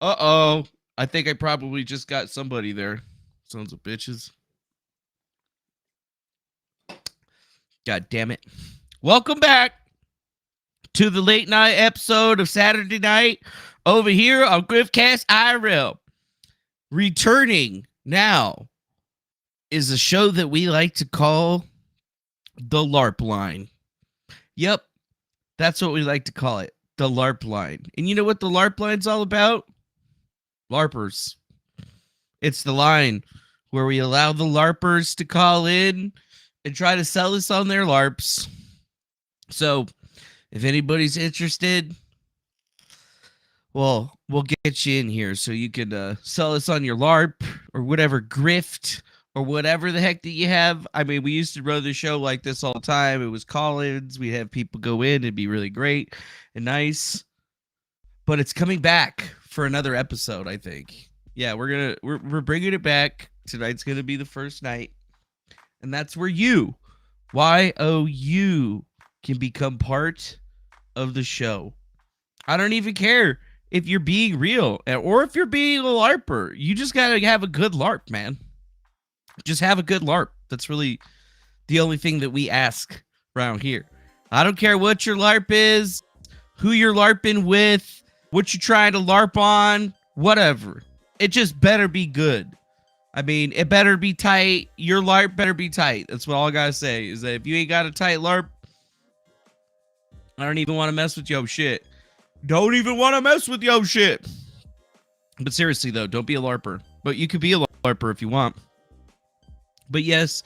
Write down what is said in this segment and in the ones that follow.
Uh-oh. I think I probably just got somebody there. Sons of bitches. God damn it. Welcome back to the late night episode of Saturday Night over here on Griftcast IRL. Returning now is a show that we like to call the LARPLINE. Yep, that's what we like to call it, the LARPLINE. And you know what the LARPLINE's all about? LARPers. It's the line where we allow the LARPers to call in and try to sell us on their LARPs. So, if anybody's interested, well, we'll get you in here so you can sell us on your LARP or whatever grift or whatever the heck that you have. I mean, we used to run the show like this all the time. It was call-ins. We'd have people go in. It'd be really great and nice. But it's coming back for another episode, I think. Yeah, we're bringing it back. Tonight's gonna be the first night, and that's where you, YOU, can become part of the show. I don't even care if you're being real or if you're being a LARPer. You just gotta have a good LARP, man. Just have a good LARP. That's really the only thing that we ask around here. I don't care what your LARP is, who you're LARPing with, what you're trying to LARP on, whatever. It just better be good. I mean, it better be tight. Your LARP better be tight. That's what all I gotta say, is that if you ain't got a tight LARP, I don't even want to mess with your shit. Don't even want to mess with your shit. But seriously, though, don't be a LARPer. But you could be a LARPer if you want. But yes,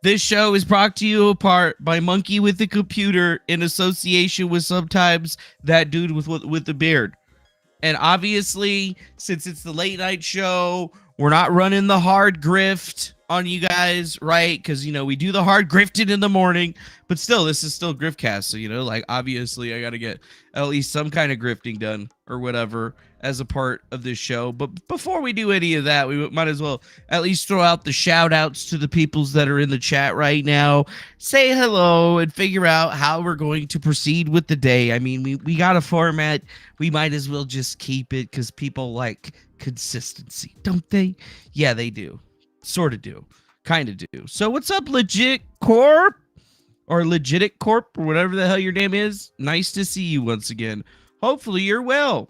this show is brought to you apart by Monkey with the Computer in association with sometimes that dude with the beard. And obviously, since it's the late night show, we're not running the hard grift on you guys, right? Because, you know, we do the hard grifting in the morning, but still, this is still Griftcast. So, you know, like, obviously, I got to get at least some kind of grifting done or whatever as a part of this show. But before we do any of that, we might as well at least throw out the shout outs to the peoples that are in the chat right now. Say hello and figure out how we're going to proceed with the day. I mean, we got a format. We might as well just keep it because people like consistency, don't they? Yeah, they do. Sort of do. Kind of do. So what's up, Legit Corp? Or Legitic Corp, or whatever the hell your name is. Nice to see you once again. Hopefully you're well.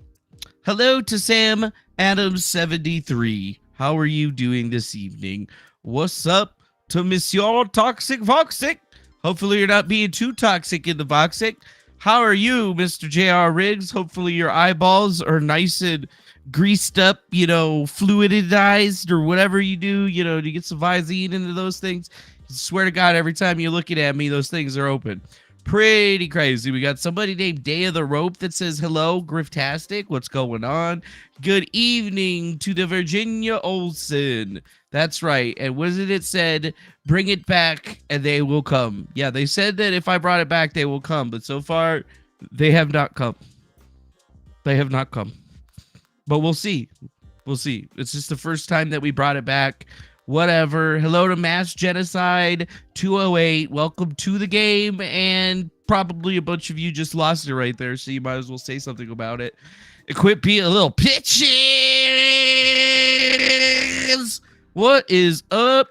Hello to Sam Adams 73. How are you doing this evening? What's up to Monsieur Toxic Voxic? Hopefully you're not being too toxic in the Voxic. How are you, Mr. J.R. Riggs? Hopefully your eyeballs are nice and greased up, you know, fluidized or whatever you do, you know, to get some Visine into those things. I swear to God, every time you're looking at me, those things are open. Pretty crazy. We got somebody named Day of the Rope that says, hello, Griftastic. What's going on? Good evening to the Virginia Olsen. That's right. And wasn't it said, bring it back and they will come? Yeah, they said that if I brought it back, they will come. But so far, they have not come. They have not come. But we'll see. We'll see. It's just the first time that we brought it back. Whatever. Hello to Mass Genocide 208. Welcome to the game. And probably a bunch of you just lost it right there, so you might as well say something about it. And quit being a little pitches. What is up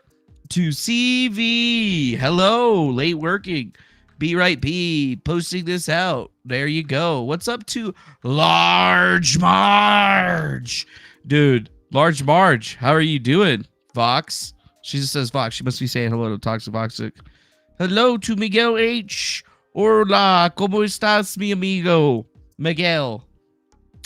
to CV? Hello, late working. Be right B, posting this out. There you go. What's up to Large Marge? Dude, Large Marge, how are you doing? Vox. She just says Vox. She must be saying hello to Toxic Voxic. Hello to Miguel H. Hola, ¿cómo estás, mi amigo? Miguel.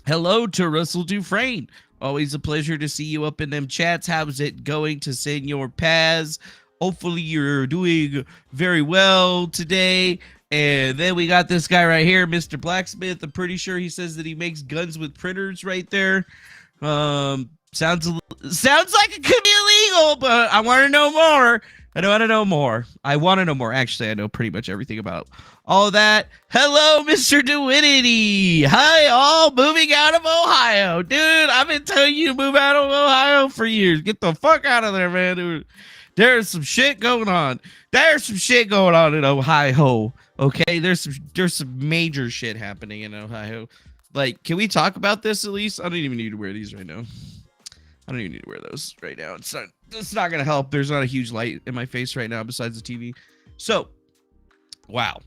Hello to Russell Dufresne. Always a pleasure to see you up in them chats. How's it going to Senor Paz? Hopefully you're doing very well today. And then we got this guy right here, Mr. Blacksmith. I'm pretty sure he says that he makes guns with printers right there. Sounds like it could be illegal, but I want to know more. I want to know more. I want to know more. Actually, I know pretty much everything about all that. Hello, Mr. Divinity. Hi, all. Moving out of Ohio. Dude, I've been telling you to move out of Ohio for years. Get the fuck out of there, man. Dude, there's some shit going on. There's some shit going on in Ohio. Okay, there's some major shit happening in Ohio. Like, can we talk about this at least? I don't even need to wear these right now. I don't even need to wear those right now. It's not gonna help. There's not a huge light in my face right now besides the TV. So, wow.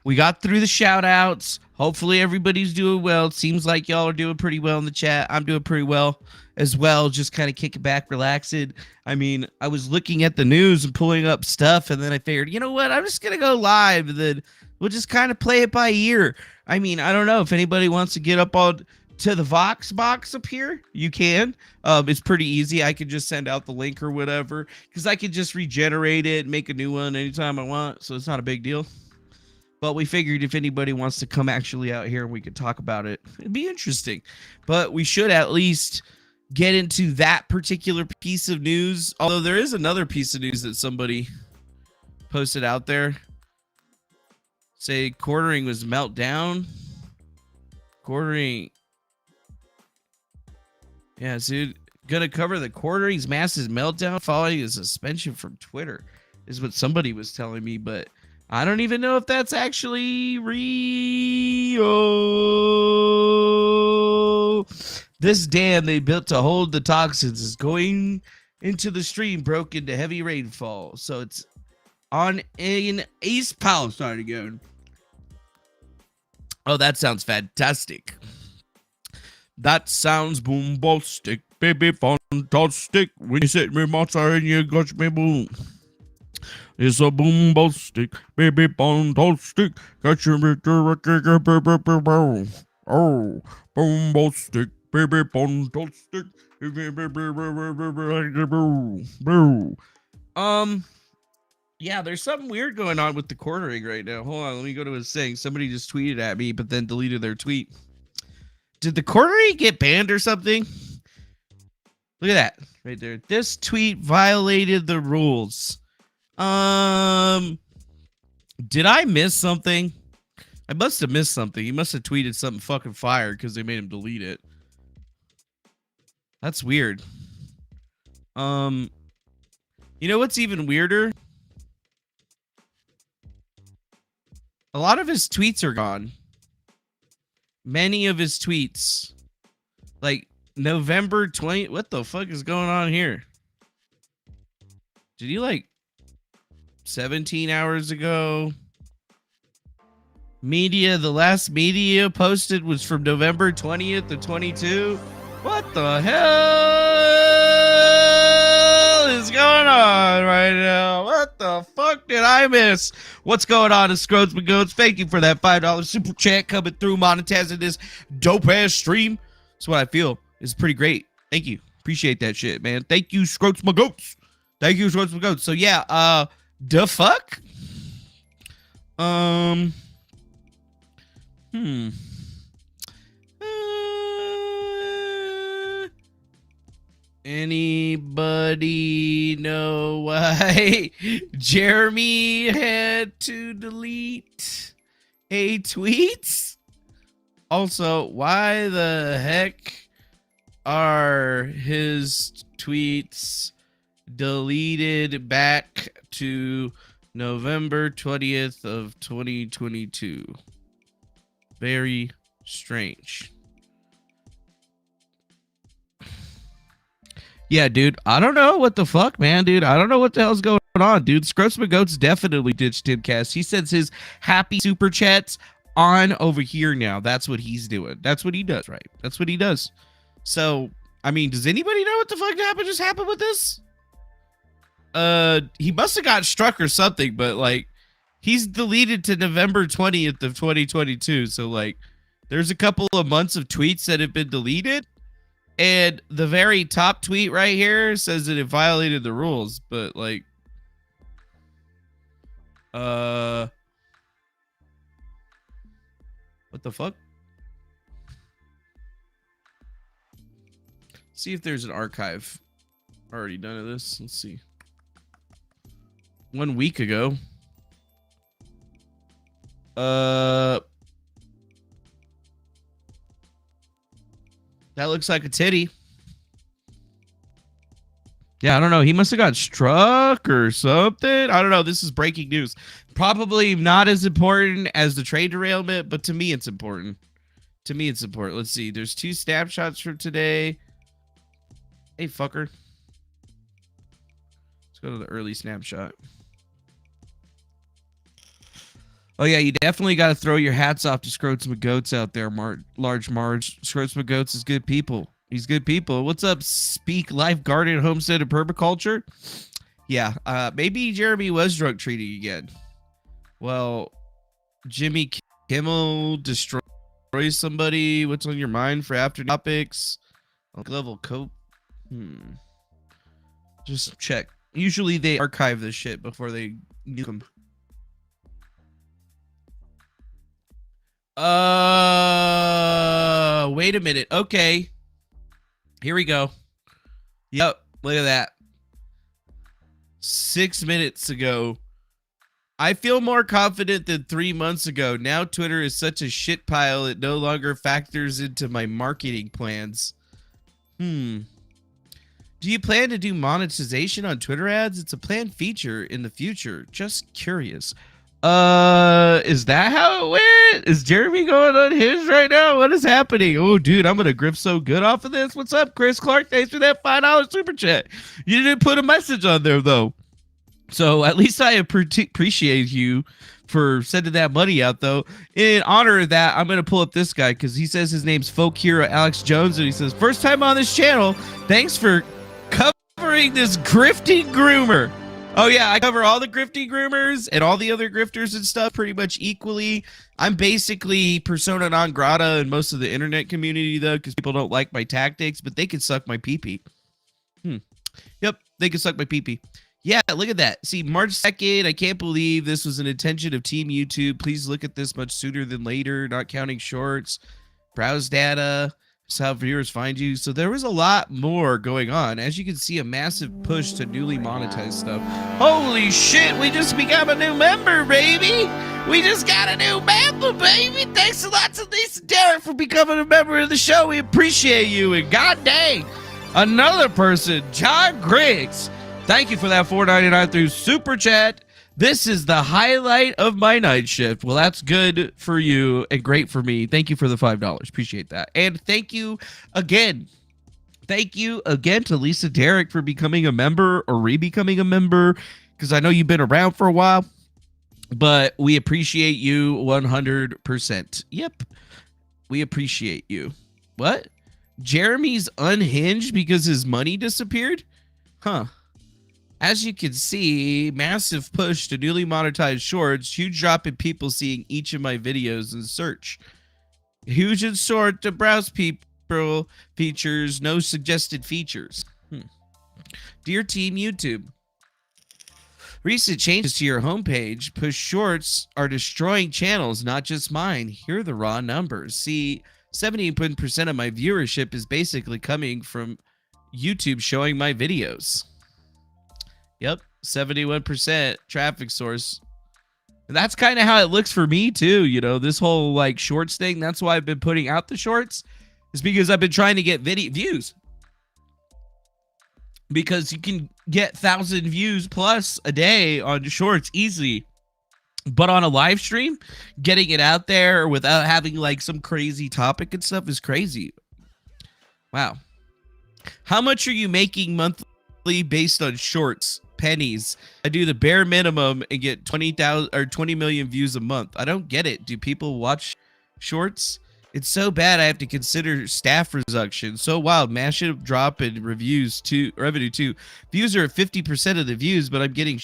We got through the shout outs. Hopefully everybody's doing well. It seems like y'all are doing pretty well in the chat. I'm doing pretty well as well. Just kind of kicking back, relaxing. I mean, I was looking at the news and pulling up stuff, and then I figured, you know what? I'm just going to go live, and then we'll just kind of play it by ear. I mean, I don't know if anybody wants to get up on to the Vox box up here. You can. It's pretty easy. I could just send out the link or whatever, because I could just regenerate it and make a new one anytime I want, so it's not a big deal. But we figured if anybody wants to come actually out here and we could talk about it, it'd be interesting. But we should at least get into that particular piece of news. Although there is another piece of news that somebody posted out there. Say quartering was meltdown. Quartering. Yeah, dude. Gonna cover the quartering's massive meltdown following a suspension from Twitter. Is what somebody was telling me, but I don't even know if that's actually real. This dam they built to hold the toxins is going into the stream, broke into heavy rainfall. So it's on in East Palestine again. Oh, that sounds fantastic. That sounds bombastic, baby, fantastic. When you set me monster and you got me boom. It's a bombastic, baby, fantastic. Got you, oh, bombastic, baby, fantastic. Yeah, there's something weird going on with the quartering right now. Hold on, let me go to his thing. Somebody just tweeted at me, but then deleted their tweet. Did the quartering get banned or something? Look at that right there. This tweet violated the rules. Did I miss something? I must have missed something. He must have tweeted something fucking fire because they made him delete it. That's weird. You know what's even weirder? A lot of his tweets are gone. Many of his tweets. Like November 20. What the fuck is going on here? Did he like 17 hours ago? Media, the last media posted was from November 20th to 22. What the hell is going on right now? What the fuck did I miss? What's going on, Scroats and Goats? Thank you for that $5 super chat coming through, monetizing this dope ass stream. That's what I feel. It's pretty great. Thank you. Appreciate that shit, man. Thank you, Scroats my goats. Thank you, Scroats my goats. So yeah, the fuck? Anybody know why Jeremy had to delete a tweet? Also, why the heck are his tweets deleted back to November 20th of 2022? Very strange. Yeah, dude. I don't know what the fuck, man, dude. I don't know what the hell's going on, dude. Scrotsman Goats definitely ditched Timcast. He sends his happy super chats on over here now. That's what he's doing. That's what he does, right? That's what he does. So, I mean, does anybody know what the fuck just happened with this? He must have got struck or something, but like, he's deleted to November 20th of 2022. So like, there's a couple of months of tweets that have been deleted. And the very top tweet right here says that it violated the rules, but like, what the fuck? See if there's an archive already done of this. Let's see. 1 week ago. That looks like a titty. Yeah, I don't know. He must have got struck or something. I don't know. This is breaking news. Probably not as important as the trade derailment, but to me, it's important. To me, it's important. Let's see. There's 2 snapshots from today. Hey, fucker. Let's go to the early snapshot. Oh, yeah, you definitely got to throw your hats off to Scroats McGoats out there, Large Marge. Scroats McGoats is good people. He's good people. What's up, Speak Life Garden Homestead and Permaculture? Yeah, maybe Jeremy was drunk treating again. Well, Jimmy Kimmel destroy somebody. What's on your mind for after topics? Level cope. Just check. Usually they archive this shit before they nuke them. Wait a minute. Okay. Here we go. Yep. Look at that. 6 minutes ago. I feel more confident than 3 months ago. Now Twitter is such a shit pile it no longer factors into my marketing plans. Do you plan to do monetization on Twitter ads? It's a planned feature in the future. Just curious. Is that how it went? Is Jeremy going on his right now? What is happening? Oh, dude, I'm gonna grift so good off of this. What's up, Chris Clark? Thanks for that $5 super chat. You didn't put a message on there though, so at least I appreciate you for sending that money out though. In honor of that, I'm gonna pull up this guy because he says his name's Folk Hero Alex Jones, and he says first time on this channel. Thanks for covering this grifting groomer. Oh yeah, I cover all the grifting groomers and all the other grifters and stuff pretty much equally. I'm basically persona non grata in most of the internet community though, because people don't like my tactics, but they can suck my pee-pee. Yep, they can suck my pee-pee. Yeah, look at that. See, March 2nd, I can't believe this was an intention of Team YouTube. Please look at this much sooner than later, not counting shorts. Browse data. How viewers find you. So there was a lot more going on. As you can see, a massive push to newly monetize stuff. Holy shit, we just became a new member, baby. We just got a new member, baby. Thanks a lot to Lisa Derek for becoming a member of the show. We appreciate you. And god dang, another person, John Griggs. Thank you for that $4.99 through Super Chat. This is the highlight of my night shift. Well, that's good for you and great for me. Thank you for the $5. Appreciate that. And thank you again. Thank you again to Lisa Derrick for becoming a member or re-becoming a member, because I know you've been around for a while, but we appreciate you 100%. Yep. We appreciate you. What? Jeremy's unhinged because his money disappeared? Huh. As you can see, massive push to newly monetized shorts, huge drop in people seeing each of my videos in search. Huge and short to browse people features, no suggested features. Dear Team YouTube, recent changes to your homepage, push shorts are destroying channels, not just mine. Here are the raw numbers. See, 70% of my viewership is basically coming from YouTube showing my videos. Yep, 71% traffic source. And that's kind of how it looks for me too, you know, this whole like shorts thing. That's why I've been putting out the shorts, is because I've been trying to get views. Because you can get 1,000 views plus a day on shorts easily. But on a live stream, getting it out there without having like some crazy topic and stuff is crazy. Wow. How much are you making monthly based on shorts? Pennies. I do the bare minimum and get 20,000 or 20 million views a month. I don't get it. Do people watch shorts? It's so bad I have to consider staff reduction. So wild. Massive drop in reviews too. Revenue too. Views are 50% of the views, but I'm getting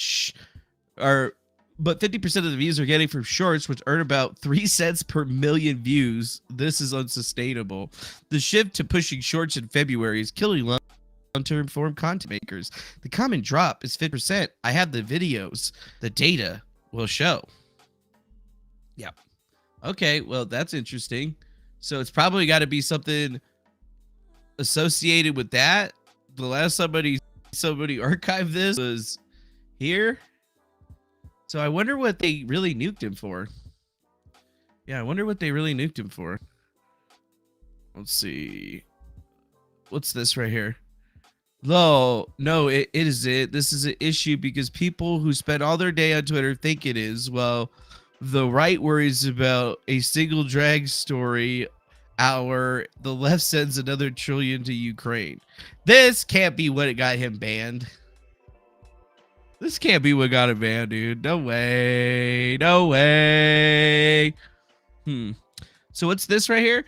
but 50% of the views are getting from shorts, which earn about 3 cents per million views. This is unsustainable. The shift to pushing shorts in February is killing long-term form content makers. The common drop is 50%. I have the videos. The data will show. Yeah. Okay, well, that's interesting. So it's probably got to be something associated with that. The last somebody archived this was here. So I wonder what they really nuked him for. Yeah, I wonder what they really nuked him for. Let's see. What's this right here? No, it is it. This is an issue because people who spend all their day on Twitter think it is. Well, the right worries about a single drag story The left sends another trillion to Ukraine. This can't be what got him banned. This can't be what got him banned, dude. No way. No way. So what's this right here?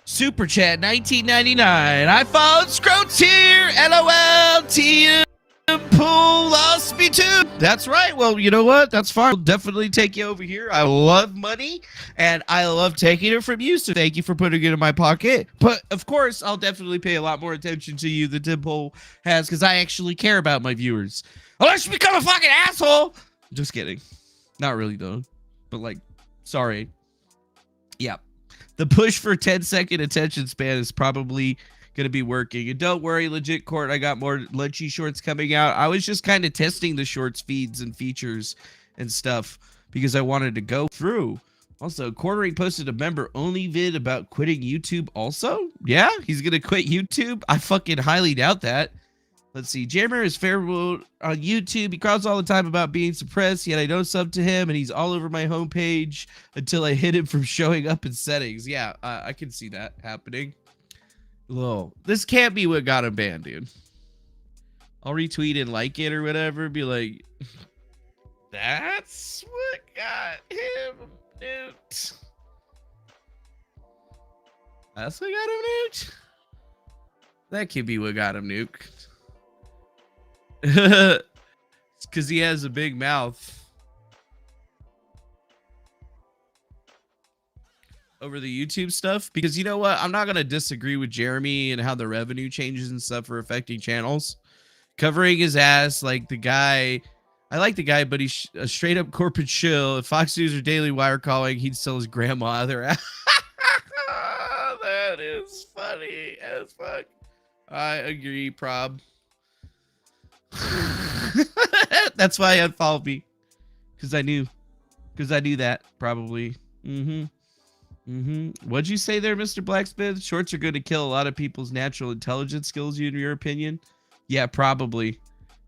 Super Chat 1999. I followed Scroats here. LOL. TM Pool lost me too. That's right. Well, you know what? That's fine. I'll definitely take you over here. I love money and I love taking it from you. So thank you for putting it in my pocket. But of course, I'll definitely pay a lot more attention to you than Tim Pool has because I actually care about my viewers. Unless you become a fucking asshole. Just kidding. Not really though. But like, sorry. Yeah. The push for 10-second attention span is probably going to be working. And don't worry, legit court, I got more lunchy shorts coming out. I was just kind of testing the shorts feeds and features and stuff because I wanted to go through. Also, Quartering posted a member-only vid about quitting YouTube also? Yeah? He's going to quit YouTube? I fucking highly doubt that. Let's see. Jammer is favorable on YouTube. He cries all the time about being suppressed, yet I don't sub to him, and he's all over my homepage until I hit him from showing up in settings. Yeah, I can see that happening. Whoa. This can't be what got him banned, dude. I'll retweet and like it or whatever. Be like, that's what got him nuked. That's what got him nuked? That could be what got him nuked. It's because he has a big mouth. Over the YouTube stuff. Because you know what? I'm not going to disagree with Jeremy and how the revenue changes and stuff are affecting channels. Covering his ass like the guy. I like the guy, but he's a straight up corporate shill. If Fox News or Daily Wire calling, he'd sell his grandma their ass. That is funny as fuck. I agree, prob. That's why he unfollowed me. Because I knew that, probably. What'd you say there, Mr. Blacksmith? Shorts are going to kill a lot of people's natural intelligence skills, in your opinion? Yeah, probably.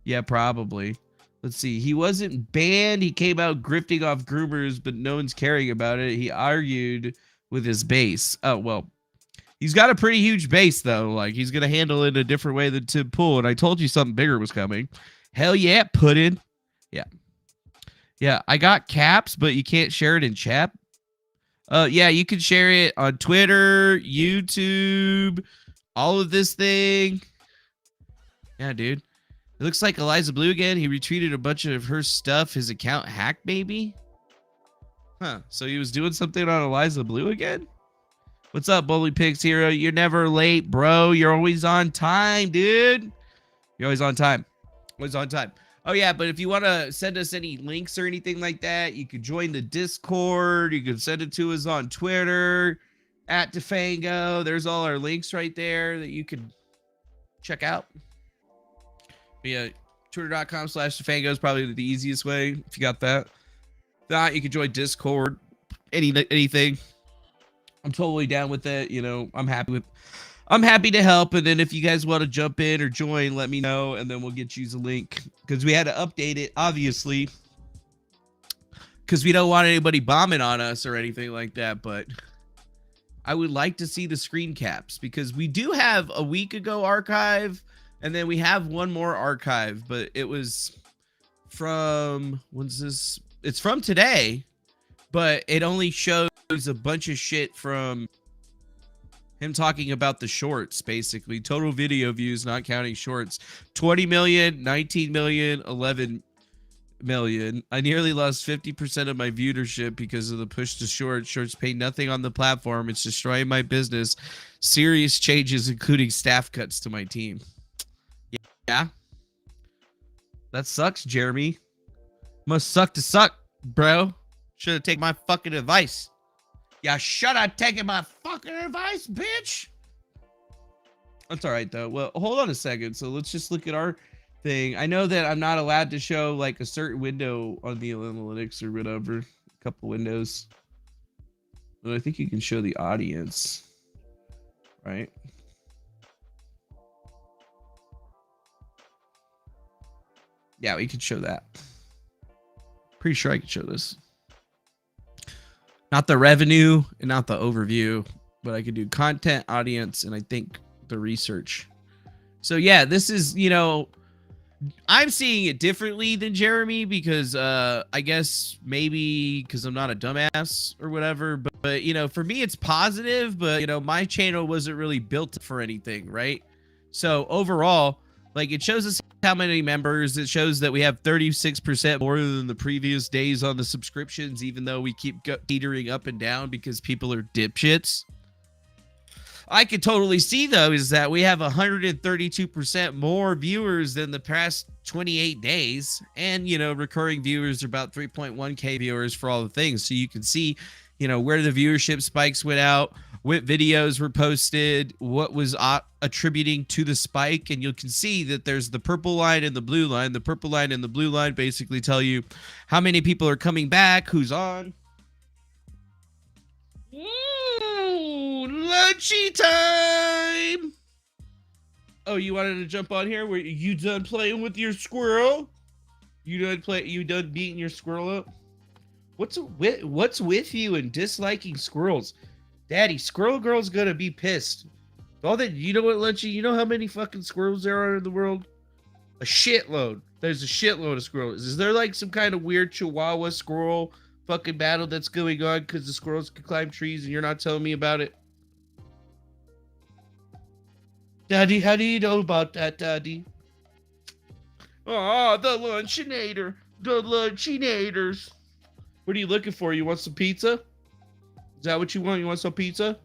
Let's see. He wasn't banned. He came out grifting off groomers, but no one's caring about it. He argued with his base. Oh, well. He's got a pretty huge base, though. Like, he's going to handle it a different way than Tim Pool. And I told you something bigger was coming. Hell yeah, Puddin'. Yeah. Yeah, I got caps, but you can't share it in chat. Yeah, you can share it on Twitter, YouTube, all of this thing. Yeah, dude. It looks like Eliza Blue again. He retweeted a bunch of her stuff. His account hacked, maybe? Huh. So he was doing something on Eliza Blue again? What's up, Bully Pigs Hero? You're never late, bro. You're always on time, dude. You're always on time. Always on time. Oh, yeah, but if you want to send us any links or anything like that, you can join the Discord. You can send it to us on Twitter, at Defango. There's all our links right there that you can check out. But yeah, twitter.com/Defango is probably the easiest way if you got that. If not, you can join Discord, anything. I'm totally down with it. You know, I'm happy to help. And then if you guys want to jump in or join, let me know. And then we'll get you the link because we had to update it, obviously, because we don't want anybody bombing on us or anything like that. But I would like to see the screen caps because we do have a week ago archive. And then we have one more archive, but it was from, when's this? It's from today, but it only shows a bunch of shit from him talking about the shorts, basically. Total video views, not counting shorts. 20 million, 19 million, 11 million. I nearly lost 50% of my viewership because of the push to shorts. Shorts pay nothing on the platform. It's destroying my business. Serious changes, including staff cuts to my team. Yeah. That sucks, Jeremy. Must suck to suck, bro. Should have taken my fucking advice. Yeah, should have taken my fucking advice, bitch. That's all right, though. Well, hold on a second. So let's just look at our thing. I know that I'm not allowed to show, like, a certain window on the analytics or whatever. A couple windows. But I think you can show the audience. Right? Yeah, we could show that. Pretty sure I could show this. Not the revenue and not the overview. but I could do content, audience, and I think the research. So yeah, this is, I'm seeing it differently than Jeremy because I guess maybe because I'm not a dumbass or whatever, but for me it's positive, but my channel wasn't really built for anything, right? So overall, like, it shows us how many members. It shows that we have 36% more than the previous days on the subscriptions, even though we keep teetering up and down because people are dipshits. I could totally see, though, is that we have 132% more viewers than the past 28 days. And, recurring viewers are about 3.1K viewers for all the things. So you can see, where the viewership spikes went out, what videos were posted, what was attributing to the spike. And you can see that there's the purple line and the blue line. The purple line and the blue line basically tell you how many people are coming back, who's on. Ooh, lunchy time! Oh, you wanted to jump on here? Were you done playing with your squirrel? You done beating your squirrel up? What's with you and disliking squirrels? Daddy, Squirrel Girl's gonna be pissed. All that, you know what, Lunchy? You know how many fucking squirrels there are in the world? A shitload. There's a shitload of squirrels. Is there like some kind of weird Chihuahua squirrel fucking battle that's going on because the squirrels can climb trees and you're not telling me about it? Daddy, how do you know about that, Daddy? Oh, the Lunchinator. The Lunchinators. What are you looking for? You want some pizza? Is that what you want? You want some pizza?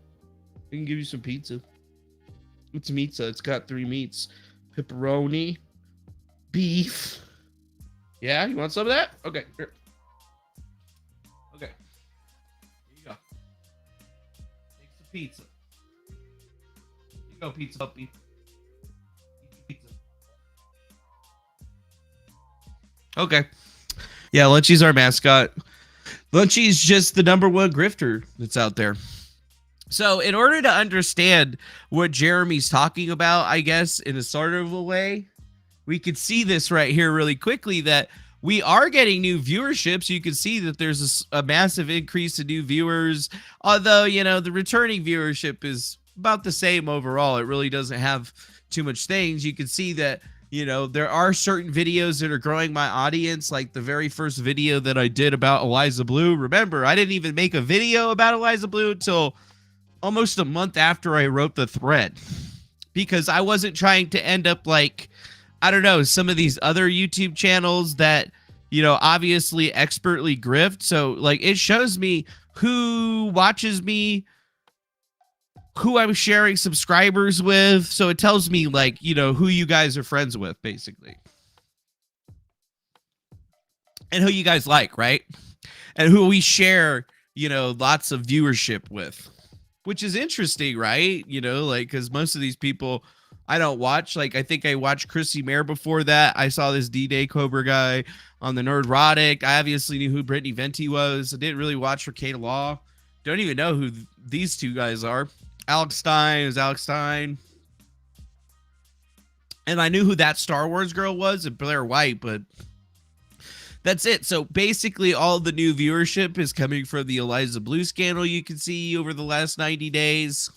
I can give you some pizza. It's pizza. It's got 3 meats. Pepperoni. Beef. Yeah, you want some of that? Okay, here. Okay. Here you go. Take some pizza. Here you go, pizza puppy. Eat pizza. Okay. Yeah, Lunchy's our mascot. Lunchy's just the #1 grifter that's out there. So in order to understand what Jeremy's talking about, I guess, in a sort of a way, we could see this right here really quickly, that we are getting new viewerships. You can see that there's a massive increase in new viewers, although, the returning viewership is about the same overall. It really doesn't have too much things. You can see that, there are certain videos that are growing my audience, like the very first video that I did about Eliza Blue. Remember, I didn't even make a video about Eliza Blue until almost a month after I wrote the thread, because I wasn't trying to end up like, I don't know, some of these other YouTube channels that, obviously expertly grift. So like, it shows me who watches me, who I'm sharing subscribers with. So it tells me like, who you guys are friends with, basically. And who you guys like, right? And who we share, lots of viewership with. Which is interesting, right? Like, because most of these people I don't watch. Like, I think I watched Chrissy Mayer before that. I saw this D-Day Cobra guy on the Nerdrotic. I obviously knew who Brittany Venti was. I didn't really watch Ricada Law. Don't even know who these two guys are. Alex Stein is Alex Stein. And I knew who that Star Wars girl was, and Blair White, but that's it. So basically all the new viewership is coming from the Eliza Blue scandal you can see over the last 90 days.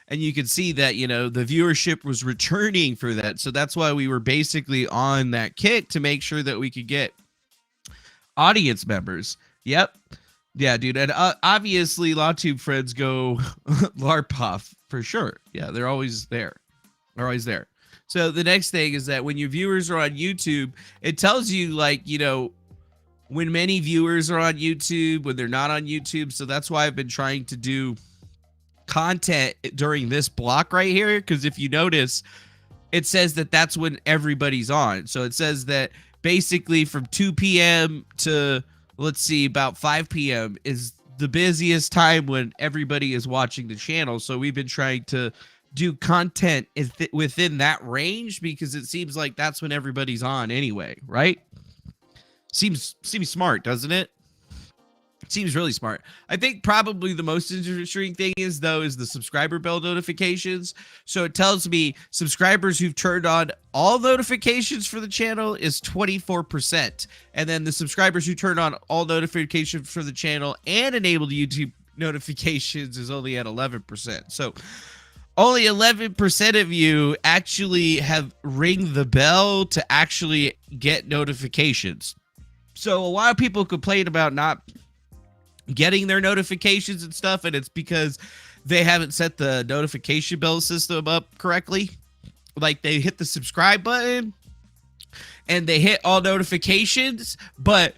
And you can see that, the viewership was returning for that. So that's why we were basically on that kick to make sure that we could get audience members. Yep. Yeah, dude. And obviously, LawTube friends go LARP off for sure. Yeah, they're always there. They're always there. So the next thing is that when your viewers are on YouTube, it tells you, like, when many viewers are on YouTube, when they're not on YouTube. So that's why I've been trying to do content during this block right here. Because if you notice, it says that that's when everybody's on. So it says that basically from 2 p.m. to, let's see, about 5 p.m. is the busiest time when everybody is watching the channel. So we've been trying to do content within that range because it seems like that's when everybody's on anyway, right? Seems smart, doesn't it? Seems really smart. I think probably the most interesting thing is the subscriber bell notifications. So it tells me subscribers who've turned on all notifications for the channel is 24%. And then the subscribers who turned on all notifications for the channel and enabled YouTube notifications is only at 11%. So only 11% of you actually have ring the bell to actually get notifications. So a lot of people complain about not getting their notifications and stuff, and it's because they haven't set the notification bell system up correctly. Like, they hit the subscribe button and they hit all notifications, but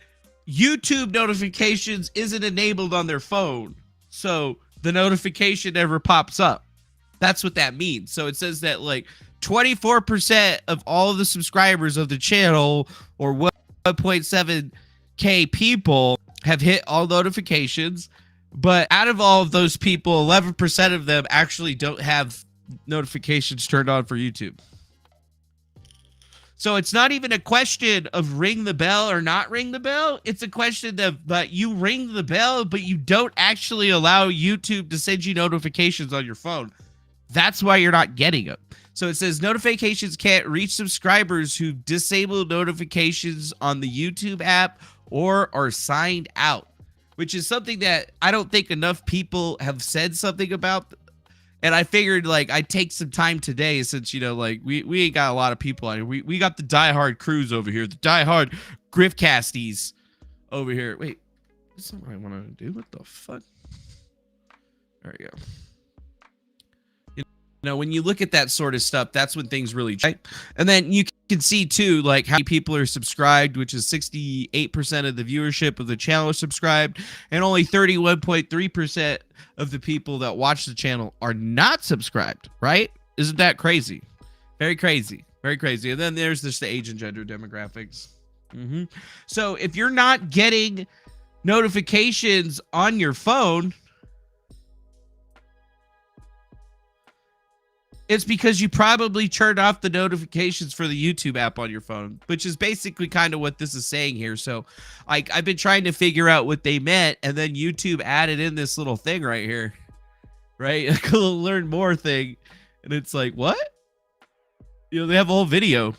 YouTube notifications isn't enabled on their phone, so the notification never pops up. That's what that means. So it says that like 24% of all of the subscribers of the channel, or 1.7k people, have hit all notifications, but out of all of those people, 11% of them actually don't have notifications turned on for YouTube. So it's not even a question of ring the bell or not ring the bell. It's a question of that you ring the bell, but you don't actually allow YouTube to send you notifications on your phone. That's why you're not getting them. So it says notifications can't reach subscribers who disable notifications on the YouTube app or are signed out, which is something that I don't think enough people have said something about. And I figured, like, I'd take some time today since, you know, like, we ain't got a lot of people out here. We got the diehard crews over here, the diehard Griftcasties over here. Wait, that's not what I want to do. What the fuck? There we go. You know, when you look at that sort of stuff, that's when things really change. And then you can see, too, like, how many people are subscribed, which is 68% of the viewership of the channel are subscribed, and only 31.3% of the people that watch the channel are not subscribed, right? Isn't that crazy? Very crazy. Very crazy. And then there's just the age and gender demographics. So if you're not getting notifications on your phone, it's because you probably turned off the notifications for the YouTube app on your phone, which is basically kind of what this is saying here. So, like, I've been trying to figure out what they meant, and then YouTube added in this little thing right here, right? Like a little learn more thing, and it's like, what? You know, they have a whole video.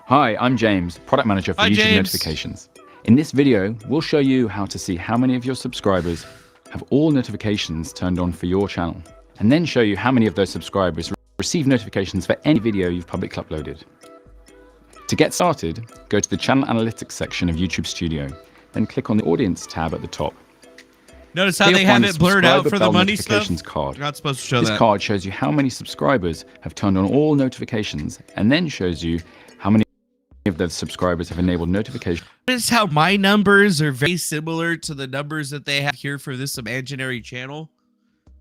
Hi, I'm James, product manager for YouTube notifications. In this video, we'll show you how to see how many of your subscribers have all notifications turned on for your channel, and then show you how many of those subscribers receive notifications for any video you've publicly uploaded. To get started, go to the Channel Analytics section of YouTube Studio, then click on the Audience tab at the top. Notice how they have it blurred out for the money stuff? Card. You're not supposed to show that. This card shows you how many subscribers have turned on all notifications, and then shows you how many of those subscribers have enabled notifications. Notice how my numbers are very similar to the numbers that they have here for this imaginary channel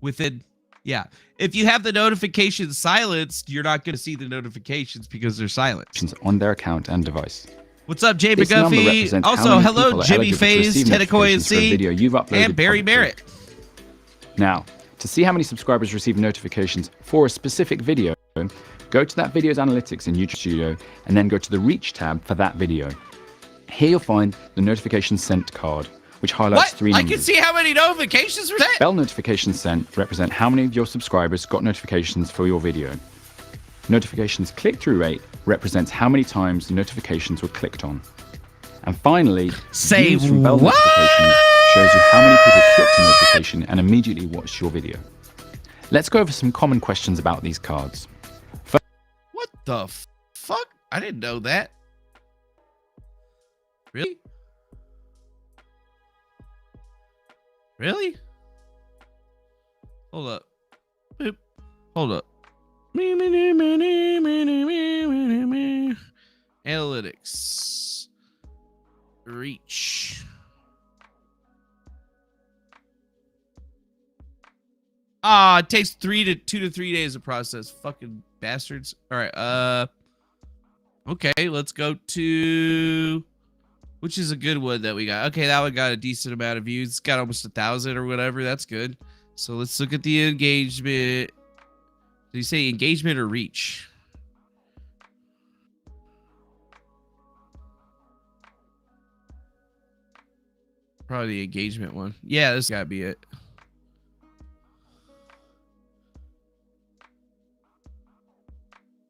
within... Yeah, if you have the notifications silenced, you're not going to see the notifications because they're silenced on their account and device. What's up, Jay McGuffey? Also, hello, Jimmy Faze, Tedekoy and Barry Merritt. Now, to see how many subscribers receive notifications for a specific video, go to that video's analytics in YouTube Studio and then go to the Reach tab for that video. Here you'll find the notification sent card, which highlights three numbers. I can see how many notifications were sent. Bell notifications sent represent how many of your subscribers got notifications for your video. Notifications click-through rate represents how many times the notifications were clicked on. And finally, views from bell notifications shows you how many people clicked a notification and immediately watched your video. Let's go over some common questions about these cards. What the fuck? I didn't know that. Really? Really? Hold up. Boop. Hold up. Analytics. Reach. It takes 2 to 3 days to process. Fucking bastards. All right. Okay, let's go to... Which is a good one that we got. Okay, that one got a decent amount of views. It's got almost 1,000 or whatever. That's good. So let's look at the engagement. Did you say engagement or reach? Probably the engagement one. Yeah, this gotta be it.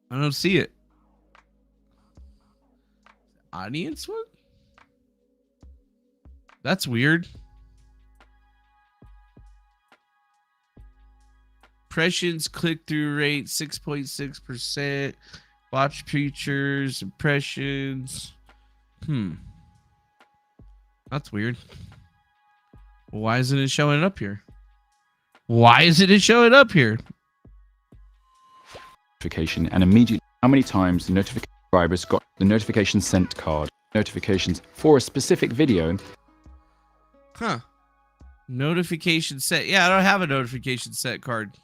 I don't see it. Audience one? That's weird. Impressions, click-through rate, 6.6%. Watch features, impressions. That's weird. Why isn't it showing up here? Why isn't it showing up here? Notification and immediately how many times the notification subscribers got the notification sent card. Notifications for a specific video. Huh. Notification set. Yeah, I don't have a notification set card.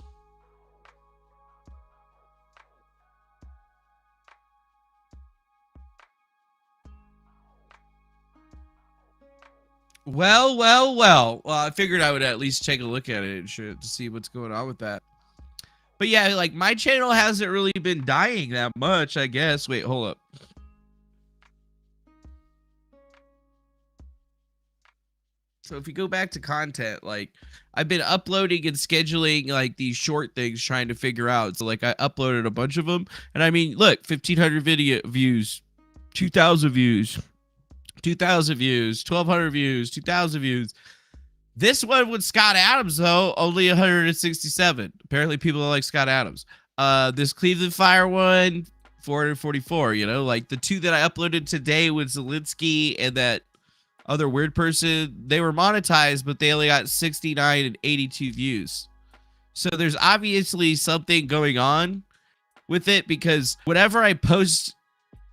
Well, I figured I would at least take a look at it and shit to see what's going on with that. But yeah, like my channel hasn't really been dying that much, I guess. Wait, hold up. So if you go back to content, like I've been uploading and scheduling like these short things, trying to figure out. So like I uploaded a bunch of them, and I mean, look, 1,500 video views, 2,000 views, 2,000 views, 1,200 views, 2,000 views. This one with Scott Adams, though, only 167. Apparently, people like Scott Adams. This Cleveland Fire one, 444. You know, like the two that I uploaded today with Zelensky and that other weird person, they were monetized, but they only got 69 and 82 views. So there's obviously something going on with it, because whenever I post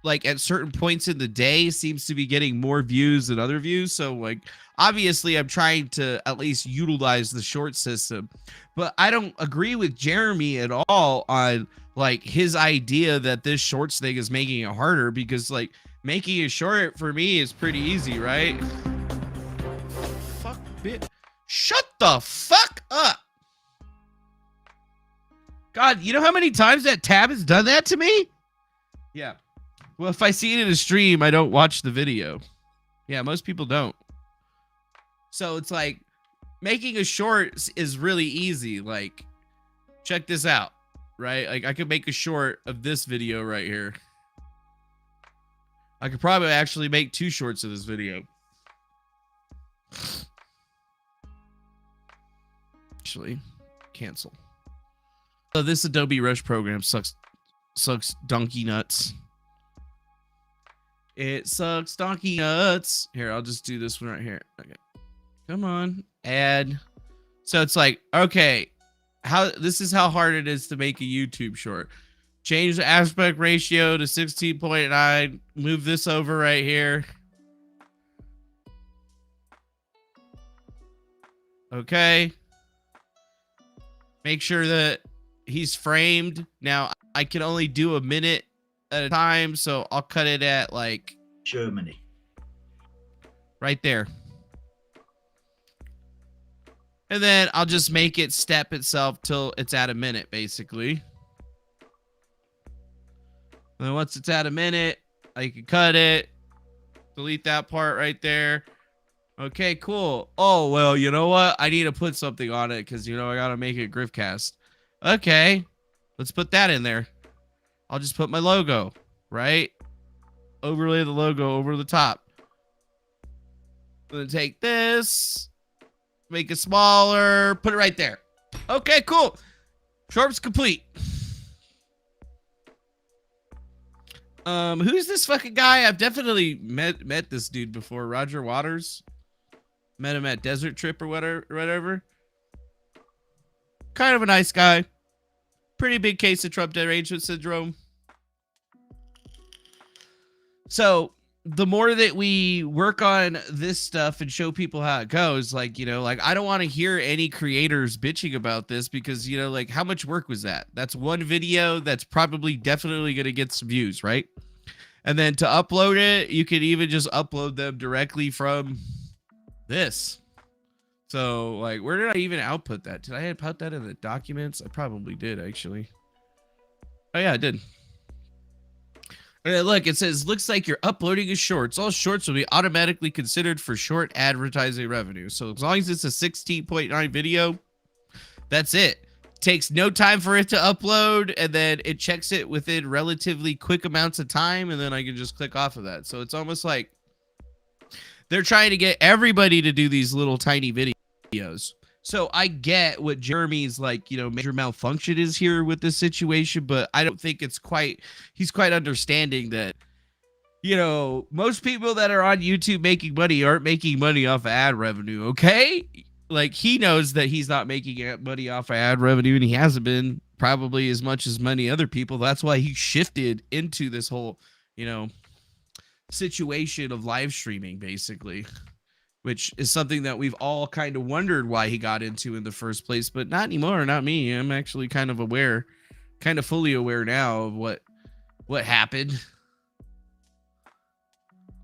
like at certain points in the day seems to be getting more views than other views. So like obviously I'm trying to at least utilize the short system, but I don't agree with Jeremy at all on like his idea that this shorts thing is making it harder, because like making it short for me is pretty easy, right? Fuck, bitch. Shut the fuck up. God, you know how many times that tab has done that to me? Yeah. Well, if I see it in a stream, I don't watch the video. Yeah, most people don't. So it's like making a short is really easy. Like, check this out, right? Like I could make a short of this video right here. I could probably actually make 2 shorts of this video. Actually, cancel. So this Adobe Rush program sucks donkey nuts. It sucks donkey nuts. Here, I'll just do this one right here. Okay. Come on. Add. So it's like, okay, this is how hard it is to make a YouTube short. Change the aspect ratio to 16.9. Move this over right here. Okay. Make sure that he's framed. Now, I can only do a minute at a time, so I'll cut it at like Germany. Right there. And then I'll just make it step itself till it's at a minute, basically. And then once it's at a minute, I can cut it. Delete that part right there. Okay, cool. Oh, well, you know what? I need to put something on it because, you know, I got to make it Griftcast. Okay. Let's put that in there. I'll just put my logo, right? Overlay the logo over the top. I'm going to take this, make it smaller, put it right there. Okay, cool. Short's complete. Who's this fucking guy? I've definitely met this dude before. Roger Waters. Met him at Desert Trip or whatever. Kind of a nice guy. Pretty big case of Trump derangement syndrome. So the more that we work on this stuff and show people how it goes, like, you know, like I don't want to hear any creators bitching about this because, you know, like how much work was that? That's one video that's probably definitely going to get some views, right? And then to upload it, you could even just upload them directly from this. So like, where did I even output that? Did I put that in the documents? I probably did, actually. Oh yeah, I did. And look, it says, looks like you're uploading a shorts. All shorts will be automatically considered for short advertising revenue. So as long as it's a 16.9 video, that's it. Takes no time for it to upload, and then it checks it within relatively quick amounts of time, and then I can just click off of that. So it's almost like they're trying to get everybody to do these little tiny videos. So I get what Jeremy's like, major malfunction is here with this situation, but I don't think he's quite understanding that, most people that are on YouTube making money aren't making money off of ad revenue, okay? Like, he knows that he's not making money off of ad revenue, and he hasn't been probably as much as many other people. That's why he shifted into this whole, situation of live streaming, basically, which is something that we've all kind of wondered why he got into in the first place, but not anymore. Not me. I'm actually kind of fully aware now of what happened.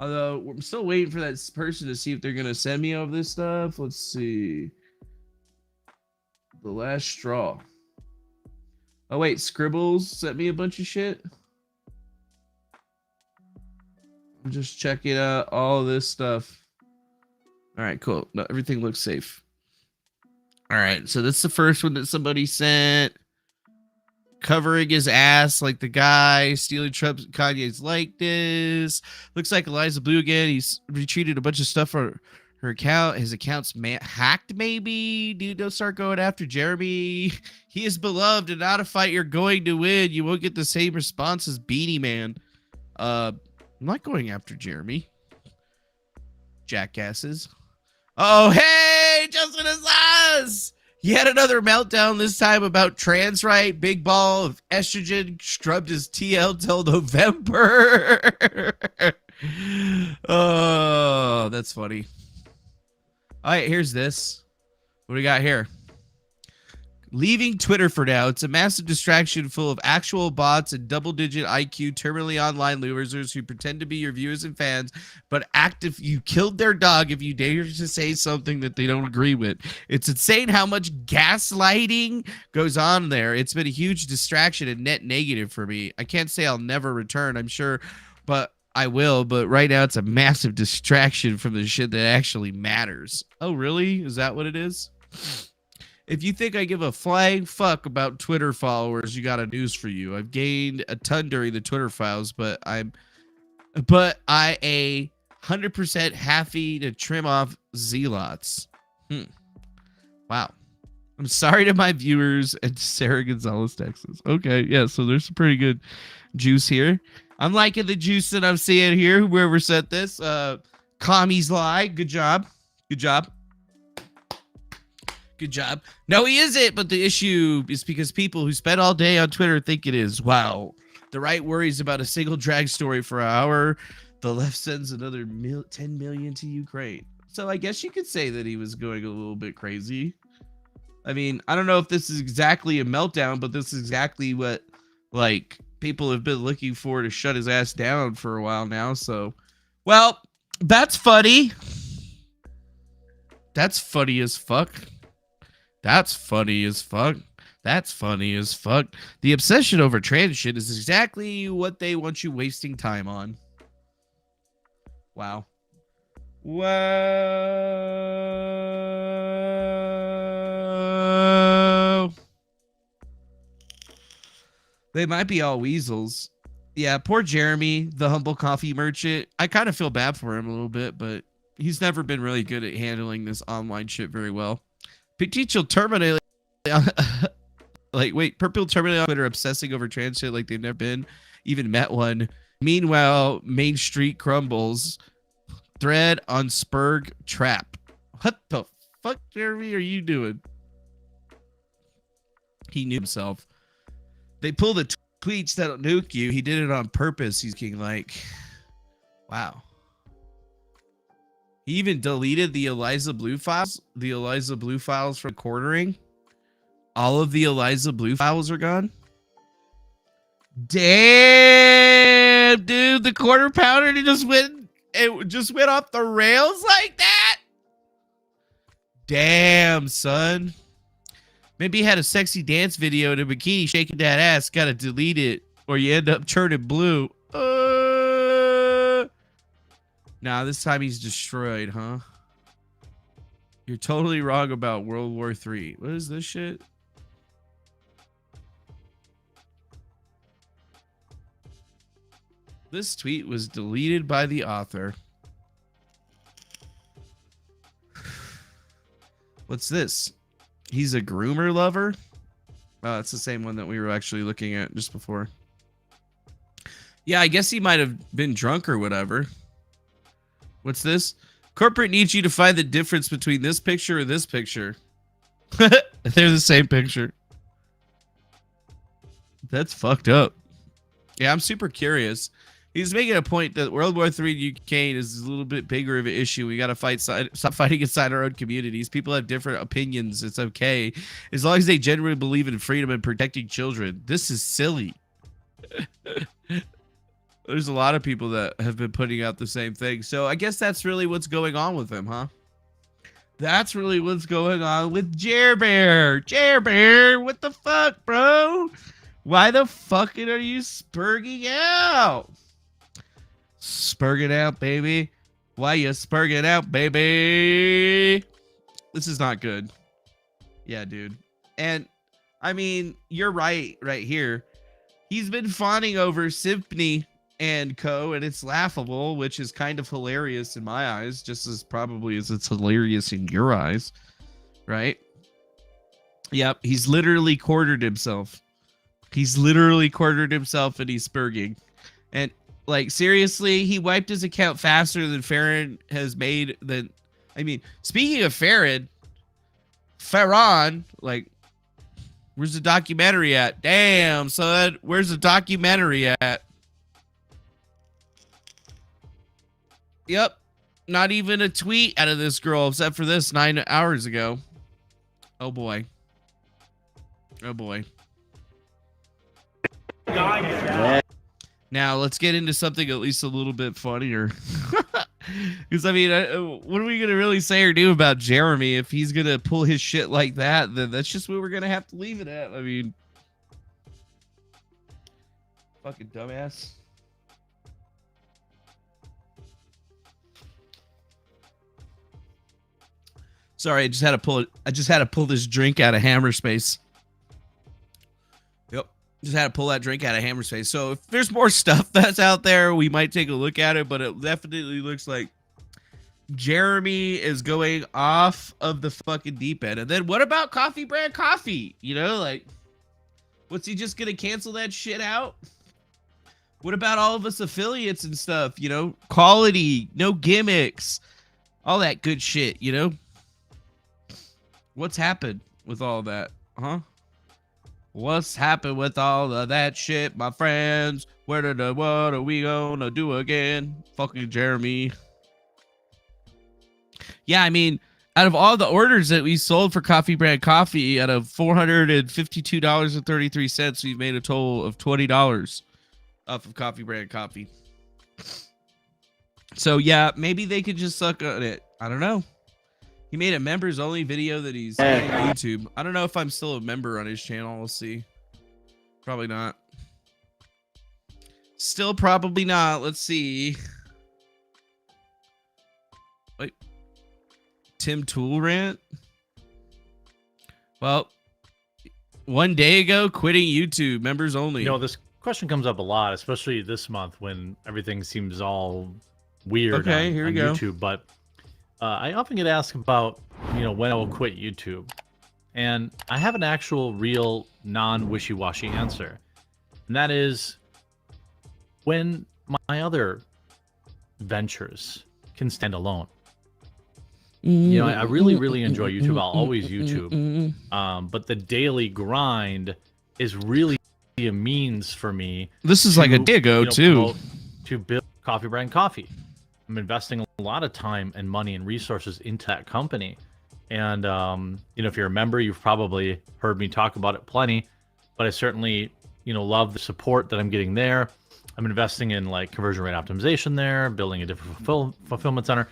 Although I'm still waiting for that person to see if they're going to send me all this stuff. Let's see. The last straw. Oh, wait. Scribbles sent me a bunch of shit. I'm just checking out all this stuff. All right, cool. No, everything looks safe. All right, so that's the first one that somebody sent. Covering his ass like the guy stealing Trump's Kanye's likeness. Looks like Eliza Blue again. He's retweeted a bunch of stuff for her account. His account's hacked, maybe. Dude, don't start going after Jeremy. He is beloved and not a fight you're going to win. You won't get the same response as Beanie Man. I'm not going after Jeremy. Jackasses. Oh, hey, Justin Azaz! He had another meltdown, this time about trans right. Big ball of estrogen scrubbed his TL till November. Oh, that's funny. All right, here's this. What do we got here? Leaving Twitter for now. It's a massive distraction full of actual bots and double-digit IQ terminally online losers who pretend to be your viewers and fans, but act if you killed their dog if you dare to say something that they don't agree with. It's insane how much gaslighting goes on there. It's been a huge distraction and net negative for me. I can't say I'll never return, I'm sure, but I will. But right now it's a massive distraction from the shit that actually matters. Oh, really? Is that what it is? If you think I give a flying fuck about Twitter followers, you got a news for you. I've gained a ton during the Twitter files, but I 100% happy to trim off zealots. Wow. I'm sorry to my viewers and Sarah Gonzalez, Texas. Okay, yeah, so there's some pretty good juice here. I'm liking the juice that I'm seeing here. Whoever said this, commies lie. Good job. Good job. Good job. No, he isn't, but the issue is because people who spend all day on Twitter think it is. Wow. The right worries about a single drag story for an hour. The left sends another 10 million to Ukraine. So I guess you could say that he was going a little bit crazy. I mean, I don't know if this is exactly a meltdown, but this is exactly what, like, people have been looking for to shut his ass down for a while now. So, well, that's funny. That's funny as fuck. That's funny as fuck. That's funny as fuck. The obsession over trans shit is exactly what they want you wasting time on. Wow. Whoa. They might be all weasels. Yeah, poor Jeremy, the humble coffee merchant. I kind of feel bad for him a little bit, but he's never been really good at handling this online shit very well. People terminally people terminally on Twitter obsessing over trans shit like they've never been even met one. Meanwhile, Main Street crumbles. Thread on Spurg trap. What the fuck, Jeremy, are you doing? He knew himself. They pull the tweets that'll nuke you. He did it on purpose. He's king like, wow. He even deleted the Eliza Blue files. The Eliza Blue files from Quartering. All of the Eliza Blue files are gone. Damn, dude, the quarter pounder just went off the rails like that. Damn, son. Maybe he had a sexy dance video in a bikini shaking that ass. Gotta delete it, or you end up turning blue. Nah, this time he's destroyed, huh? You're totally wrong about World War III. What is this shit? This tweet was deleted by the author. What's this? He's a groomer lover. It's the same one that we were actually looking at just before. Yeah, I guess he might have been drunk or whatever. What's this? Corporate needs you to find the difference between this picture or this picture. They're the same picture. That's fucked up. Yeah, I'm super curious. He's making a point that World War III in Ukraine is a little bit bigger of an issue. We got to stop fighting inside our own communities. People have different opinions. It's okay. As long as they genuinely believe in freedom and protecting children. This is silly. There's a lot of people that have been putting out the same thing. So I guess that's really what's going on with him, huh? That's really what's going on with Jer Bear. Jer Bear, what the fuck, bro? Why the fuck are you spurging out? Spurging out, baby. Why you spurging out, baby? This is not good. Yeah, dude. And, I mean, you're right here. He's been fawning over Symphony and co, and it's laughable, which is kind of hilarious in my eyes, just as probably as it's hilarious in your eyes, right? Yep, he's literally quartered himself. He's literally quartered himself, and he's spurging. And, like, seriously, he wiped his account faster than Farron has made the... I mean, speaking of Farron, like, where's the documentary at? Damn, son, where's the documentary at? Yep, not even a tweet out of this girl, except for this 9 hours ago. Oh, boy. Oh, boy. Now, let's get into something at least a little bit funnier. Because, I mean, what are we going to really say or do about Jeremy? If he's going to pull his shit like that, then that's just what we're going to have to leave it at. I mean, fucking dumbass. Sorry, I just had to pull this drink out of Hammerspace. Yep. Just had to pull that drink out of Hammerspace. So if there's more stuff that's out there, we might take a look at it, but it definitely looks like Jeremy is going off of the fucking deep end. And then what about Coffee Brand Coffee? You know, like, what's he just going to cancel that shit out? What about all of us affiliates and stuff? You know, quality, no gimmicks, all that good shit, you know? What's happened with all that, huh? What's happened with all of that shit, my friends? What are we gonna do again? Fucking Jeremy. Yeah, I mean, out of all the orders that we sold for Coffee Brand Coffee, out of $452.33, we've made a total of $20 off of Coffee Brand Coffee. So yeah, maybe they could just suck on it. I don't know. He made a members only video that he's on YouTube. I don't know if I'm still a member on his channel. We'll see. Probably not. Still probably not. Let's see. Wait. Tim Tool rant? Well, 1 day ago, quitting YouTube, members only. You know, this question comes up a lot, especially this month when everything seems all weird on YouTube. But I often get asked about, you know, when I will quit YouTube. And I have an actual, real, non-wishy-washy answer. And that is when my other ventures can stand alone. You know, I really, really enjoy YouTube. I'll always YouTube. But the daily grind is really a means for me. This is like a day ago, too. To build Coffee Brand Coffee. I'm investing a lot of time and money and resources into that company. And, you know, if you're a member, you've probably heard me talk about it plenty. But I certainly, you know, love the support that I'm getting there. I'm investing in, like, conversion rate optimization there, building a different fulfillment center.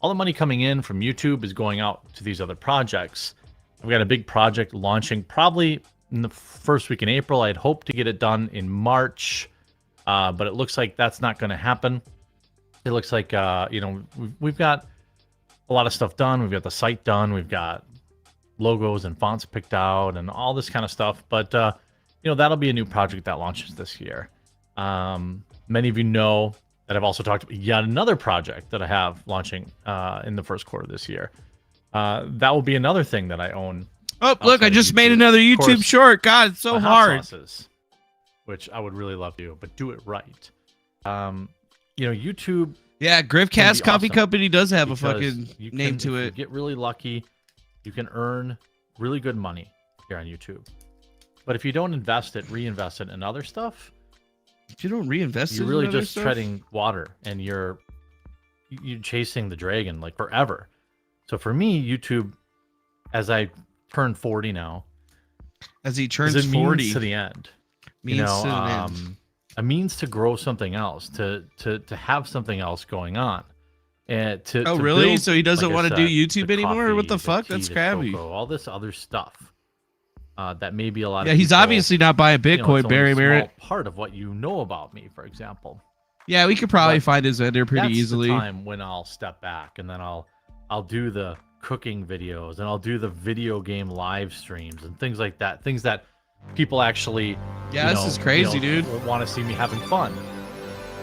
All the money coming in from YouTube is going out to these other projects. I've got a big project launching probably in the first week in April. I'd hope to get it done in March, but it looks like that's not going to happen. It looks like, you know, we've got a lot of stuff done. We've got the site done. We've got logos and fonts picked out and all this kind of stuff. But, you know, that'll be a new project that launches this year. Many of you know that I've also talked about yet another project that I have launching in the first quarter this year. That will be another thing that I own Oh, look, I just made another YouTube short. God, it's so hard. Sauces, which I would really love to do, but do it right. You know, YouTube. Yeah, Griftcast Coffee Company does have a fucking name to it. If you get really lucky, you can earn really good money here on YouTube. But if you don't reinvest it in other stuff, if you don't reinvest it, you're really just treading water, and you're chasing the dragon like forever. So for me, YouTube, as I turn 40 now, as he turns 40 means to the end, a means to grow something else, to have something else going on, and to really? Build, So he doesn't want to do YouTube anymore? Coffee, what the fuck? That's crabby. Cocoa, all this other stuff. That may be a lot. Yeah, of he's people, obviously not buying Bitcoin, Barry Merritt. Part of what you know about me, for example. Yeah, we could probably find his vendor pretty easily. That's the time when I'll step back, and then I'll do the cooking videos, and I'll do the video game live streams and things like that. Things that people actually this is crazy, dude. Want to see me having fun.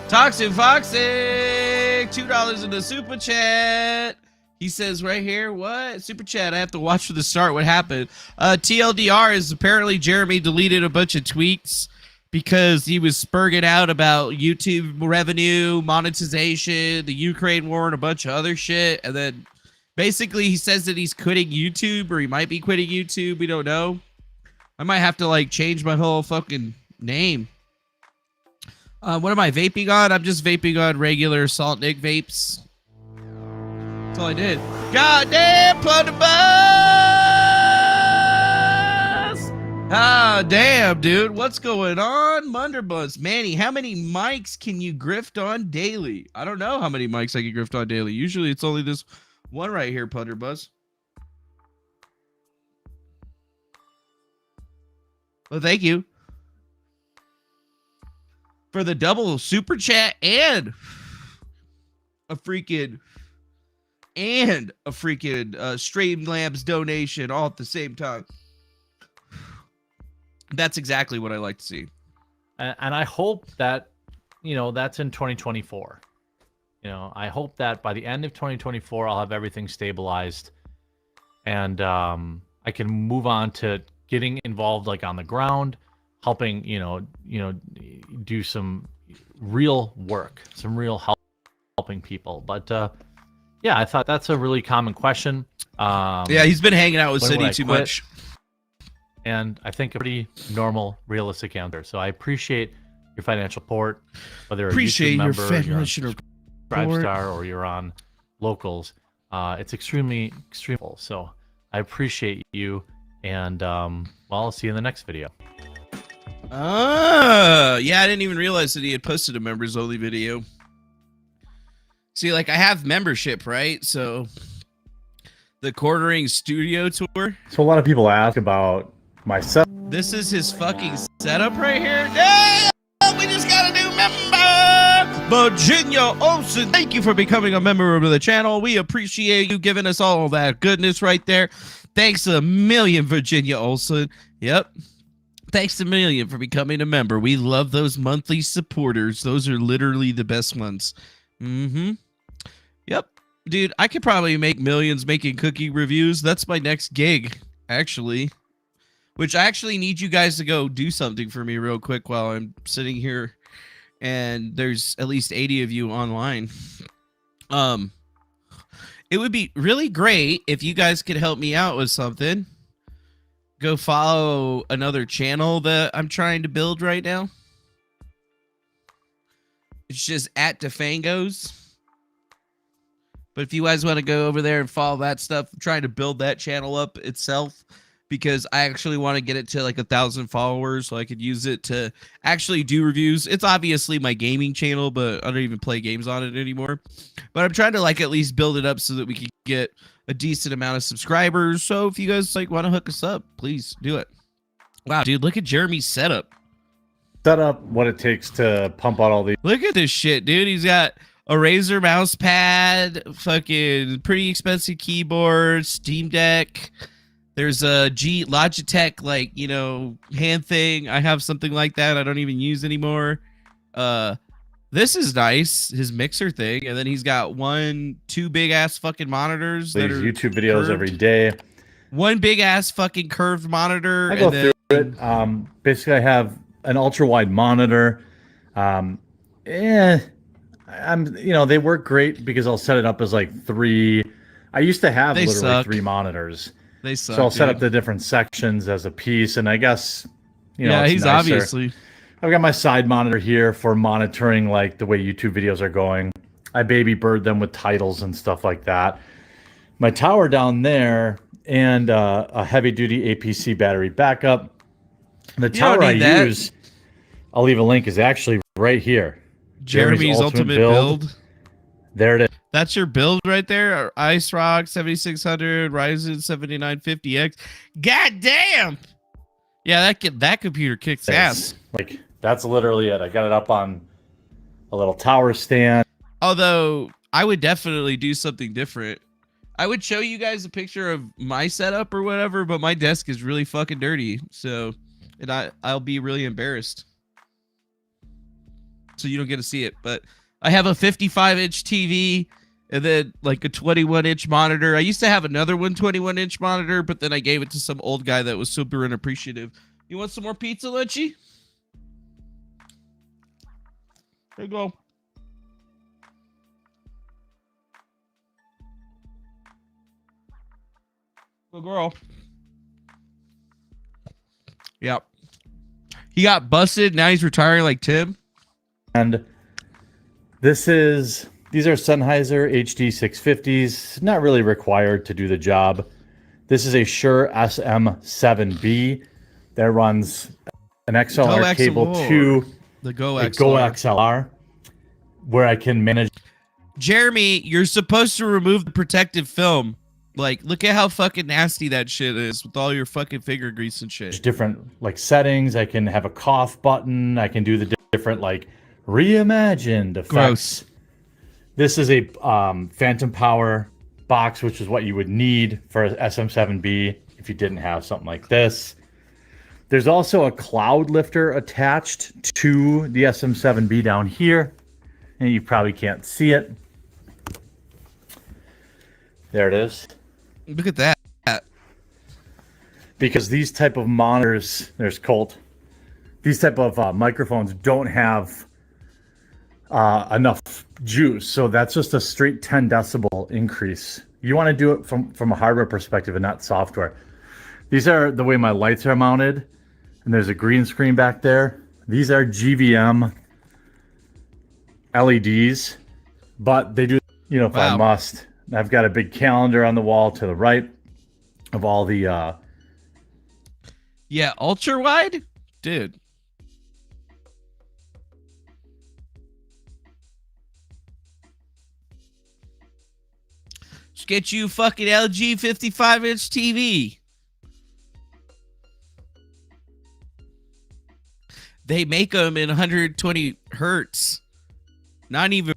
Toxic Foxic, $2 in the super chat. He says right here, what? Super chat, I have to watch from the start. What happened? TLDR is apparently Jeremy deleted a bunch of tweets because he was spurging out about YouTube revenue, monetization, the Ukraine war, and a bunch of other shit. And then basically he says that he's quitting YouTube, or he might be quitting YouTube. We don't know. I might have to like change my whole fucking name. What am I vaping on? I'm just vaping on regular Salt Nick vapes. That's all I did. Goddamn, put the bus! Ah, damn, dude. What's going on? Munderbuns. Manny, how many mics can you grift on daily? I don't know how many mics I can grift on daily. Usually it's only this one right here, Punderbuzz. Well, thank you for the double super chat and a freaking Streamlabs donation all at the same time. That's exactly what I like to see. And I hope that, that's in 2024. I hope that by the end of 2024, I'll have everything stabilized, and I can move on to getting involved, like on the ground, helping, do some real work, some real helping people. But yeah, I thought that's a really common question. Yeah, he's been hanging out with City too much. And I think a pretty normal, realistic answer. So I appreciate your financial support, whether you're a YouTube member, you're on Subscribestar, or you're on Locals. It's extremely cool. So I appreciate you, and well, I'll see you in the next video. Yeah, I didn't even realize that he had posted a members only video. See, like, I have membership, right? So the Thequartering studio tour. So a lot of people ask about my setup. This is his fucking setup right here. Yeah, we just got a new member, Virginia Olsen. Thank you for becoming a member of the channel. We appreciate you giving us all that goodness right there. Thanks a million, Virginia Olsen. Yep. Thanks a million for becoming a member. We love those monthly supporters. Those are literally the best ones. Yep. Dude, I could probably make millions making cookie reviews. That's my next gig, actually. Which I actually need you guys to go do something for me real quick while I'm sitting here. And there's at least 80 of you online. It would be really great if you guys could help me out with something. Go follow another channel that I'm trying to build right now. It's just at Defangos. But if you guys want to go over there and follow that stuff, I'm trying to build that channel up itself, because I actually want to get it to like 1,000 followers so I could use it to actually do reviews. It's obviously my gaming channel, but I don't even play games on it anymore. But I'm trying to like at least build it up so that we can get a decent amount of subscribers. So if you guys like want to hook us up, please do it. Wow, dude, look at Jeremy's setup. Set up what it takes to pump out all these. Look at this shit, dude. He's got a Razer mouse pad, fucking pretty expensive keyboard, Steam Deck. There's a Logitech, like, hand thing. I have something like that. I don't even use anymore. This is nice, his mixer thing. And then he's got two big ass fucking monitors. These YouTube videos every day. one big ass fucking curved monitor. I go through it. Basically, I have an ultra wide monitor. They work great because I'll set it up as like 3. I used to have literally 3 monitors. They suck. So I'll set up the different sections as a piece, and I guess yeah, he's nicer. Obviously. I've got my side monitor here for monitoring like the way YouTube videos are going. I baby bird them with titles and stuff like that. My tower down there and a heavy duty APC battery backup. The tower I use, I'll leave a link, is actually right here. Jeremy's ultimate build. There it is. That's your build right there. Ice Rock 7600, Ryzen 7950X. God damn. Yeah, that computer kicks ass. Like, that's literally it. I got it up on a little tower stand. Although I would definitely do something different. I would show you guys a picture of my setup or whatever, but my desk is really fucking dirty. So, and I'll be really embarrassed. So you don't get to see it. But I have a 55-inch TV and then like a 21-inch monitor. I used to have another 21-inch monitor, but then I gave it to some old guy that was super unappreciative. You want some more pizza, Lunchy? There you go. Good girl. Yep. He got busted. Now he's retiring like Tim. And these are Sennheiser HD 650s. Not really required to do the job. This is a Shure SM7B that runs an XLR cable to the Go XLR, where I can manage. Jeremy, you're supposed to remove the protective film. Like, look at how fucking nasty that shit is with all your fucking finger grease and shit. Different like settings. I can have a cough button. I can do the different like reimagined effects. Gross. This is a phantom power box, which is what you would need for a SM7B if you didn't have something like this. There's also a cloud lifter attached to the SM7B down here, and you probably can't see it. There it is. Look at that. Because these type of monitors, there's Colt, these type of microphones don't have enough juice, so that's just a straight 10 decibel increase. You want to do it from a hardware perspective and not software. These are the way my lights are mounted, and there's a green screen back there. These are GVM LEDs, but they do, if I must. I've got a big calendar on the wall to the right of all the yeah, ultra wide, dude. Just get you fucking LG 55-inch TV. They make them in 120 hertz. Not even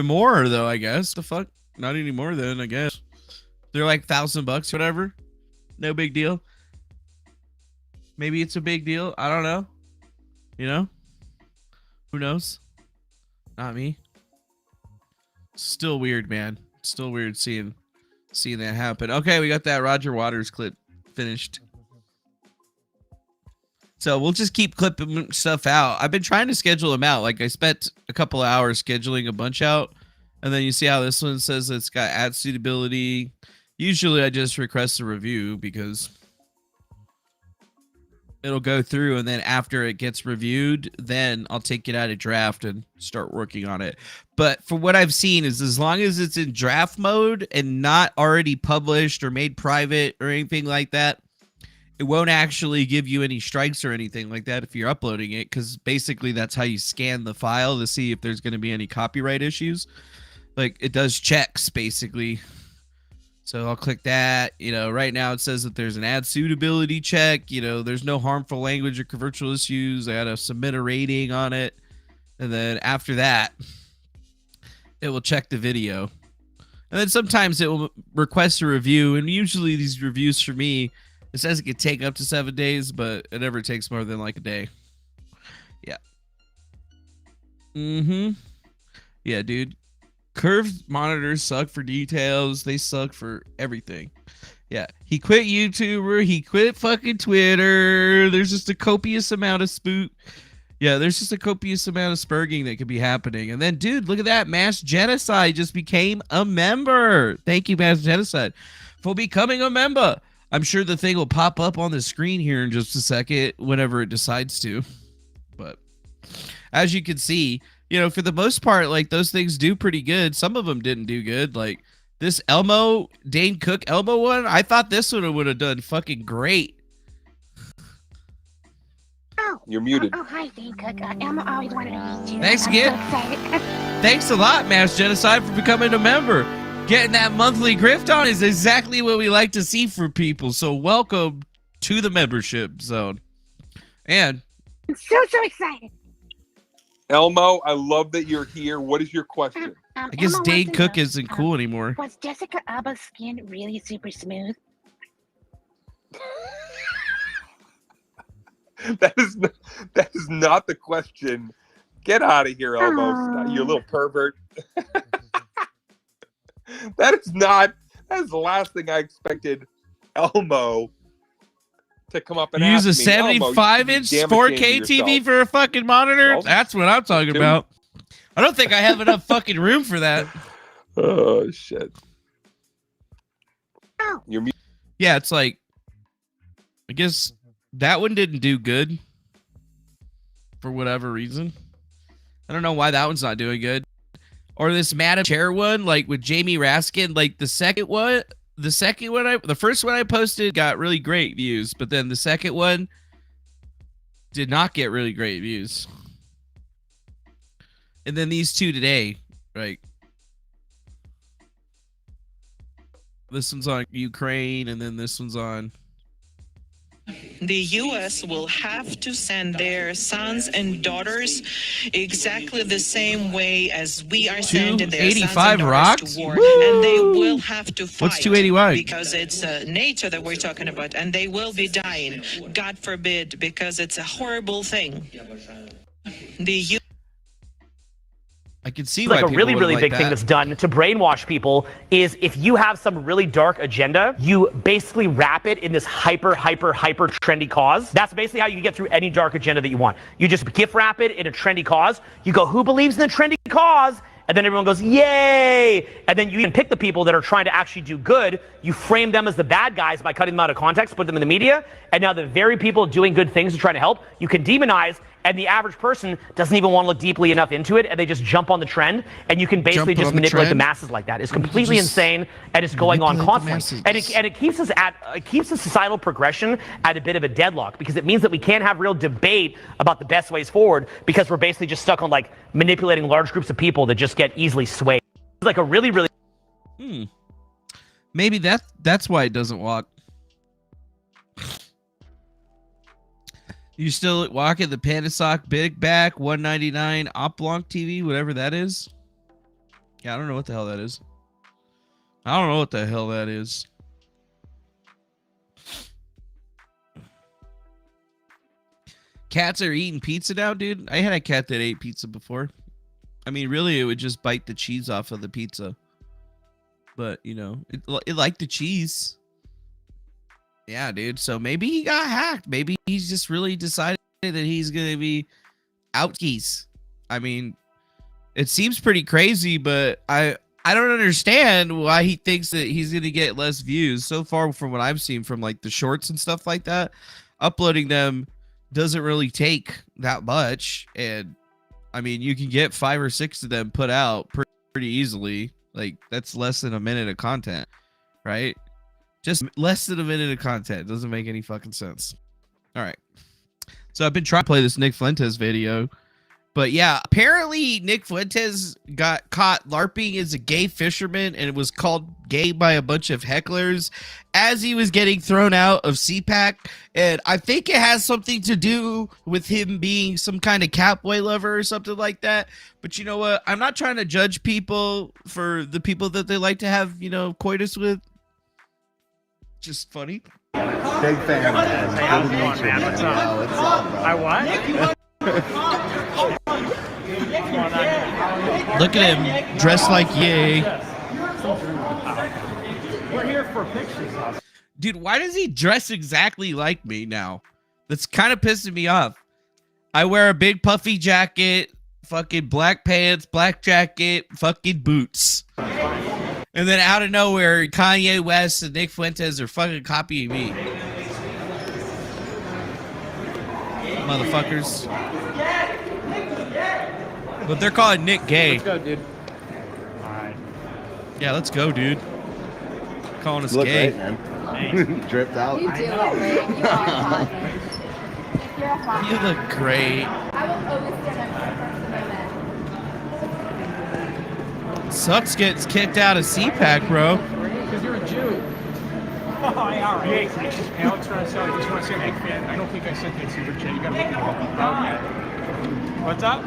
more though, I guess. The fuck? Not anymore then, I guess. They're like $1,000, whatever. No big deal. Maybe it's a big deal. I don't know. Who knows? Not me. Still weird, man. Still weird seeing that happen. Okay, we got that Roger Waters clip finished. So we'll just keep clipping stuff out. I've been trying to schedule them out. Like I spent a couple of hours scheduling a bunch out. And then you see how this one says it's got ad suitability. Usually I just request a review because it'll go through, and then after it gets reviewed, then I'll take it out of draft and start working on it. But for what I've seen is as long as it's in draft mode and not already published or made private or anything like that, it won't actually give you any strikes or anything like that if you're uploading it, because basically that's how you scan the file to see if there's going to be any copyright issues. Like, it does checks, basically. So I'll click that. Right now it says that there's an ad suitability check. There's no harmful language or commercial issues. I got to submit a rating on it. And then after that, it will check the video. And then sometimes it will request a review. And usually these reviews for me, it says it could take up to 7 days, but it never takes more than like a day. Yeah. Yeah, dude. Curved monitors suck for details. They suck for everything. Yeah, he quit YouTuber. He quit fucking Twitter. There's just a copious amount of there's just a copious amount of spurging that could be happening. And then, dude, look at that. Mass Genocide just became a member. Thank you, Mass Genocide, for becoming a member. I'm sure the thing will pop up on the screen here in just a second whenever it decides to. But as you can see, you know, for the most part, like, those things do pretty good. Some of them didn't do good. Like, this Dane Cook Elmo one, I thought this one would have done fucking great. You're muted. Oh, hi, Dane Cook. Elmo always wanted to meet you. Thanks I'm again. so excited. Thanks a lot, Mass Genocide, for becoming a member. Getting that monthly grift on is exactly what we like to see for people. So welcome to the membership zone. And I'm so excited. Elmo, I love that you're here. What is your question? I guess Elmo Dane wants to Cook know, isn't cool anymore. Was Jessica Alba's skin really super smooth? That is not the question. Get out of here, Elmo. You little pervert. That is the last thing I expected Elmo to come up and Use a ask me. 75-inch 4K TV for a fucking monitor? Well, That's what I'm talking about. I don't think I have enough fucking room for that. Oh, shit. You're muted. Yeah, it's like, I guess that one didn't do good for whatever reason. I don't know why that one's not doing good. Or this Madam Chair one, like with Jamie Raskin, like the first one I posted got really great views, but then the second one did not get really great views. And then these two today, right? This one's on Ukraine, and then this one's on... The U.S. will have to send their sons and daughters exactly the same way as we are sending their sons and daughters rocks? to war. Woo! And they will have to fight. What's 281? Because it's NATO that we're talking about, and they will be dying. God forbid, because it's a horrible thing. I can see like why a really, really like big that. thing that's done to brainwash people is if you have some really dark agenda, you basically wrap it in this hyper trendy cause. That's basically how you get through any dark agenda that you want. You just gift wrap it in a trendy cause. You go, who believes in the trendy cause? And then everyone goes, yay! And then you even pick the people that are trying to actually do good. You frame them as the bad guys by cutting them out of context, put them in the media. And now the very people doing good things and trying to help, you can demonize. And the average person doesn't even want to look deeply enough into it, and they just jump on the trend, and you can basically just manipulate the masses like that. It's completely insane, and it's going on constantly. And it keeps us the societal progression at a bit of a deadlock, because it means that we can't have real debate about the best ways forward, because we're basically just stuck on like manipulating large groups of people that just get easily swayed. It's like a really, really. Maybe that's why it doesn't walk. You still walk at the Panasonic Big Back 199 Oblong TV, whatever that is. Yeah, I don't know what the hell that is. Cats are eating pizza now, dude. I had a cat that ate pizza before. I mean, really, it would just bite the cheese off of the pizza. But, you know, it liked the cheese. Yeah, dude. So maybe he got hacked. Maybe he's just really decided that he's going to be outgeese. I mean, it seems pretty crazy, but I don't understand why he thinks that he's going to get less views. So far from what I've seen from like the shorts and stuff like that, uploading them doesn't really take that much. And I mean, you can get 5 or 6 of them put out pretty easily. Like that's less than a minute of content, right? Just less than a minute of content. Doesn't make any fucking sense. All right. So I've been trying to play this Nick Fuentes video. But yeah, apparently Nick Fuentes got caught LARPing as a gay fisherman, and it was called gay by a bunch of hecklers as he was getting thrown out of CPAC. And I think it has something to do with him being some kind of catboy lover or something like that. But you know what? I'm not trying to judge people for the people that they like to have, you know, coitus with. Just funny. Big fan, man. Hey, how's it going, man? What's up? What's up, bro? I what? Look at him, dressed like yay. We're here for pictures. Dude, why does he dress exactly like me now? That's kind of pissing me off. I wear a big puffy jacket, fucking black pants, black jacket, fucking boots. And then out of nowhere, Kanye West and Nick Fuentes are fucking copying me. Motherfuckers. But they're calling Nick gay. Let's go, dude. Alright. Yeah, let's go, dude. Calling us You look gay. great, man. Dripped out. You do look great. You are hot. You're a hot. You look great. I will always stand up for the person I met. Sucks gets kicked out of CPAC, bro. Because you're a Jew. Oh, yeah, hey, Alex, sorry, just want to say I'm a big fan. I don't think I sent that super chat. You got to look at it. What's up?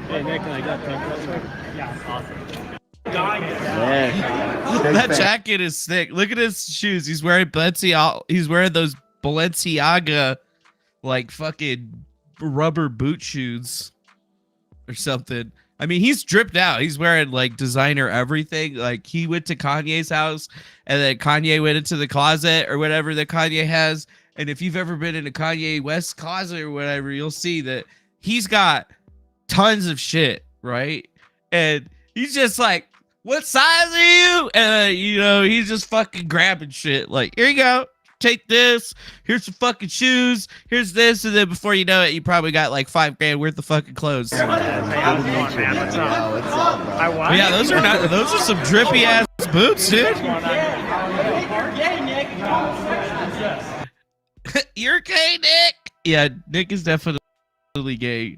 Hey, Nick, can I got that? Yeah, awesome. That jacket is sick. Look at his shoes. He's wearing Balenciaga. He's wearing those Balenciaga, like fucking rubber boot shoes or something. I mean, he's dripped out. He's wearing like designer everything. Like he went to Kanye's house, and then Kanye went into the closet or whatever that Kanye has. And if you've ever been in a Kanye West closet or whatever, you'll see that he's got tons of shit, right? And he's just like, what size are you? And, you know, he's just fucking grabbing shit. Like, here you go. Take this. Here's some fucking shoes. Here's this. And then before you know it, you probably got like $5,000 worth of fucking clothes. Hey, how's it going, man? What's up? What's up, bro? I what? Yeah, those are some drippy ass boots, dude. You're gay, Nick. Yeah, Nick is definitely gay.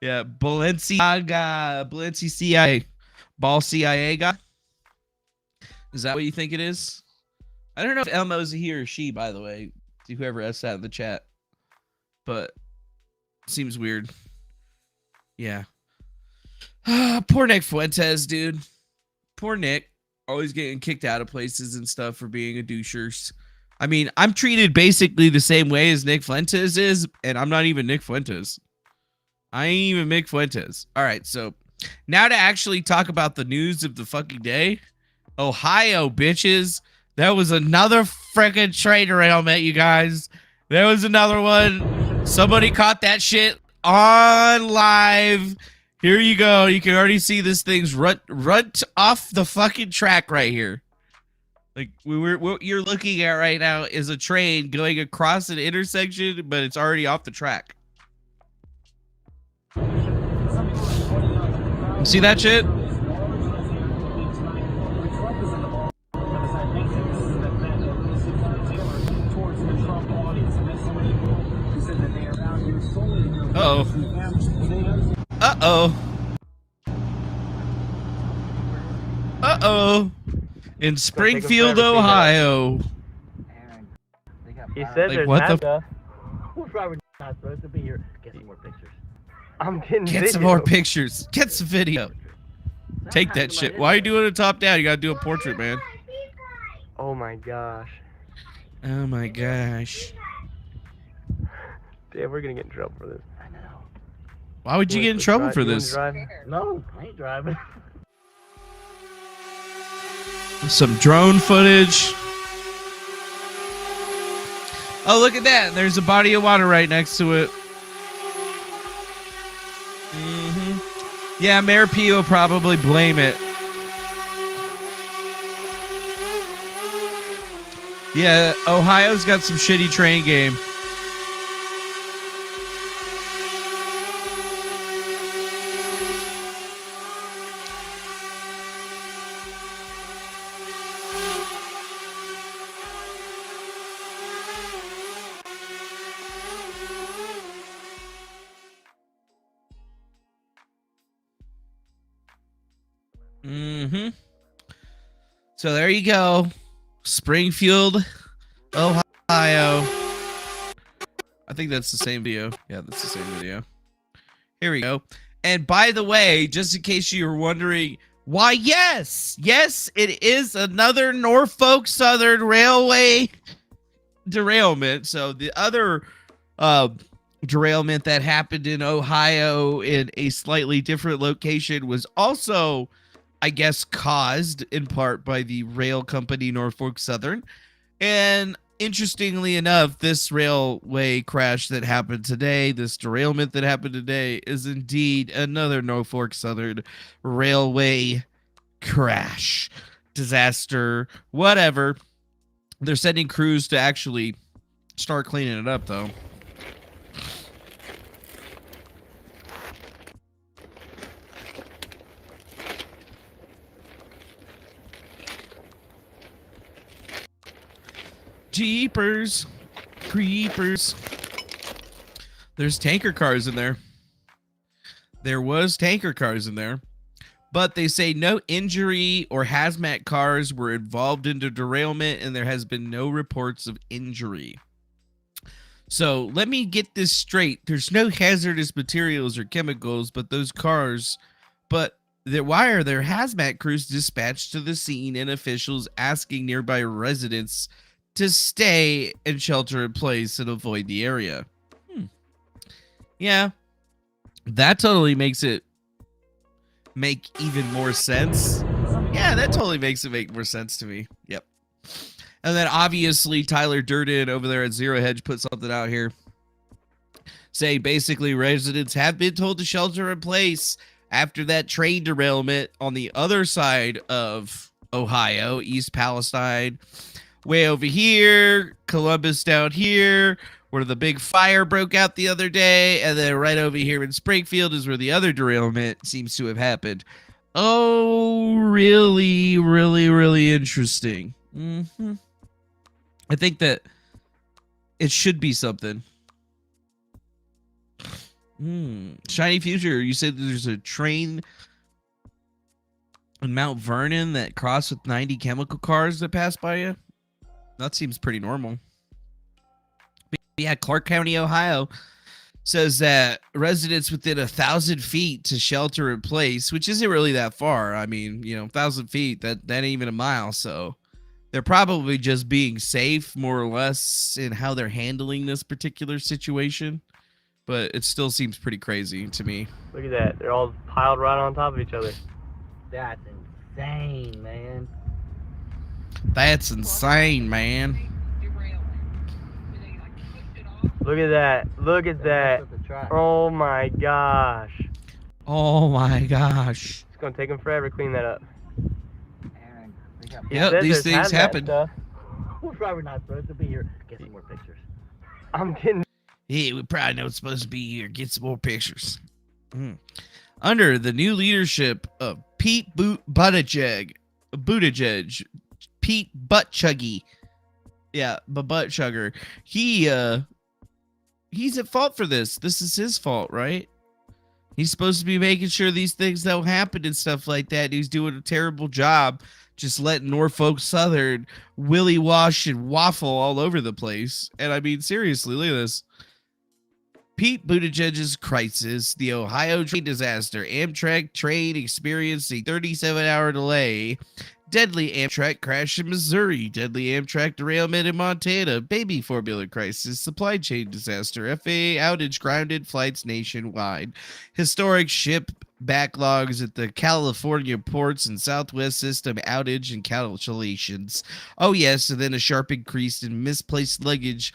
Yeah, Balenciaga, CIA, ball CIA guy. Is that what you think it is? I don't know if Elmo's a he or she, by the way. Whoever asked that in the chat, but seems weird. Yeah. Poor Nick Fuentes, dude. Poor Nick, always getting kicked out of places and stuff for being a douchers. I mean, I'm treated basically the same way as Nick Fuentes is, and I'm not even Nick Fuentes. I ain't even Nick Fuentes. All right, so now to actually talk about the news of the fucking day. Ohio, bitches. That was another freaking train derailment, you guys. There was another one. Somebody caught that shit on live. Here you go. You can already see this thing's run off the fucking track right here. Like what you're looking at right now is a train going across an intersection, but it's already off the track. See that shit? Uh-oh. Uh-oh. Uh-oh. In Springfield, Ohio. He said Like, there's what the NASA. We're probably not supposed to be here. Get some more pictures. I'm getting Get some more pictures. Get some video. Take that shit. Why are you doing it top down? You gotta do a portrait, man. Oh my gosh. Oh my gosh. Damn, we're gonna get in trouble for this. I know. Why would you get in trouble for this? No, I ain't driving. Some drone footage. Oh, look at that. There's a body of water right next to it. Yeah, Mayor P will probably blame it. Yeah, Ohio's got some shitty train game. So there you go. Springfield, Ohio. I think that's the same video. Yeah, that's the same video. Here we go. And by the way, just in case you were wondering, why, yes, it is another Norfolk Southern Railway derailment. So the other derailment that happened in Ohio in a slightly different location was also I guess caused in part by the rail company Norfolk Southern. And interestingly enough, this railway crash that happened today, this derailment that happened today, is indeed another Norfolk Southern railway crash, disaster, whatever. They're sending crews to actually start cleaning it up, though. Jeepers creepers. There's tanker cars in there. There was tanker cars in there. But they say no injury or hazmat cars were involved in the derailment, and there has been no reports of injury. So let me get this straight. There's no hazardous materials or chemicals, but those cars, why are there hazmat crews dispatched to the scene and officials asking nearby residents to stay and shelter in place and avoid the area? Yeah, that totally makes it make even more sense. Yeah, that totally makes it make more sense to me. Yep. And then obviously Tyler Durden over there at Zero Hedge put something out here saying basically residents have been told to shelter in place after that train derailment on the other side of Ohio, East Palestine, way over here, Columbus down here, where the big fire broke out the other day, and then right over here in Springfield is where the other derailment seems to have happened. Oh, really, really, really interesting. I think that it should be something. Shiny Future, you said there's a train in Mount Vernon that crossed with 90 chemical cars that passed by you? That seems pretty normal. But yeah, Clark County, Ohio says that residents within 1,000 feet to shelter in place, which isn't really that far. I mean, 1,000 feet, that ain't even a mile. So they're probably just being safe, more or less, in how they're handling this particular situation. But it still seems pretty crazy to me. Look at that. They're all piled right on top of each other. That's insane, man. That's insane, man. Look at that. Look at that. Oh my gosh. Oh my gosh. It's going to take them forever to clean that up. Yep, these things happen. We're probably not supposed to be here. Get some more pictures. I'm getting... Yeah, we probably not supposed to be here. Get some more pictures. Under the new leadership of Pete Buttigieg, Pete Buttchuggy. Yeah, butt chugger. He's at fault for this. This is his fault, right? He's supposed to be making sure these things don't happen and stuff like that. He's doing a terrible job just letting Norfolk Southern willy wash and waffle all over the place. And I mean, seriously, look at this. Pete Buttigieg's crisis, the Ohio train disaster, Amtrak train experienced a 37-hour delay, deadly Amtrak crash in Missouri, deadly Amtrak derailment in Montana, baby formula crisis, supply chain disaster, FAA outage grounded flights nationwide, historic ship backlogs at the California ports and Southwest system outage and cancellations. Oh yes, and then a sharp increase in misplaced luggage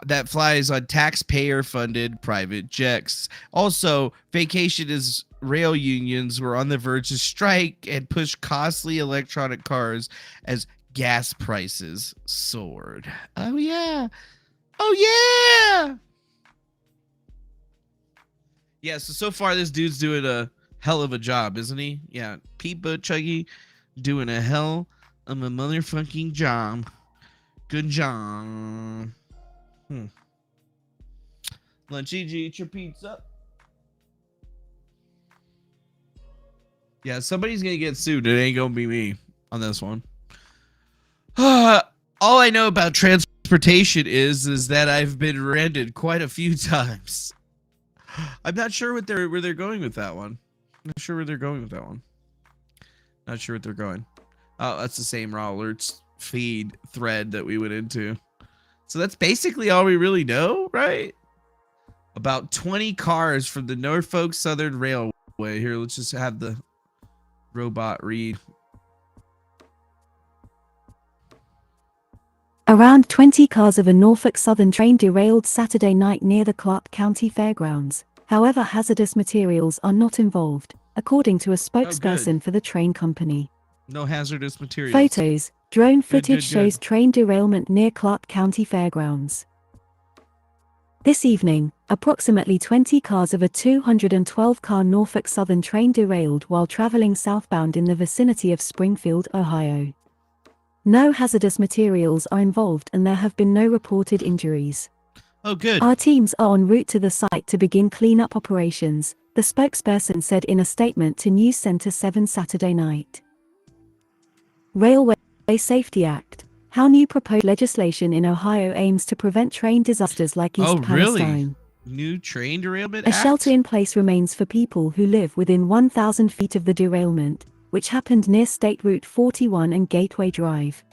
that flies on taxpayer-funded private jets. Also, vacation is rail unions were on the verge of strike and pushed costly electronic cars as gas prices soared. Oh, yeah. Oh, yeah. Yeah, so far this dude's doing a hell of a job, isn't he? Yeah, Pete Buttigieg doing a hell of a motherfucking job. Good job. Lunchy, eat your pizza. Yeah, somebody's gonna get sued. It ain't gonna be me on this one. All I know about transportation is that I've been rented quite a few times. I'm not sure where they're going with that one. Not sure where they're going with that one. Not sure what they're going. Oh, that's the same raw alerts feed thread that we went into. So that's basically all we really know, right? About 20 cars from the Norfolk Southern Railway. Here, let's just have the robot read. Around 20 cars of a Norfolk Southern train derailed Saturday night near the Clark County Fairgrounds. However, hazardous materials are not involved, according to a spokesperson for the train company. No hazardous materials. Photos. Drone footage good. shows train derailment near Clark County Fairgrounds. This evening, approximately 20 cars of a 212-car Norfolk Southern train derailed while traveling southbound in the vicinity of Springfield, Ohio. No hazardous materials are involved and there have been no reported injuries. Oh, good. Our teams are en route to the site to begin cleanup operations, the spokesperson said in a statement to News Center 7 Saturday night. Railway Safety Act. How new proposed legislation in Ohio aims to prevent train disasters like East Palestine. New train derailment A act? shelter in place remains for people who live within 1,000 feet of the derailment, which happened near State Route 41 and Gateway Drive.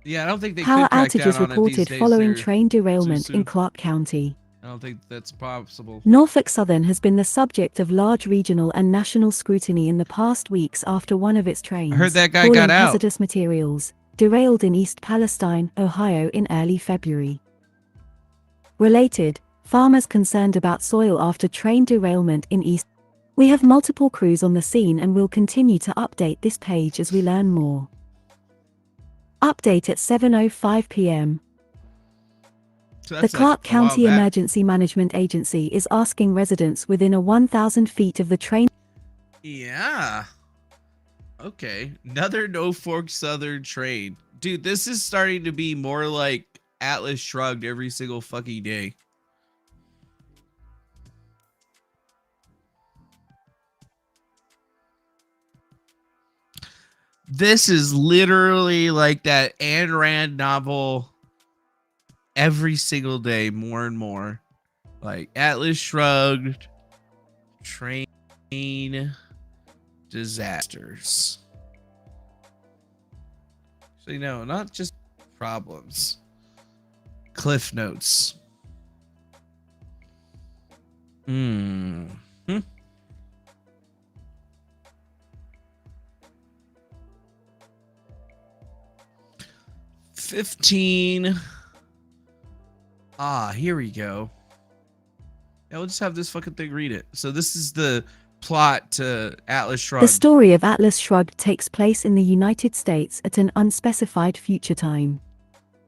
Yeah, I don't think they Power could crack outages down on it these reported days. following They're train too derailment in soon. Clark County. I don't think that's possible. Norfolk Southern has been the subject of large regional and national scrutiny in the past weeks after one of its trains, I heard that guy hauling got out. hazardous materials, derailed in East Palestine, Ohio in early February. Related, farmers concerned about soil after train derailment in East. We have multiple crews on the scene and will continue to update this page as we learn more. Update at 7:05 p.m. So The Clark County Emergency Management Agency is asking residents within a 1,000 feet of the train. Yeah. Okay. Another Norfolk Southern train. Dude, this is starting to be more like Atlas Shrugged every single fucking day. This is literally like that Ayn Rand novel every single day, more and more. Like Atlas Shrugged, train disasters. So, not just problems. Cliff notes. Hmm. 15. Here we go. Yeah, we'll just have this fucking thing read it. So this is the plot to Atlas Shrugged. The story of Atlas Shrugged takes place in the United States at an unspecified future time.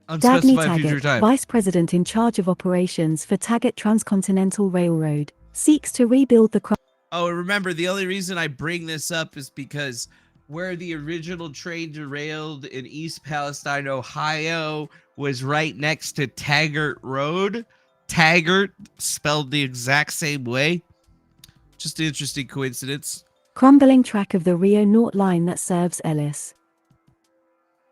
Dagny Unspecified future Taggart, time. vice president in charge of operations for Taggart Transcontinental Railroad, seeks to rebuild the. Oh, and remember, the only reason I bring this up is because where the original train derailed in East Palestine, Ohio, was right next to Taggart Road. Taggart, spelled the exact same way. Just an interesting coincidence. Crumbling track of the Rio North line that serves Ellis,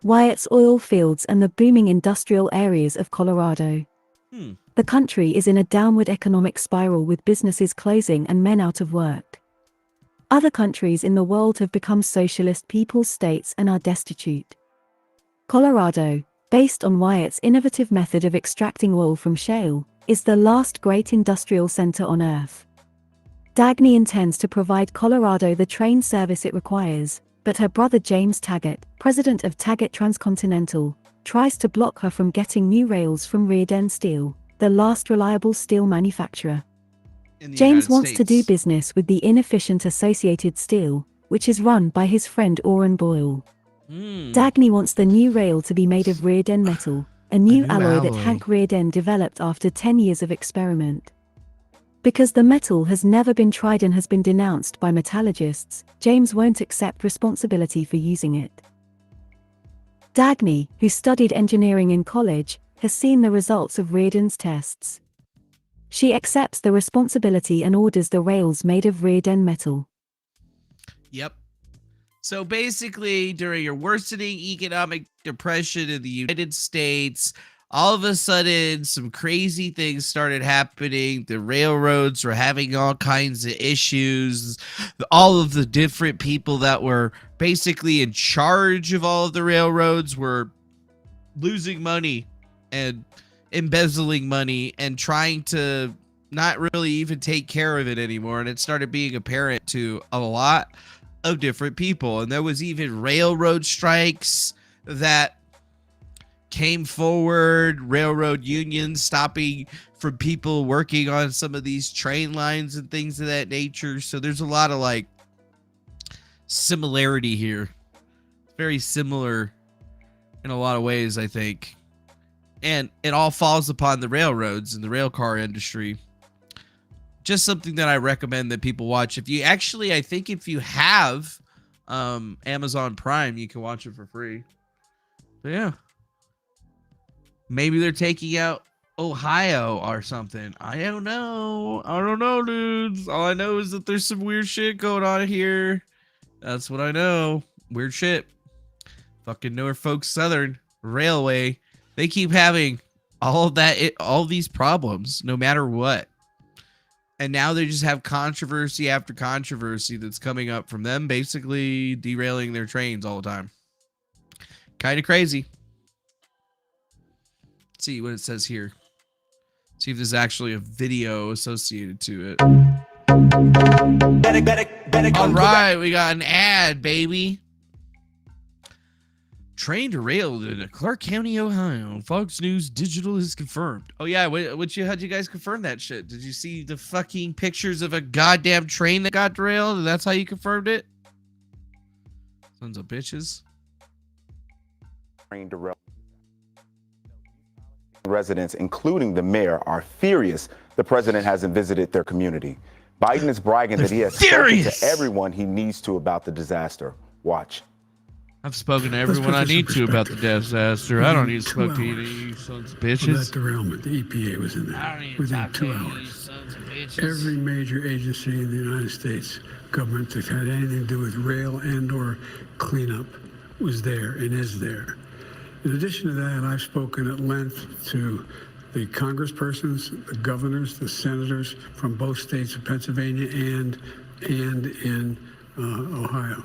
Wyatt's oil fields and the booming industrial areas of Colorado. The country is in a downward economic spiral with businesses closing and men out of work. Other countries in the world have become socialist people's states and are destitute. Colorado, based on Wyatt's innovative method of extracting oil from shale, is the last great industrial center on Earth. Dagny intends to provide Colorado the train service it requires, but her brother James Taggart, president of Taggart Transcontinental, tries to block her from getting new rails from Rearden Steel, the last reliable steel manufacturer. James wants to do business with the inefficient Associated Steel, which is run by his friend Orrin Boyle. Dagny wants the new rail to be made of Rearden metal, a new alloy that Hank Rearden developed after 10 years of experiment. Because the metal has never been tried and has been denounced by metallurgists, James won't accept responsibility for using it. Dagny, who studied engineering in college, has seen the results of Rearden's tests. She accepts the responsibility and orders the rails made of Rearden metal. Yep. So basically, during a worsening economic depression in the United States, all of a sudden, some crazy things started happening. The railroads were having all kinds of issues. All of the different people that were basically in charge of all of the railroads were losing money and embezzling money and trying to not really even take care of it anymore. And it started being apparent to a lot of different people. And there was even railroad strikes that came forward, railroad unions stopping from people working on some of these train lines and things of that nature. So there's a lot of like similarity here. Very similar in a lot of ways, I think. And it all falls upon the railroads and the rail car industry. Just something that I recommend that people watch. If you actually, I think if you have Amazon Prime, you can watch it for free. But yeah. Maybe they're taking out Ohio or something. I don't know. I don't know, dudes. All I know is that there's some weird shit going on here. That's what I know. Weird shit. Fucking Norfolk Southern Railway. They keep having all of that, all these problems, no matter what. And now they just have controversy after controversy that's coming up from them basically derailing their trains all the time. Kind of crazy. Let's see what it says here. See if there's actually a video associated to it. All right, we got an ad, baby. Train derailed in Clark County, Ohio. Fox News Digital is confirmed. Oh yeah, how'd you guys confirm that shit? Did you see the fucking pictures of a goddamn train that got derailed, and that's how you confirmed it? Sons of bitches. Train derailed. Residents, including the mayor, are furious the president hasn't visited their community. Biden is bragging that he has spoken to everyone he needs to about the disaster. Watch. I've spoken to everyone I need to about the disaster. I don't need to speak to you sons of bitches. That derailment, the EPA was in there within 2 hours. Every major agency in the United States government that had anything to do with rail and or cleanup was there and is there. In addition to that, I've spoken at length to the congresspersons, the governors, the senators from both states of Pennsylvania and in Ohio.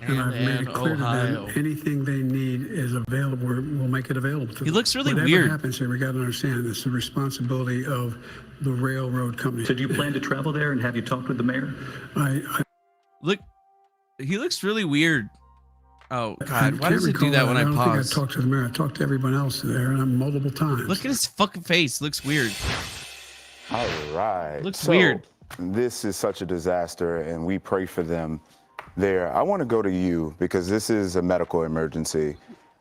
And I've made it clear to them anything they need is available. We'll make it available to them. He looks really Whatever weird. Happens here, we got to understand it's the responsibility of the railroad company. So do you plan to travel there, and have you talked with the mayor? He looks really weird. Oh God, why does it do that when I pause? I don't think I talked to the mayor. I talked to everyone else there, and multiple times. Look at his fucking face. Looks weird. All right. Looks weird. This is such a disaster, and we pray for them there. I want to go to you because this is a medical emergency,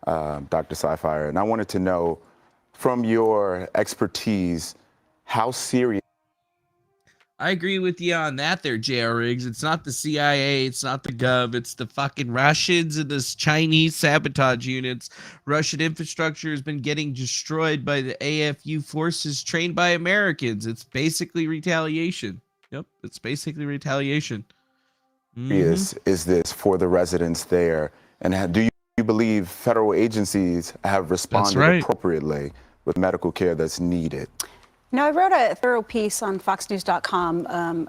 Dr. Sci-Fire, and I wanted to know from your expertise how serious. I agree with you on that there, J.R. Riggs. It's not the CIA, it's not the Gov, it's the fucking Russians and this Chinese sabotage units. Russian infrastructure has been getting destroyed by the AFU forces trained by Americans. It's basically retaliation. Yep, it's basically retaliation. Is this for the residents there? And do you believe federal agencies have responded appropriately with medical care that's needed? Now, I wrote a thorough piece on foxnews.com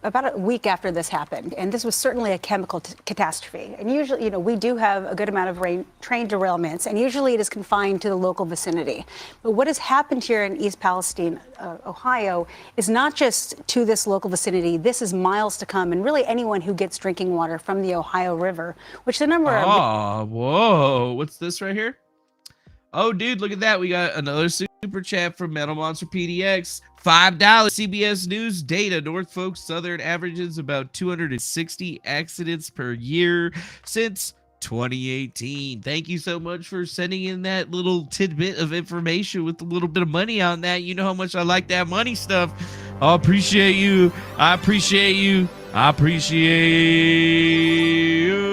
about a week after this happened, and this was certainly a chemical catastrophe. And usually, we do have a good amount of train derailments, and usually it is confined to the local vicinity. But what has happened here in East Palestine, Ohio, is not just to this local vicinity. This is miles to come, and really anyone who gets drinking water from the Ohio River, which the number of... Oh, whoa. What's this right here? Oh, dude, look at that. We got another super chat from Metal Monster PDX. $5. CBS News data. Norfolk Southern averages about 260 accidents per year since 2018. Thank you so much for sending in that little tidbit of information with a little bit of money on that. You know how much I like that money stuff. I appreciate you. I appreciate you. I appreciate you.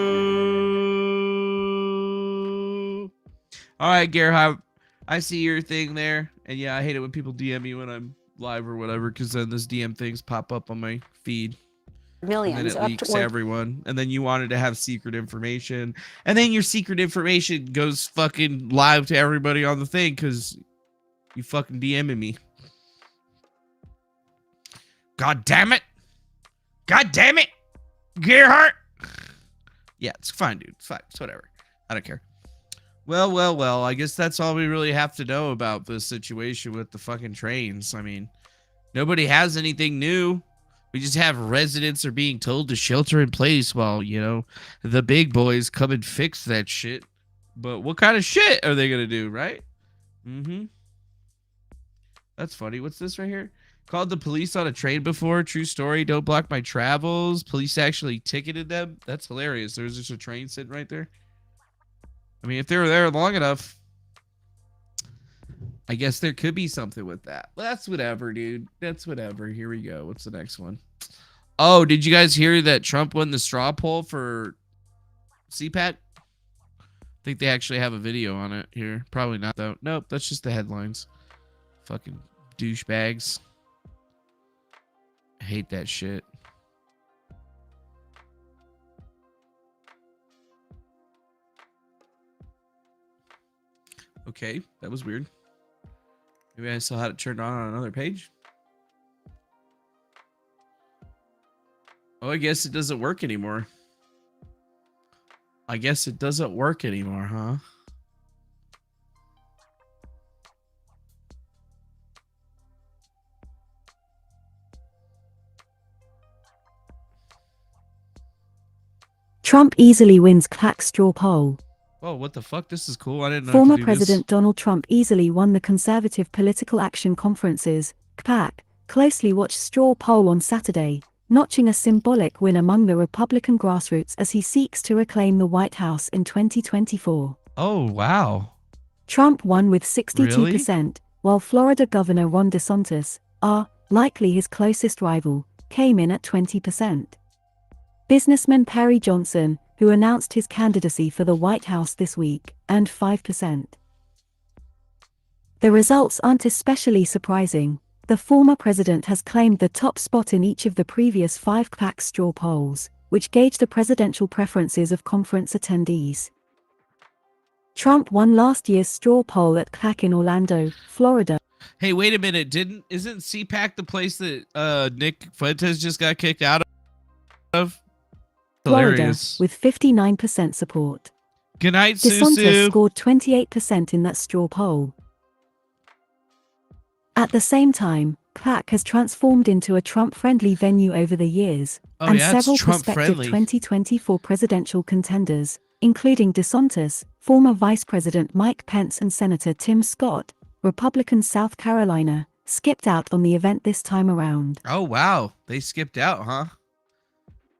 All right, Gerhard, I see your thing there. And yeah, I hate it when people DM me when I'm live or whatever, because then those DM things pop up on my feed. Millions. And then it leaks to everyone. And then you wanted to have secret information. And then your secret information goes fucking live to everybody on the thing because you fucking DMing me. God damn it. God damn it. Gerhard. Yeah, it's fine, dude. It's fine. It's whatever. I don't care. Well, I guess that's all we really have to know about this situation with the fucking trains. I mean, nobody has anything new. We just have residents are being told to shelter in place while, you know, the big boys come and fix that shit. But what kind of shit are they going to do, right? Mm-hmm. That's funny. What's this right here? Called the police on a train before. True story. Don't block my travels. Police actually ticketed them. That's hilarious. There's just a train sitting right there. I mean, if they were there long enough, I guess there could be something with that. That's whatever, dude. That's whatever. Here we go. What's the next one? Oh, did you guys hear that Trump won the straw poll for CPAC? I think they actually have a video on it here. Probably not, though. Nope, that's just the headlines. Fucking douchebags. I hate that shit. Okay, that was weird. Maybe I still had it turned on another page. Oh, I guess it doesn't work anymore. I guess it doesn't work anymore, huh? Trump easily wins CPAC straw poll. Oh, what the fuck? This is cool. I didn't know. Former President Donald Trump easily won the Conservative Political Action Conference's CPAC closely watched straw poll on Saturday, notching a symbolic win among the Republican grassroots as he seeks to reclaim the White House in 2024. Oh, wow. Trump won with 62%, while Florida Governor Ron DeSantis, likely his closest rival, came in at 20%. Businessman Perry Johnson, who announced his candidacy for the White House this week, earned 5%. The results aren't especially surprising. The former president has claimed the top spot in each of the previous 5 CPAC straw polls, which gauge the presidential preferences of conference attendees. Trump won last year's straw poll at CPAC in Orlando, Florida. Hey, wait a minute. Isn't CPAC the place that Nick Fuentes just got kicked out of? Florida, Hilarious. with 59% support. Good night, DeSantis Susu. scored 28% in that straw poll. At the same time, CPAC has transformed into a Trump-friendly venue over the years, and several prospective 2024 presidential contenders, including DeSantis, former Vice President Mike Pence and Senator Tim Scott, Republican South Carolina, skipped out on the event this time around. Oh, wow. They skipped out, huh?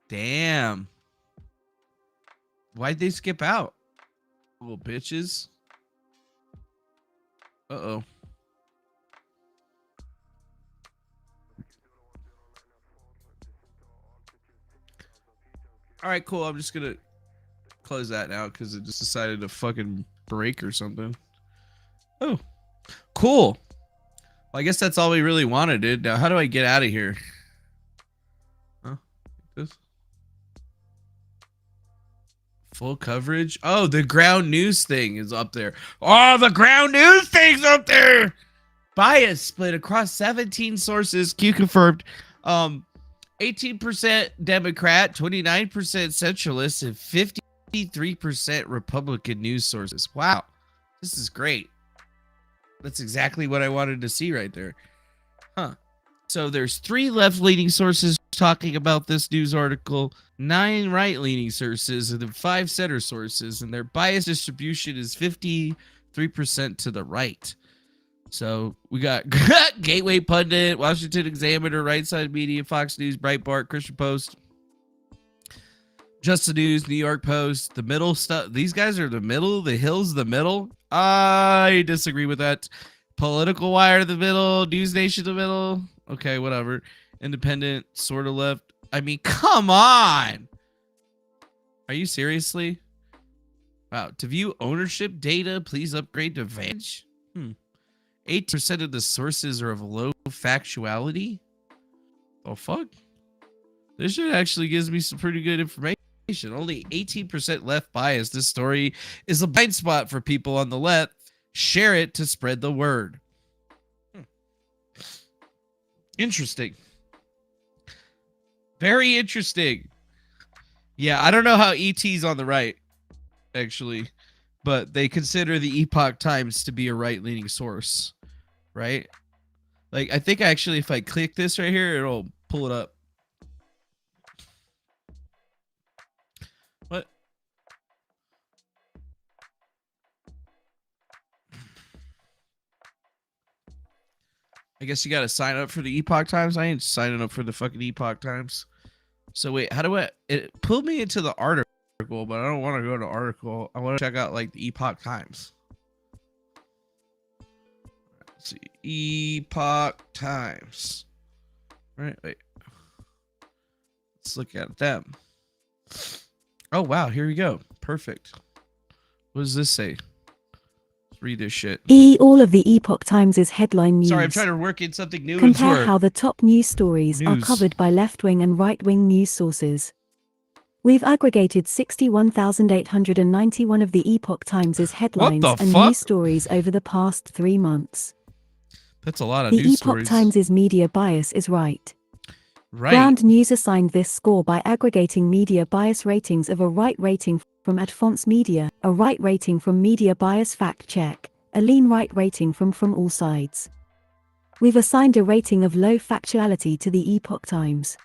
Damn. Why'd they skip out? Little bitches. Uh-oh. All right, cool. I'm just going to close that now because it just decided to fucking break or something. Oh, cool. Well, I guess that's all we really wanted, dude. Now, how do I get out of here? Huh? Like this? Full coverage? Oh, the ground news thing is up there. Oh, the ground news thing's up there. Bias split across 17 sources. Q confirmed. 18% Democrat, 29% centralist, and 53% Republican news sources. Wow. This is great. That's exactly what I wanted to see right there. Huh. So there's 3 left-leaning sources talking about this news article, 9 right-leaning sources, and then 5 center sources, and their bias distribution is 53% to the right. So we got Gateway Pundit, Washington Examiner, Right Side Media, Fox News, Breitbart, Christian Post, Just the News, New York Post, the middle stuff. These guys are the middle, the Hill's the middle. I disagree with that. Political Wire, the middle, News Nation, the middle. Okay, whatever. Independent, sort of left. I mean, come on. Are you seriously? Wow. To view ownership data, please upgrade to Vantage. 8% of the sources are of low factuality. Oh, fuck. This shit actually gives me some pretty good information. Only 18% left bias. This story is a blind spot for people on the left. Share it to spread the word. Interesting. Very interesting. Yeah, I don't know how ET's on the right, actually, but they consider the Epoch Times to be a right-leaning source, right? Like, I think actually if I click this right here, it'll pull it up. I guess you got to sign up for the Epoch Times. I ain't signing up for the fucking Epoch Times. So wait, how do it pulled me into the article, but I don't want to go to article. I want to check out like the Epoch Times. Let's see, Epoch Times. Right, wait. Let's look at them. Oh wow, here we go. Perfect. What does this say? Let's read this shit. All of the Epoch Times' headline news. Sorry, I'm trying to work in something new. Compare how the top news stories are covered by left-wing and right-wing news sources. We've aggregated 61,891 of the Epoch Times' headlines and news stories over the past 3 months. That's a lot of the news Epoch stories. Times' media bias is right. Right. Ground News assigned this score by aggregating media bias ratings of a right rating from Adfonts Media, a right rating from Media Bias Fact Check, a lean right rating from All Sides. We've assigned a rating of low factuality to the Epoch Times.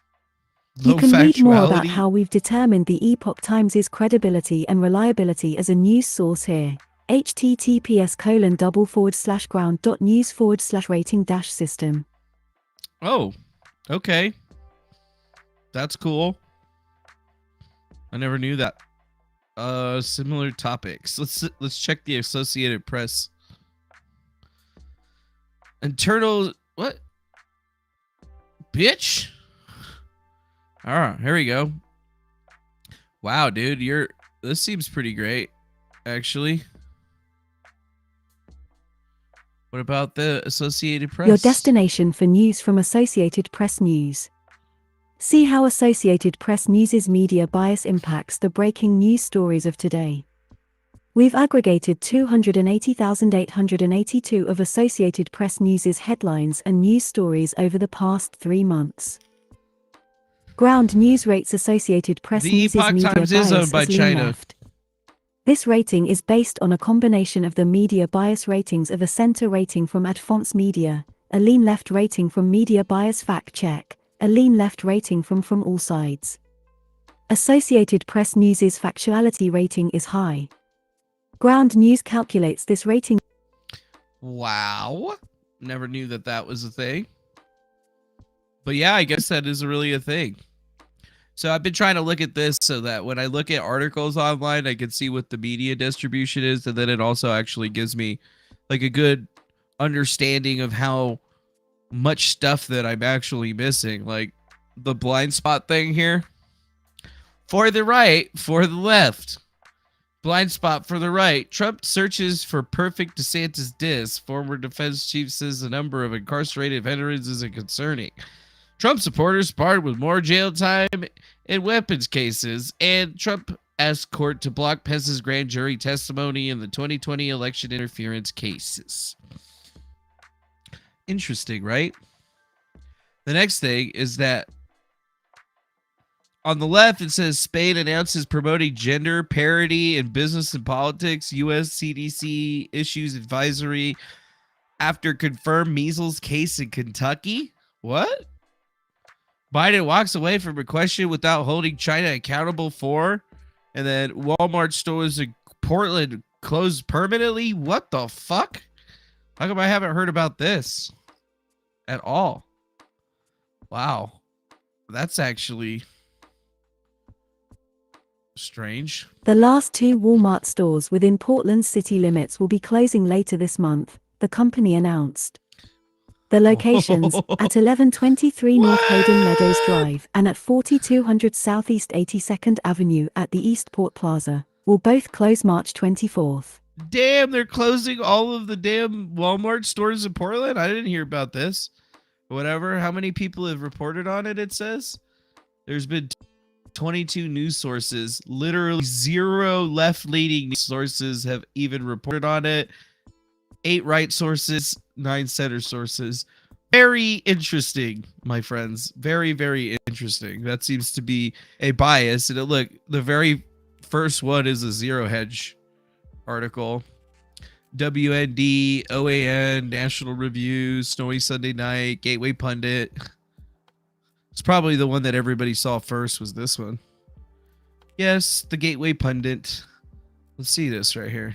You can read more about how we've determined the Epoch Times' credibility and reliability as a news source here. https://ground.news/rating-system. Oh, okay. That's cool. I never knew that. Similar topics. Let's check the Associated Press. Internal what? Bitch. All right, here we go. Wow, dude, this seems pretty great, actually. What about the Associated Press? Your destination for news from Associated Press News. See how Associated Press News's media bias impacts the breaking news stories of today. We've aggregated 280,882 of Associated Press News's headlines and news stories over the past 3 months. Ground News rates Associated Press News's media bias is owned by as lean China. left. This rating is based on a combination of the media bias ratings of a center rating from Adfonts Media, a lean left rating from Media Bias Fact Check, a lean left rating from All Sides. Associated Press News's factuality rating is high. Ground News calculates this rating. Wow. Never knew that was a thing. But yeah, I guess that is really a thing. So I've been trying to look at this so that when I look at articles online, I can see what the media distribution is. And then it also actually gives me like a good understanding of how much stuff that I'm actually missing. Like the blind spot thing here. For the right, for the left. Blind spot for the right. Trump searches for perfect DeSantis diss. Former defense chief says the number of incarcerated veterans isn't concerning. Trump supporters barred with more jail time in weapons cases. And Trump asked court to block Pence's grand jury testimony in the 2020 election interference cases. Interesting, right? The next thing is that on the left, it says Spain announces promoting gender parity in business and politics. U.S. CDC issues advisory after confirmed measles case in Kentucky. What? Biden walks away from a question without holding China accountable for. And then Walmart stores in Portland closed permanently. What the fuck? How come I haven't heard about this at all? Wow. That's actually strange. The last 2 Walmart stores within Portland's city limits will be closing later this month, the company announced. The locations, at 1123 North Hayden Meadows Drive and at 4200 Southeast 82nd Avenue at the Eastport Plaza, will both close March 24th. Damn, they're closing all of the damn Walmart stores in Portland? I didn't hear about this. Whatever. How many people have reported on it, it says? There's been 22 news sources. Literally 0 left-leaning news sources have even reported on it. 8 right sources, 9 center sources. Very interesting, my friends. Very, very interesting. That seems to be a bias. And look, the very first one is a Zero Hedge article. WND, OAN, National Review, Snowy Sunday Night, Gateway Pundit. It's probably the one that everybody saw first was this one. Yes, the Gateway Pundit. Let's see this right here.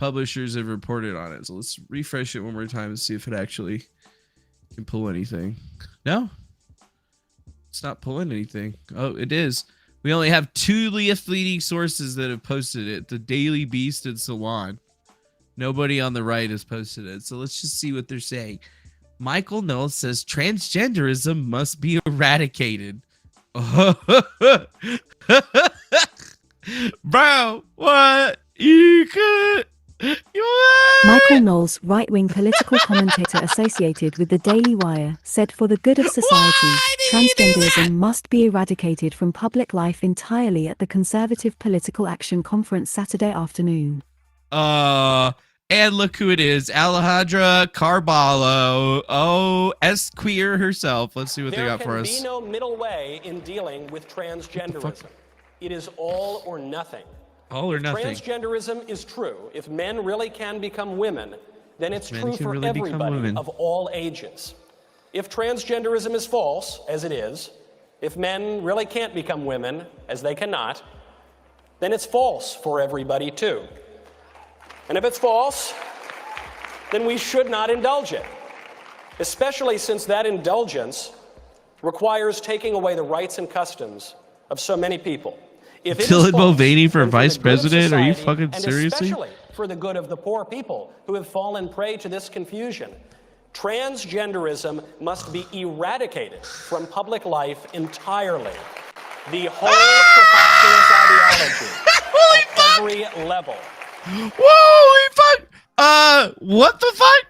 publishers have reported on it. So let's refresh it one more time and see if it actually can pull anything. No, it's not pulling anything. Oh, it is. We only have 2 leading sources that have posted it: the Daily Beast and Salon. Nobody on the right has posted it. So let's just see what they're saying. Michael Knowles says transgenderism must be eradicated. Bro, what? You could. Michael Knowles, right-wing political commentator associated with the Daily Wire, said for the good of society, transgenderism must be eradicated from public life entirely at the Conservative Political Action Conference Saturday afternoon. And look who it is, Alejandra Carballo. Oh, S-queer herself. Let's see what they got for us. There can be no middle way in dealing with transgenderism. It is all or nothing. All or nothing. Transgenderism is true. If men really can become women, then it's true for everybody of all ages. If transgenderism is false, as it is, if men really can't become women, as they cannot, then it's false for everybody too. And if it's false, then we should not indulge it, especially since that indulgence requires taking away the rights and customs of so many people. If it is Dylan false, Mulvaney for then the vice good of president? Are you society, fucking and seriously? especially for the good of the poor people who have fallen prey to this confusion, transgenderism must be eradicated from public life entirely. The whole preposterous ideology at every level. Holy fuck! What the fuck?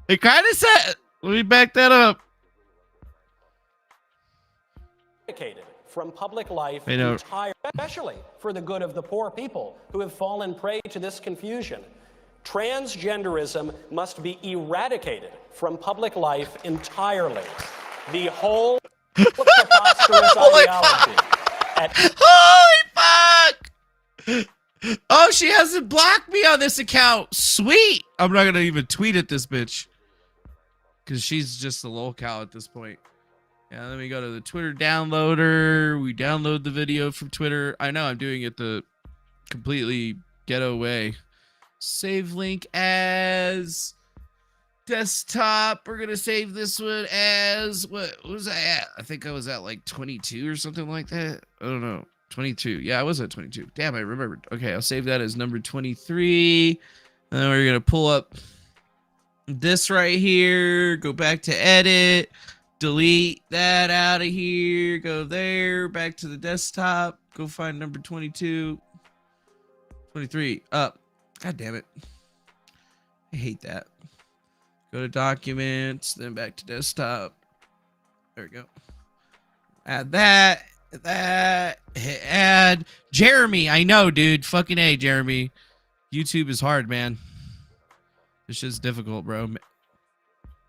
It kind of said. Let me back that up. From public life I know. entirely, especially for the good of the poor people who have fallen prey to this confusion. Transgenderism must be eradicated from public life entirely. The whole preposterous ideology. Holy fuck! Oh, she hasn't blocked me on this account. Sweet. I'm not gonna even tweet at this bitch because she's just a lolcow at this point. Yeah, then we go to the Twitter downloader. We download the video from Twitter. I know I'm doing it the completely ghetto way. Save link as desktop. We're gonna save this one as what was I at? I think I was at like 22 or something like that. I don't know. 22. Yeah, I was at 22. Damn, I remembered. Okay, I'll save that as number 23. And then we're gonna pull up this right here. Go back to edit. Delete that out of here. Go there. Back to the desktop. Go find number 22. 23. Up. God damn it. I hate that. Go to documents. Then back to desktop. There we go. Add that. That. Hit add. Jeremy. I know, dude. Fucking A, Jeremy. YouTube is hard, man. It's just difficult, bro.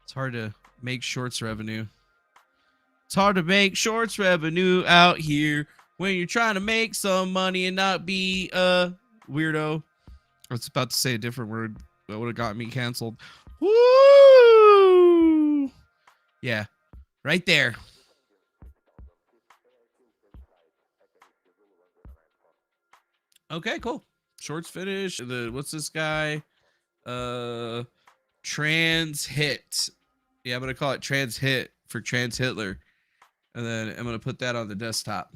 It's hard to make shorts revenue. It's hard to make shorts revenue out here when you're trying to make some money and not be a weirdo. I was about to say a different word that would have got me canceled. Woo! Yeah, right there. Okay, cool. Shorts finish. What's this guy? Trans hit. Yeah, I'm gonna call it trans hit for trans Hitler. And then I'm going to put that on the desktop.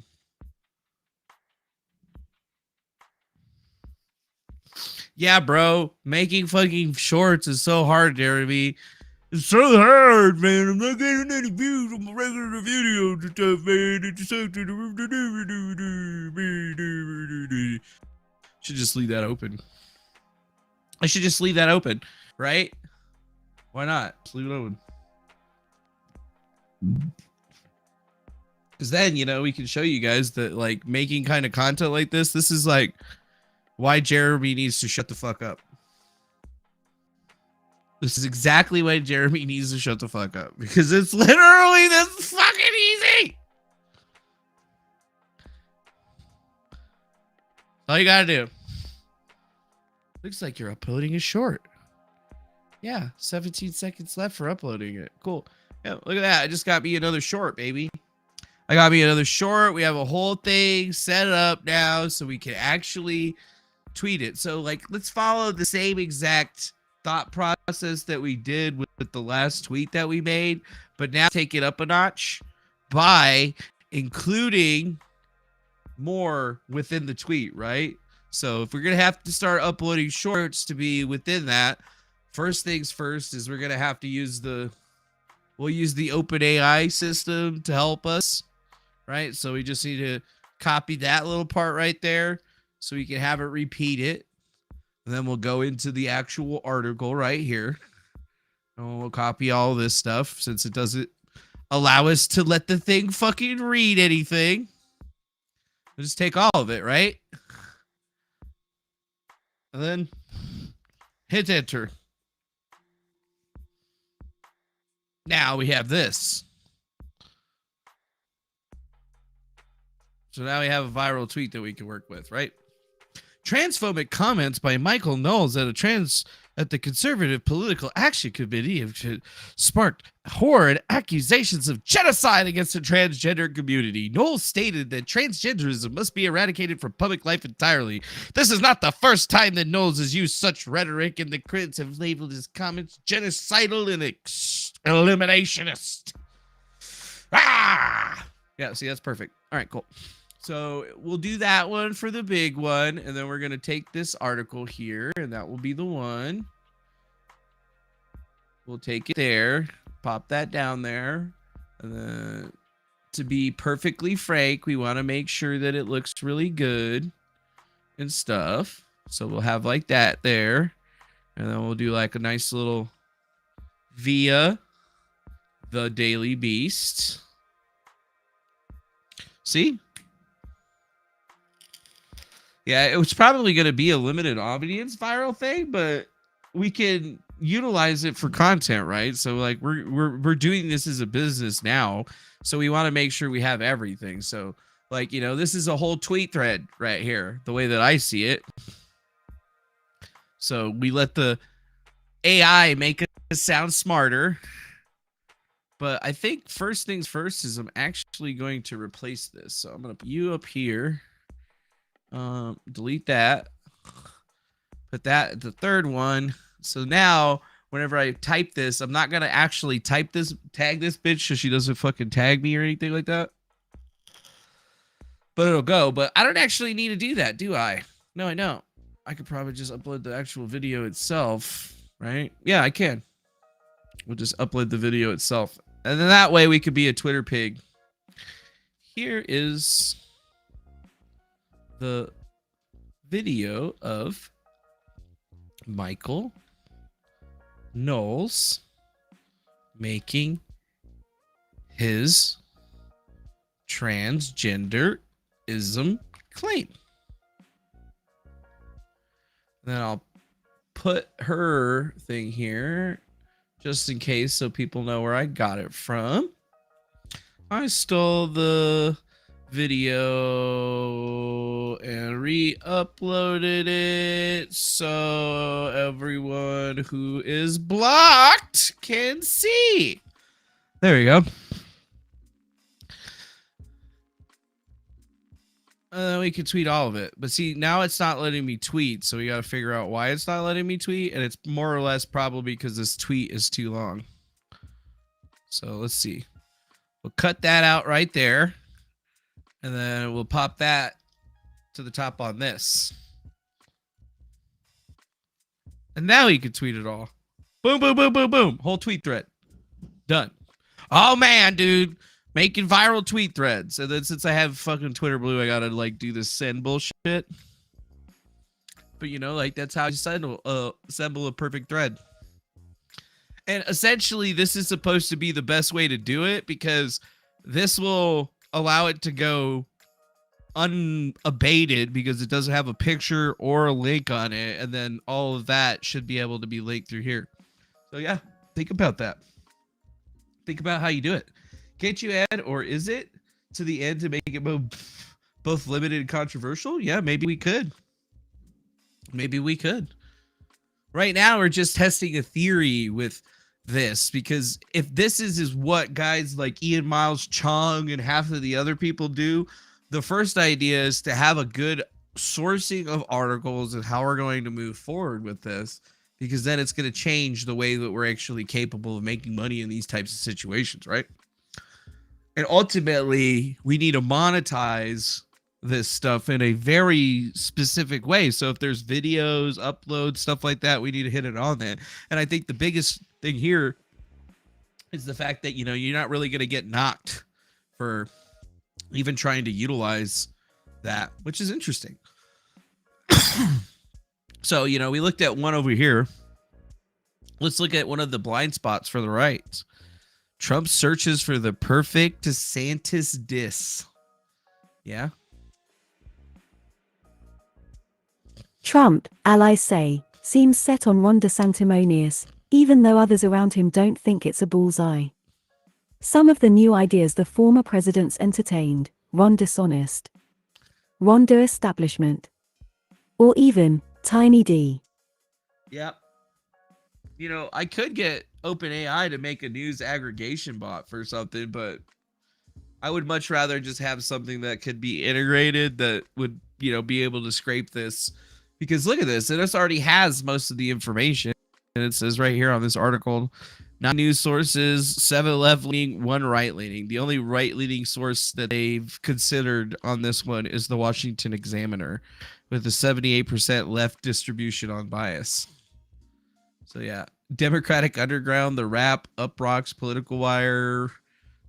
Yeah, bro. Making fucking shorts is so hard, Jeremy. It's so hard, man. I'm not getting any views on my regular videos and stuff, man. It's so... Should just leave that open. I should just leave that open, right? Why not? Just leave it open. Because then, you know, we can show you guys that, like, making kind of content like this is, like, why Jeremy needs to shut the fuck up. This is exactly why Jeremy needs to shut the fuck up. Because it's literally this fucking easy. All you gotta do. Looks like you're uploading a short. Yeah, 17 seconds left for uploading it. Cool. Yeah, look at that. I just got me another short, baby. I got me another short. We have a whole thing set up now so we can actually tweet it. So like, let's follow the same exact thought process that we did with the last tweet that we made, but now take it up a notch by including more within the tweet, right? So if we're going to have to start uploading shorts to be within that, first things first is we're going to have to we'll use the OpenAI system to help us, right? So we just need to copy that little part right there so we can have it repeat it. And then we'll go into the actual article right here. And we'll copy all this stuff since it doesn't allow us to let the thing fucking read anything. We'll just take all of it, right? And then hit enter. Now we have this. So now we have a viral tweet that we can work with, right? Transphobic comments by Michael Knowles at the Conservative Political Action Committee have sparked horrid accusations of genocide against the transgender community. Knowles stated that transgenderism must be eradicated from public life entirely. This is not the first time that Knowles has used such rhetoric, and the critics have labeled his comments genocidal and eliminationist. Ah! Yeah, see, that's perfect. All right, cool. So we'll do that one for the big one, and then we're going to take this article here, and that will be the one. We'll take it there, pop that down there, and then to be perfectly frank, we want to make sure that it looks really good and stuff. So we'll have like that there, and then we'll do like a nice little via the Daily Beast. See? Yeah, it was probably going to be a limited audience viral thing, but we can utilize it for content, right? So like we're doing this as a business now, so we want to make sure we have everything. So like, you know, this is a whole tweet thread right here, the way that I see it. So we let the AI make us sound smarter. But I think first things first is I'm actually going to replace this. So I'm going to put you up here. Delete that, put that the third one. So now whenever I type this, I'm not gonna actually type this, tag this bitch so she doesn't fucking tag me or anything like that, but it'll go. But I don't actually need to do that, do I? No, I don't. I could probably just upload the actual video itself, right? Yeah, I can. We'll just upload the video itself, and then that way we could be a Twitter pig. Here is the video of Michael Knowles making his transgenderism claim. Then I'll put her thing here just in case so people know where I got it from. I stole the video and re-uploaded it so everyone who is blocked can see. There we go. We can tweet all of it, but see, now it's not letting me tweet, so we got to figure out why it's not letting me tweet, and it's more or less probably because this tweet is too long. So let's see. We'll cut that out right there. And then we'll pop that to the top on this. And now you can tweet it all. Boom, boom, boom, boom, boom. Whole tweet thread. Done. Oh, man, dude. Making viral tweet threads. And then since I have fucking Twitter Blue, I got to, like, do this send bullshit. But, you know, like, that's how you assemble a perfect thread. And essentially, this is supposed to be the best way to do it because this will allow it to go unabated because it doesn't have a picture or a link on it, and then all of that should be able to be linked through here. So yeah, think about that. Think about how you do it. Can't you add or is it to the end to make it both limited and controversial? Yeah, maybe we could. Maybe we could. Right now we're just testing a theory with this, because if this is what guys like Ian Miles Chong and half of the other people do, the first idea is to have a good sourcing of articles and how we're going to move forward with this, because then it's going to change the way that we're actually capable of making money in these types of situations, right? And ultimately, we need to monetize this stuff in a very specific way. So if there's videos, uploads, stuff like that, we need to hit it on that. And I think the biggest thing here is the fact that, you're not really going to get knocked for even trying to utilize that, which is interesting. So, we looked at one over here. Let's look at one of the blind spots for the right. Trump searches for the perfect DeSantis diss. Yeah. Trump, allies say, seems set on Ron DeSantimonious, even though others around him don't think it's a bullseye. Some of the new ideas the former president's entertained: Ron dishonest, Ron establishment, or even Tiny D. Yep. I could get OpenAI to make a news aggregation bot for something, but I would much rather just have something that could be integrated that would, be able to scrape this. Because look at this, it already has most of the information. And it says right here on this article, 9 news sources, 7 left-leaning, 1 right-leaning. The only right-leaning source that they've considered on this one is the Washington Examiner, with a 78% left distribution on bias. So yeah, Democratic Underground, The Wrap, Uproxx, Political Wire.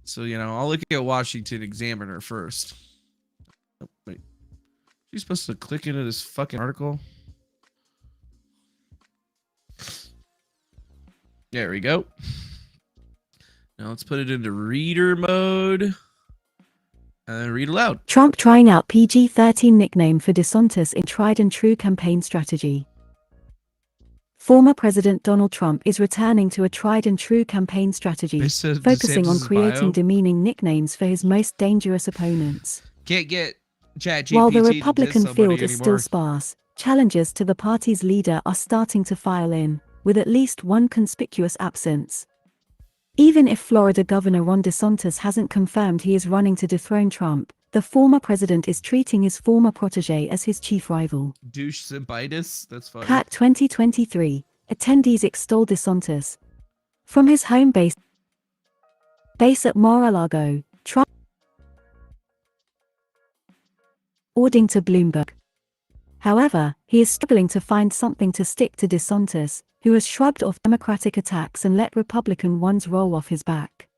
So, I'll look at Washington Examiner first. Oh, wait. You're supposed to click into this fucking article? There we go. Now let's put it into reader mode. And then read aloud. Trump trying out PG-13 nickname for DeSantis in tried and true campaign strategy. Former President Donald Trump is returning to a tried and true campaign strategy, focusing on creating demeaning nicknames for his most dangerous opponents. Can't get ChatGPT. While the Republican field is still sparse, challengers to the party's leader are starting to file in, with at least one conspicuous absence. Even if Florida Governor Ron DeSantis hasn't confirmed he is running to dethrone Trump, the former president is treating his former protege as his chief rival. Douche Simbitis? That's funny. CAC 2023, attendees extol DeSantis. From his home base at Mar-a-Lago, Trump according to Bloomberg. However, he is struggling to find something to stick to DeSantis, who has shrugged off Democratic attacks and let Republican ones roll off his back.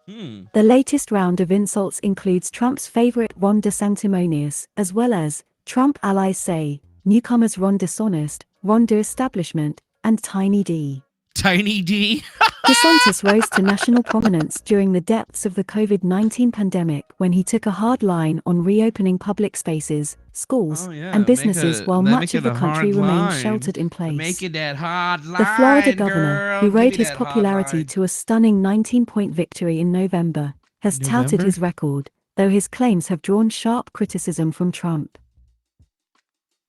The latest round of insults includes Trump's favorite Ron DeSantimonious, as well as, Trump allies say, newcomers Ron dishonest, Ron establishment, and Tiny D. Tiny D? DeSantis rose to national prominence during the depths of the COVID-19 pandemic when he took a hard line on reopening public spaces, schools, and businesses while much of the country remained sheltered in place. Making that hard line, the Florida governor, girl, who rode his popularity to a stunning 19-point victory in November, has touted his record, though his claims have drawn sharp criticism from Trump.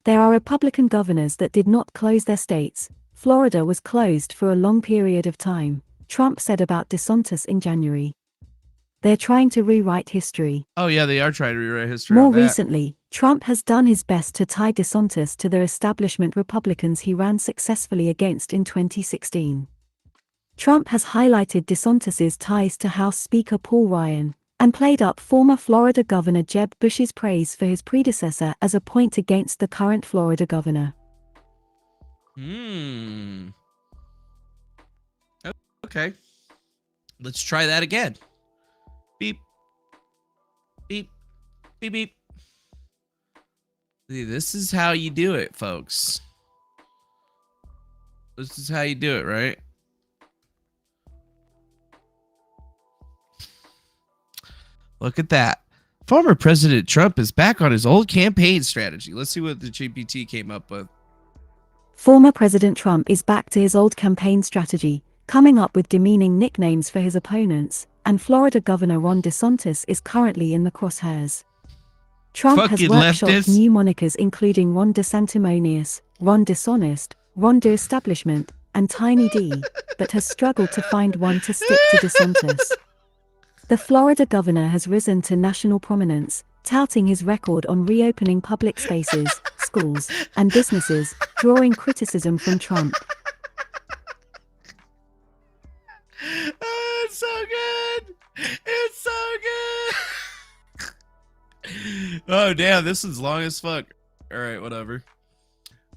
There are Republican governors that did not close their states. Florida was closed for a long period of time, Trump said about DeSantis in January. They're trying to rewrite history. Oh yeah, they are trying to rewrite history. More recently, Trump has done his best to tie DeSantis to the establishment Republicans he ran successfully against in 2016. Trump has highlighted DeSantis's ties to House Speaker Paul Ryan, and played up former Florida Governor Jeb Bush's praise for his predecessor as a point against the current Florida governor. Okay. Let's try that again. Beep. Beep. Beep beep. See, this is how you do it, folks. This is how you do it, right? Look at that. Former President Trump is back on his old campaign strategy. Let's see what the GPT came up with. Former President Trump is back to his old campaign strategy, coming up with demeaning nicknames for his opponents, and Florida Governor Ron DeSantis is currently in the crosshairs. Trump has workshopped new monikers including Ron DeSantimonious, Ron dishonest, Ron establishment, and Tiny D, but has struggled to find one to stick to DeSantis. The Florida governor has risen to national prominence, touting his record on reopening public spaces, schools, and businesses, drawing criticism from Trump. Oh, it's so good. It's so good. Oh, damn. This is long as fuck. All right, whatever.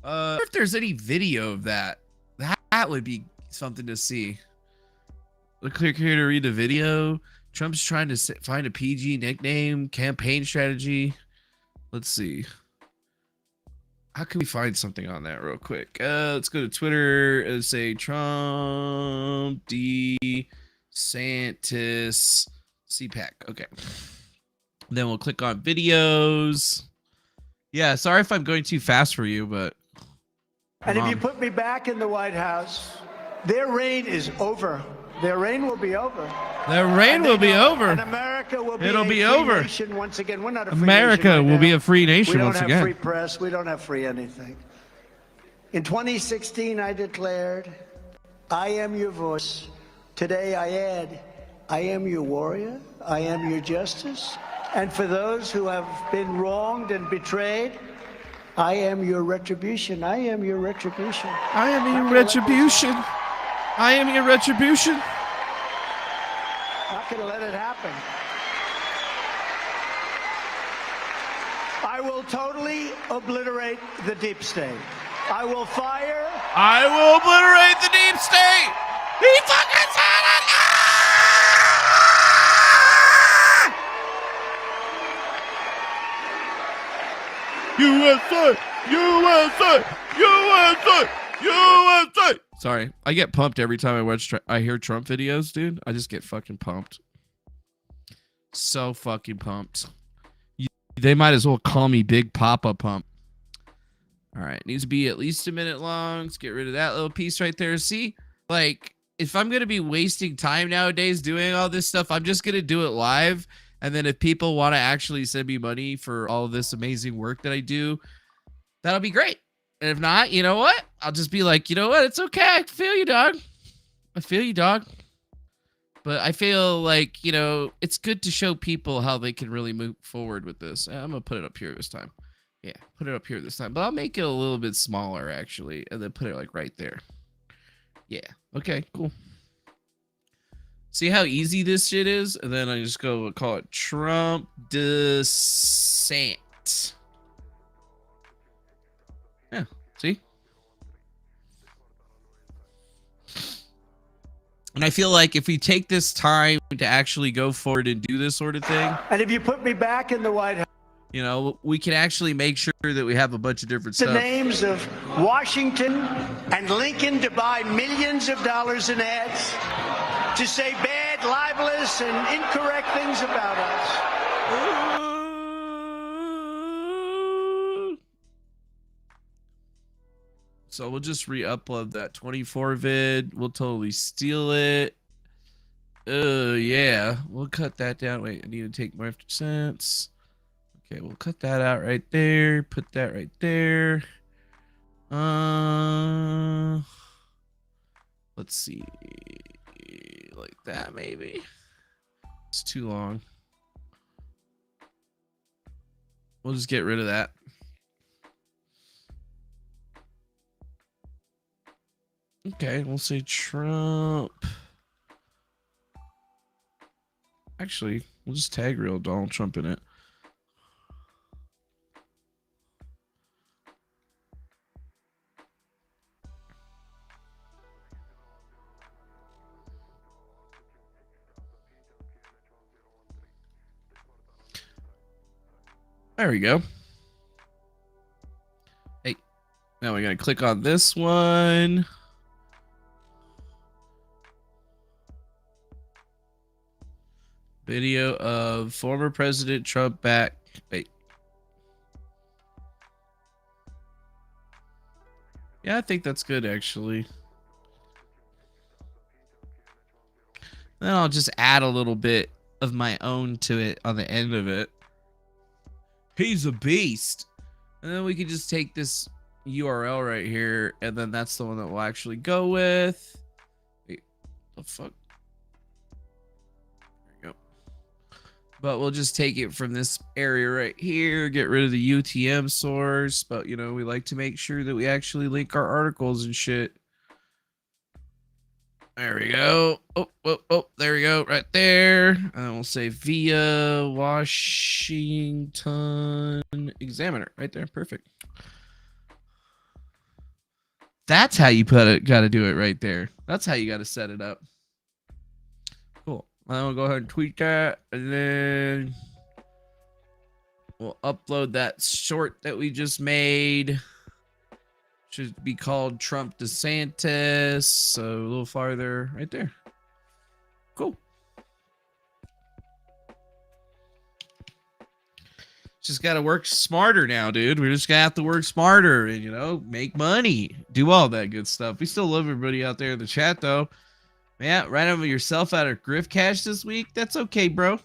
If there's any video of that, that would be something to see. Click here to read the video. Trump's trying to find a PG nickname, campaign strategy. Let's see. How can we find something on that real quick? Let's go to Twitter and say Trump DeSantis CPAC. Okay. Then we'll click on videos. Yeah, sorry if I'm going too fast for you, but. And if you put me back in the White House, their reign is over. Their reign will be over. Their reign will be over. And America will be It'll a be free over. nation once again. We're not a free America nation right will be now. a free nation once We don't again. have free press. We don't have free anything. In 2016, I declared, I am your voice. Today I add, I am your warrior. I am your justice. And for those who have been wronged and betrayed, I am your retribution. I am your retribution. I am your retribution. I am your retribution. Not gonna let it happen. I will totally obliterate the deep state. I will fire. I will obliterate the deep state. He fucking said it. USA, USA, USA, USA. Sorry, I get pumped every time I hear Trump videos, dude. I just get fucking pumped. So fucking pumped. They might as well call me Big Papa Pump. All right, needs to be at least a minute long. Let's get rid of that little piece right there. See, like, if I'm gonna be wasting time nowadays doing all this stuff, I'm just gonna do it live. And then if people want to actually send me money for all this amazing work that I do, that'll be great. And if not, you know what? I'll just be like, you know what? It's okay. I feel you, dog. I feel you, dog. But I feel like, you know, it's good to show people how they can really move forward with this. I'm going to put it up here this time. Yeah, put it up here this time. But I'll make it a little bit smaller, actually. And then put it, like, right there. Yeah. Okay, cool. See how easy this shit is? And then I just go call it Trump Descent. Yeah, see? And I feel like if we take this time to actually go forward and do this sort of thing. And if you put me back in the White House, you know, we can actually make sure that we have a bunch of different the stuff. names of Washington and Lincoln to buy millions of dollars in ads to say bad, libelous, and incorrect things about us. So we'll just re-upload that 24 vid. We'll totally steal it. Yeah. We'll cut that down. Wait, I need to take more cents. Okay, we'll cut that out right there. Put that right there. Let's see. Like that, maybe. It's too long. We'll just get rid of that. Okay, we'll say Trump. Actually, we'll just tag real Donald Trump in it. There we go. Hey, now we're going to click on this one. Video of former President Trump back. Wait. Yeah, I think that's good, actually. Then I'll just add a little bit of my own to it on the end of it. He's a beast. And then we can just take this URL right here, and then that's the one that we'll actually go with. Wait, the fuck? There you go. But we'll just take it from this area right here, get rid of the UTM source. But, you know, we like to make sure that we actually link our articles and shit. There we go. Oh, there we go. Right there. And we'll say via Washington Examiner. Right there. Perfect. That's how you put it. Got to do it right there. That's how you got to set it up. Cool. I'll go ahead and tweet that. And then we'll upload that short that we just made. Should be called Trump DeSantis. So a little farther right there. Cool. Just got to work smarter now, dude. We're just going to have to work smarter and, you know, make money. Do all that good stuff. We still love everybody out there in the chat, though. Yeah, right over yourself out of Griftcast this week. That's okay, bro.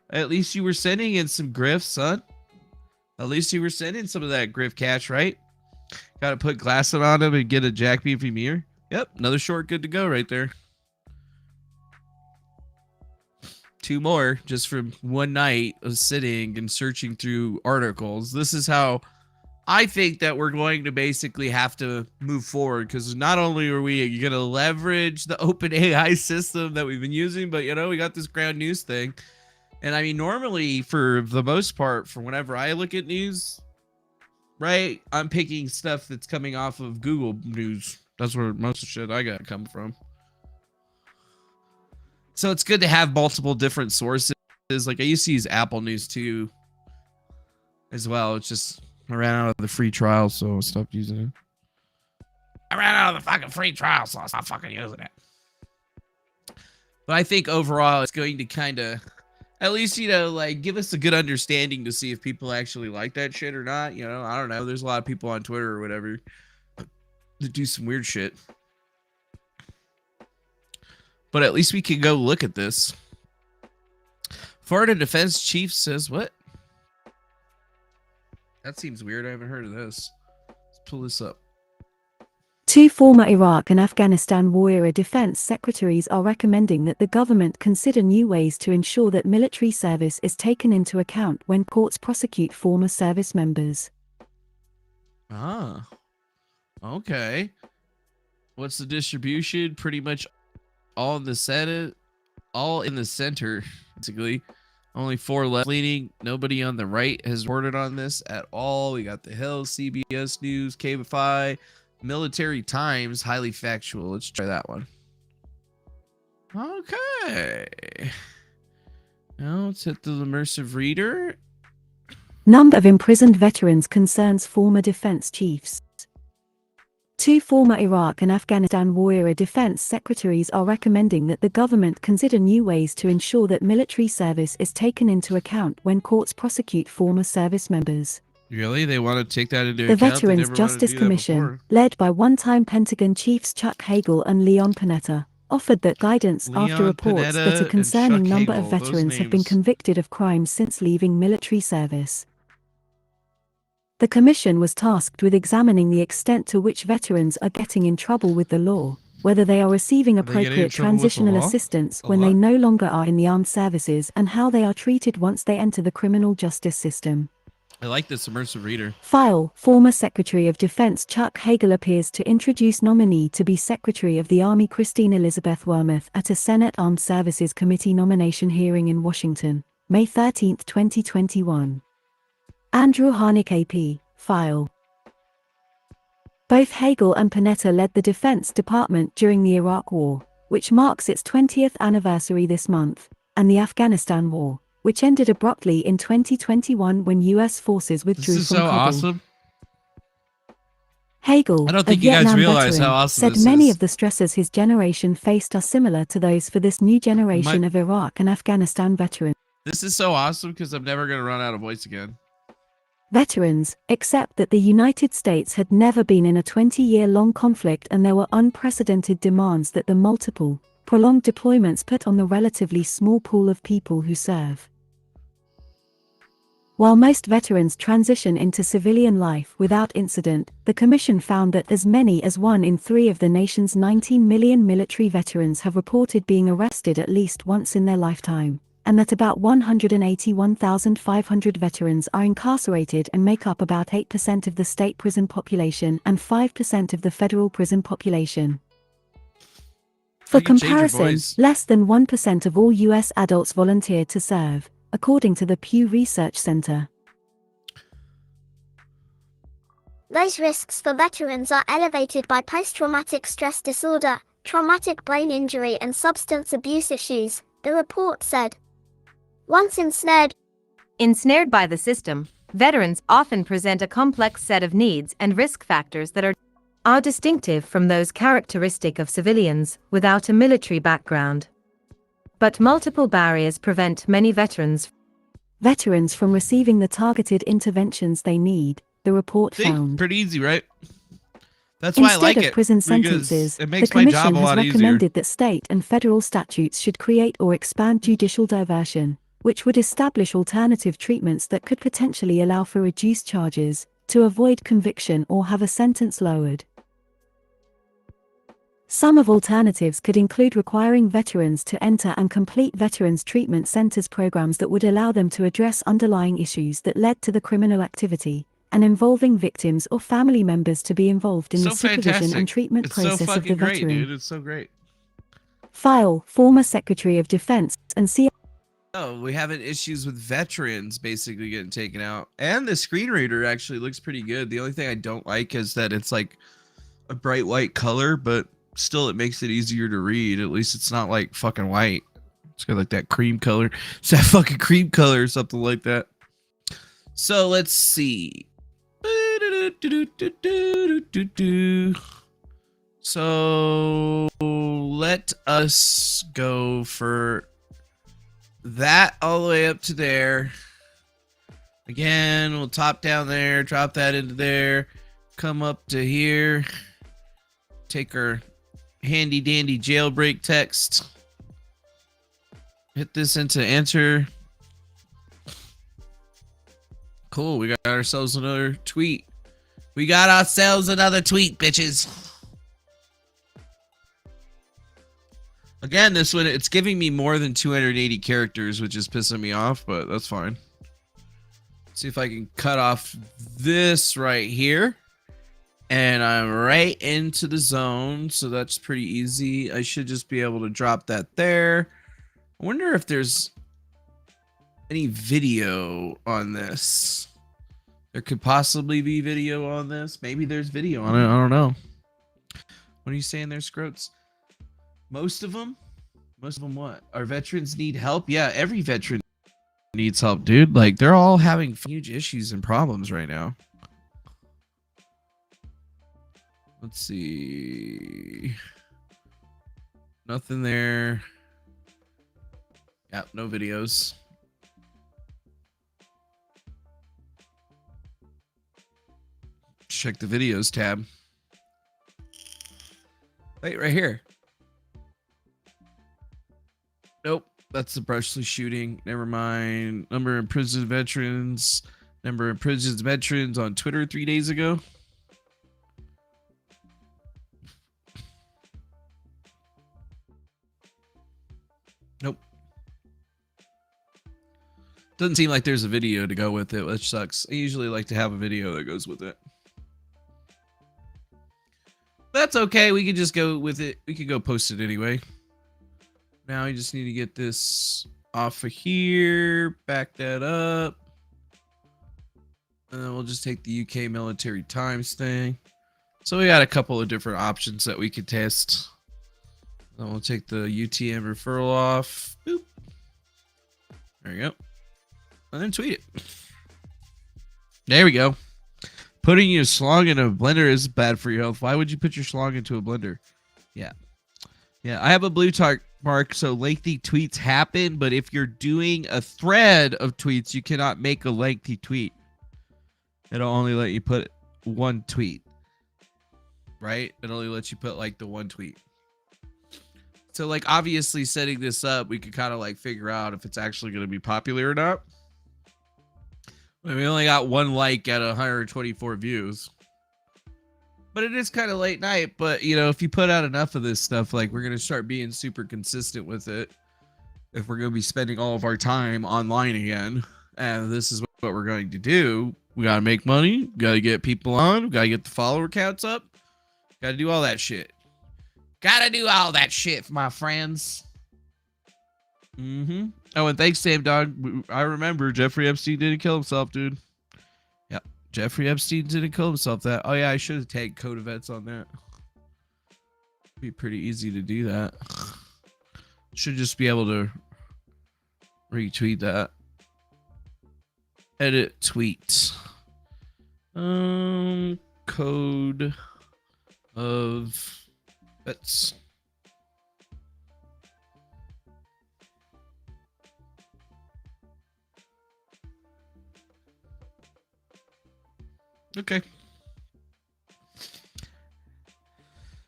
At least you were sending in some grifts, son. At least you were sending some of that grift cash, right? Got to put glasses on him and get a Jack Beefy mirror. Yep, another short good to go right there. 2 more just from one night of sitting and searching through articles. This is how I think that we're going to basically have to move forward, because not only are we going to leverage the open AI system that we've been using, but, you know, we got this ground news thing. And I mean, normally for the most part, for whenever I look at news, right, I'm picking stuff that's coming off of Google News. That's where most of the shit I got come from. So it's good to have multiple different sources. Like I used to use Apple News too as well. It's just I ran out of the free trial, so I stopped using it. I ran out of the fucking free trial, so I stopped fucking using it. But I think overall it's going to kind of, at least, you know, like give us a good understanding to see if people actually like that shit or not. You know, I don't know. There's a lot of people on Twitter or whatever that do some weird shit. But at least we can go look at this. Florida Defense Chief says what? That seems weird. I haven't heard of this. Let's pull this up. 2 former Iraq and Afghanistan war defense secretaries are recommending that the government consider new ways to ensure that military service is taken into account when courts prosecute former service members. Ah, okay. What's the distribution? Pretty much all in the Senate, all in the center, basically. Only 4 left leaning. Nobody on the right has reported on this at all. We got The Hill, CBS News, KFI, Military Times, highly factual. Let's try that one. Okay. Now let's hit the immersive reader. Number of imprisoned veterans concerns former defense chiefs. 2 former Iraq and Afghanistan war defense secretaries are recommending that the government consider new ways to ensure that military service is taken into account when courts prosecute former service members. Really? They want to take that into The account? Veterans Justice Commission, led by one-time Pentagon Chiefs Chuck Hagel and Leon Panetta, offered that guidance after reports that a concerning number of veterans have been convicted of crimes since leaving military service. The commission was tasked with examining the extent to which veterans are getting in trouble with the law, whether they are receiving appropriate transitional assistance when they no longer are in the armed services, and how they are treated once they enter the criminal justice system. I like this immersive reader. File, former Secretary of Defense Chuck Hagel appears to introduce nominee to be Secretary of the Army Christine Elizabeth Wormuth at a Senate Armed Services Committee nomination hearing in Washington, May 13, 2021. Andrew Harnick AP, file. Both Hagel and Panetta led the Defense Department during the Iraq War, which marks its 20th anniversary this month, and the Afghanistan War, which ended abruptly in 2021 when U.S. forces withdrew from Kabul. This is so awesome. Hagel, I don't think a you guys Vietnam realize veteran, how awesome said this many is. of the stresses his generation faced are similar to those for this new generation of Iraq and Afghanistan veterans. This is so awesome because I'm never going to run out of voice again. Veterans, except that the United States had never been in a 20-year-long conflict and there were unprecedented demands that the multiple, prolonged deployments put on the relatively small pool of people who serve. While most veterans transition into civilian life without incident, the Commission found that as many as 1 in 3 of the nation's 19 million military veterans have reported being arrested at least once in their lifetime, and that about 181,500 veterans are incarcerated and make up about 8% of the state prison population and 5% of the federal prison population. For comparison, less than 1% of all U.S. adults volunteered to serve, according to the Pew Research Center. Those risks for veterans are elevated by post-traumatic stress disorder, traumatic brain injury and substance abuse issues, the report said. Once ensnared by the system, veterans often present a complex set of needs and risk factors that are distinctive from those characteristic of civilians without a military background. But multiple barriers prevent many veterans from receiving the targeted interventions they need, the report found. Pretty easy, right? That's why I like it. Instead of prison sentences, it makes the Commission my job a has lot recommended easier. that state and federal statutes should create or expand judicial diversion, which would establish alternative treatments that could potentially allow for reduced charges, to avoid conviction or have a sentence lowered. Some of alternatives could include requiring veterans to enter and complete Veterans Treatment Centers programs that would allow them to address underlying issues that led to the criminal activity, and involving victims or family members to be involved in the supervision and treatment process of the veteran. Dude. It's so great. File, former Secretary of Defense and Oh, we having issues with veterans basically getting taken out. And the screen reader actually looks pretty good. The only thing I don't like is that it's like a bright white color, but still it makes it easier to read. At least it's not like fucking white. It's got like that cream color. It's that fucking cream color or something like that. So let's see. So let us go for that all the way up to there. Again, we'll top down there, drop that into there, come up to here, take our handy dandy jailbreak text, hit this into answer. Cool, we got ourselves another tweet. We got ourselves another tweet, bitches. Again, this one, it's giving me more than 280 characters, which is pissing me off, but that's fine. Let's see if I can cut off this right here. And I'm right into the zone, so that's pretty easy. I should just be able to drop that there. I wonder if there's any video on this. There could possibly be video on this. Maybe there's video on it. I don't know. What are you saying there, Scroats? Most of them? Most of them what? Our veterans need help? Yeah, every veteran needs help, dude. Like, they're all having huge issues and problems right now. Let's see. Nothing there. Yep, no videos. Check the videos tab. Wait, right here. Nope, that's the brushless shooting. Never mind. Number of imprisoned veterans. Number of imprisoned veterans on Twitter 3 days ago. Nope. Doesn't seem like there's a video to go with it, which sucks. I usually like to have a video that goes with it. That's okay. We could just go with it. We could go post it anyway. Now we just need to get this off of here. Back that up. And then we'll just take the UK military times thing. So we got a couple of different options that we could test. Then we'll take the UTM referral off. Boop. There you go. And then tweet it. There we go. Putting your schlong in a blender is bad for your health. Why would you put your schlong into a blender? Yeah. Yeah, I have a blue mark, so lengthy tweets happen, but if you're doing a thread of tweets, you cannot make a lengthy tweet. It'll only let you put one tweet. Right? It only lets you put like the one tweet. So like obviously setting this up, we could kind of like figure out if it's actually going to be popular or not. We only got one like at 124 views. But it is kind of late night. But, you know, if you put out enough of this stuff, like we're going to start being super consistent with it. if we're going to be spending all of our time online again, and this is what we're going to do, we got to make money, got to get people on, got to get the follower counts up, got to do all that shit. Got to do all that shit, my friends. Oh, and thanks, Sam Dog. I remember Jeffrey Epstein didn't kill himself, dude. Yep, Jeffrey Epstein didn't kill himself. That. Oh yeah, I should have tagged Code Events on that. Be pretty easy to do that. Should just be able to retweet that. Edit tweet. Code of Bets. Okay.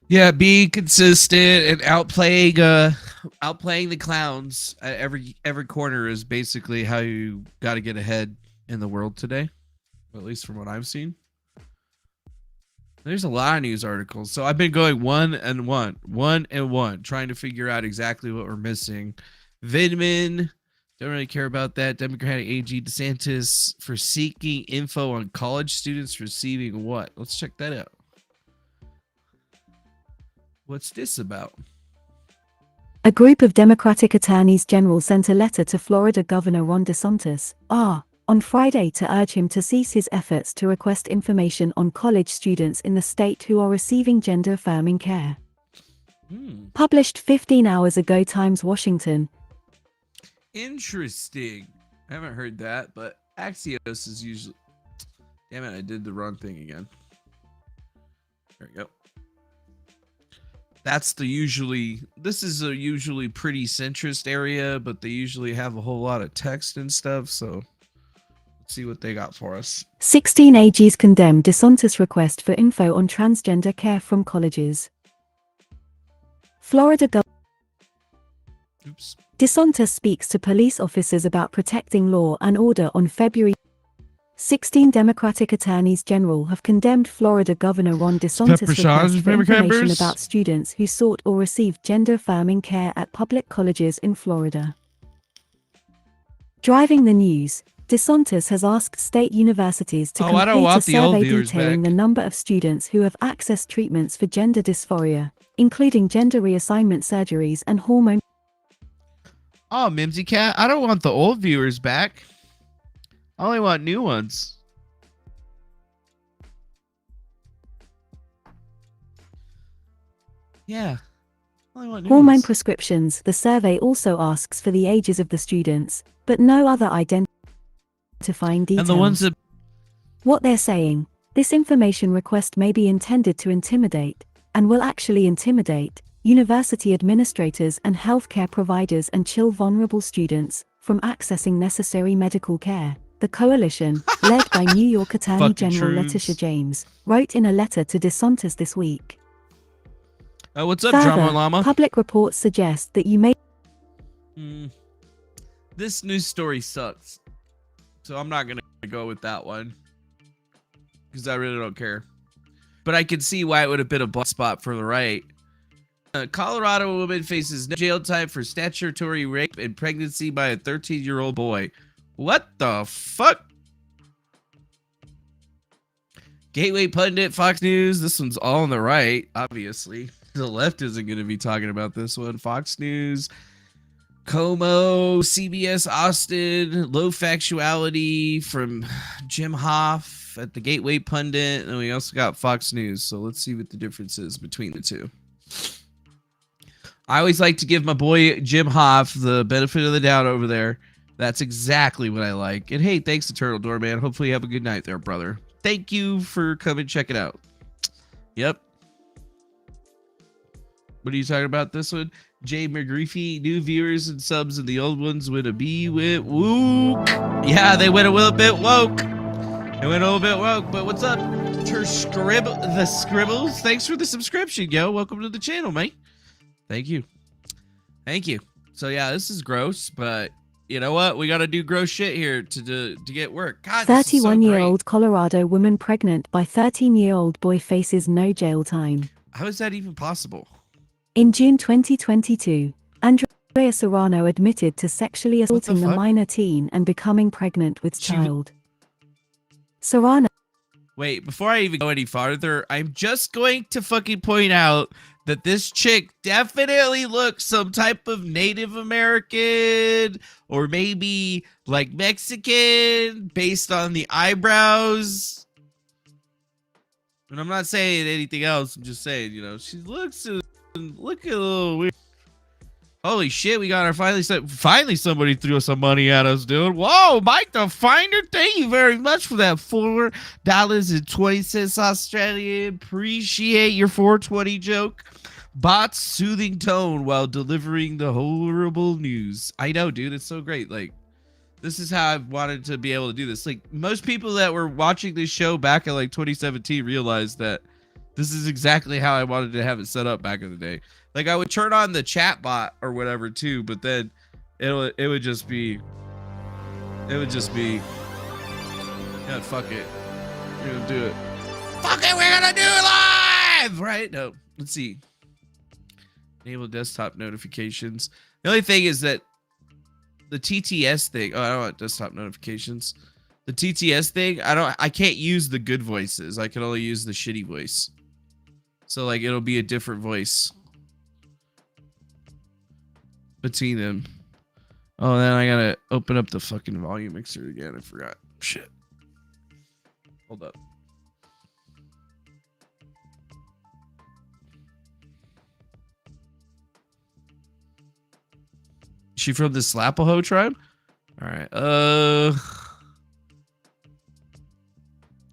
Yeah, be consistent and outplaying the clowns at every corner is basically how you got to get ahead in the world today, at least from what I've seen. There's a lot of news articles, so I've been going one and one, trying to figure out exactly what we're missing. Vitamin, don't really care about that. Democratic AG DeSantis for seeking info on college students receiving what? Let's check that out. What's this about? A group of Democratic attorneys general sent a letter to Florida Governor Ron DeSantis, on Friday to urge him to cease his efforts to request information on college students in the state who are receiving gender-affirming care. Published 15 hours ago, Times Washington. Interesting. I haven't heard that, but Axios is usually... Damn it, I did the wrong thing again. There we go. This is a usually pretty centrist area, but they usually have a whole lot of text and stuff, so let's see what they got for us. 16 AGs condemn DeSantis' request for info on transgender care from colleges. Florida DeSantis speaks to police officers about protecting law and order on February. 16 Democratic attorneys general have condemned Florida Governor Ron DeSantis' request for information about students who sought or received gender-affirming care at public colleges in Florida. Driving the news, DeSantis has asked state universities to complete a survey detailing the number of students who have accessed treatments for gender dysphoria, including gender reassignment surgeries and hormone. Oh, Mimsy Cat, I don't want the old viewers back. I only want new ones. Yeah. I only want new Hormone ones. prescriptions. The survey also asks for the ages of the students, but no other identifying details. And the ones that... What they're saying, this information request may be intended to intimidate, and will actually intimidate, university administrators and healthcare providers and chill vulnerable students from accessing necessary medical care. The coalition, led by New York Attorney General Letitia James, wrote in a letter to DeSantis this week. What's up, Further, Drama Llama? Public reports suggest that you may... This news story sucks. So I'm not going to go with that one. Because I really don't care. But I can see why it would have been a blood spot for the right. Colorado woman faces no jail time for statutory rape and pregnancy by a 13-year-old boy. What the fuck? Gateway Pundit, Fox News. This one's all on the right, obviously. The left isn't going to be talking about this one. Fox News, Como, CBS Austin, Low Factuality from Jim Hoff at the Gateway Pundit. And we also got Fox News. So let's see what the difference is between the two. I always like to give my boy Jim Hoff the benefit of the doubt over there. That's exactly what I like. And hey, thanks to Turtle Door, man. Hopefully you have a good night there, brother. Thank you for coming check it out. Yep. What are you talking about this one? Jay McGreefy, new viewers and subs and the old ones went a bee went woke. Yeah, they went a little bit woke. They went a little bit woke, but what's up? The Scribbles. Thanks for the subscription, yo. Welcome to the channel, mate. Thank you. Thank you. So yeah, this is gross, but you know what? We got to do gross shit here to get work. God, 31-year-old Colorado woman pregnant by 13-year-old boy faces no jail time. How is that even possible? In June 2022, Andrea Andrea Serrano admitted to sexually assaulting the minor teen and becoming pregnant with child. Serrano. Wait, before I even go any farther, I'm just going to fucking point out that this chick definitely looks some type of Native American or maybe like Mexican based on the eyebrows. And I'm not saying anything else. I'm just saying, you know, she looks a little weird. Holy shit, we got our finally somebody threw some money at us, dude. Whoa, Mike the Finder, thank you very much for that $4.20 Australian. Appreciate your 420 joke. Bot's soothing tone while delivering the horrible news. I know, dude, it's so great. Like, this is how I've wanted to be able to do this. Like, most people that were watching this show back in like 2017 realized that this is exactly how I wanted to have it set up back in the day. Like, I would turn on the chat bot or whatever too, but then it would just be, God, fuck it. We're gonna do it. Fuck it, we're gonna do it live! Right? No, let's see. Enable desktop notifications. The only thing is that the TTS thing, I don't want desktop notifications. The TTS thing, I can't use the good voices. I can only use the shitty voice. So like it'll be a different voice between them. Oh, then I gotta open up the fucking volume mixer again. I forgot. Shit. Hold up. Is she from the Slapaho tribe? All right.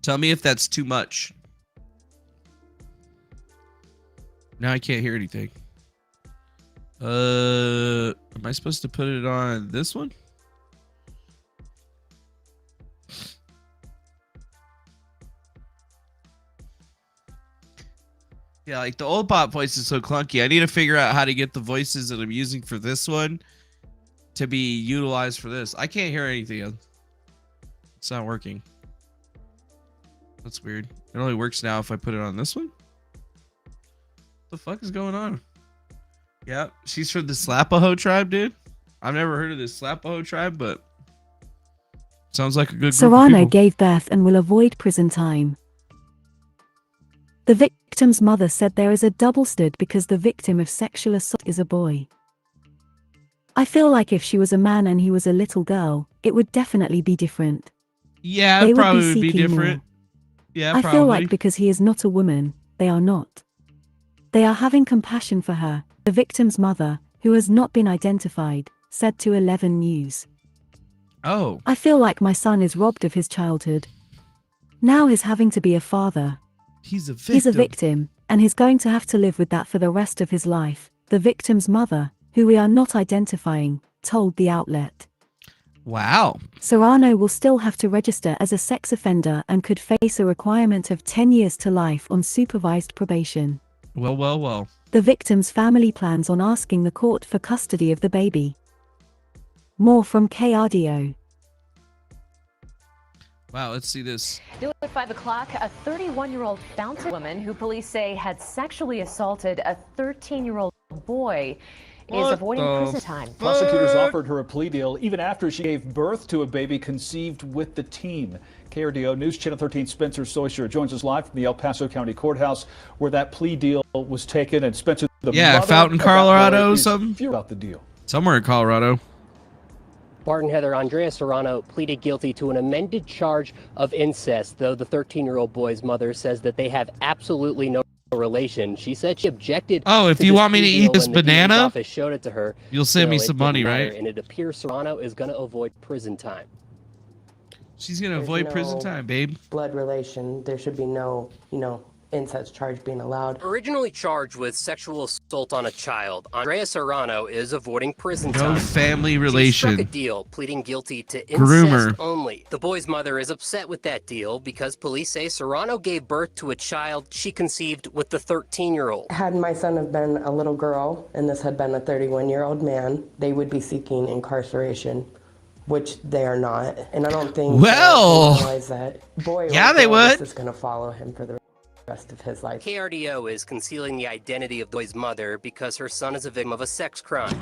Tell me if that's too much. Now I can't hear anything. Am I supposed to put it on this one? Yeah, like the old pop voice is so clunky. I need to figure out how to get the voices that I'm using for this one to be utilized for this. I can't hear anything. It's not working. That's weird. It only works now if I put it on this one. What the fuck is going on? Yeah, she's from the Slapaho tribe, dude. I've never heard of this Slapaho tribe, but sounds like a good group of Serrano people. gave birth and will avoid prison time. The victim's mother said there is a double standard because the victim of sexual assault is a boy. I feel like if she was a man and he was a little girl, it would definitely be different. Yeah, They it probably would would be seeking different. more. Yeah, I probably. feel like because he is not a woman, they are not. They are having compassion for her, the victim's mother, who has not been identified, said to 11 News. Oh. I feel like my son is robbed of his childhood. Now he's having to be a father. He's a victim. He's a victim, and he's going to have to live with that for the rest of his life, the victim's mother, who we are not identifying, told the outlet. Wow. Serrano will still have to register as a sex offender and could face a requirement of 10 years to life on supervised probation. Well, well, well. The victim's family plans on asking the court for custody of the baby. More from KRDO. Wow, let's see this. New at 5 o'clock, a 31-year-old Fountain woman who police say had sexually assaulted a 13-year-old boy is avoiding prison time. Prosecutors offered her a plea deal even after she gave birth to a baby conceived with the teen. KRDO News Channel 13 Spencer Soysher joins us live from the El Paso County Courthouse where that plea deal was taken. And Spencer, the mother Fountain, of that Colorado, boy is something furious about the deal. Somewhere in Colorado. Barton Heather, Andrea Serrano pleaded guilty to an amended charge of incest, though the 13-year-old boy's mother says that they have absolutely no relation. She said she objected. Oh, if to you this want me to plea eat deal this when the DA's banana, office showed it to her. you'll send me So some it money, didn't matter, right? And it appears Serrano is going to avoid prison time. She's going to avoid prison time, babe. Blood relation. There should be no, incest charge being allowed. Originally charged with sexual assault on a child, Andrea Serrano is avoiding prison time. No family She relation. struck a deal pleading guilty to Groomer. incest only. The boy's mother is upset with that deal because police say Serrano gave birth to a child she conceived with the 13-year-old. Had my son have been a little girl and this had been a 31-year-old man, they would be seeking incarceration, which they are not. And I don't think they realize that boy yeah, or they girl, would. this is going to follow him for the rest of his life. KRDO is concealing the identity of the boy's mother because her son is a victim of a sex crime.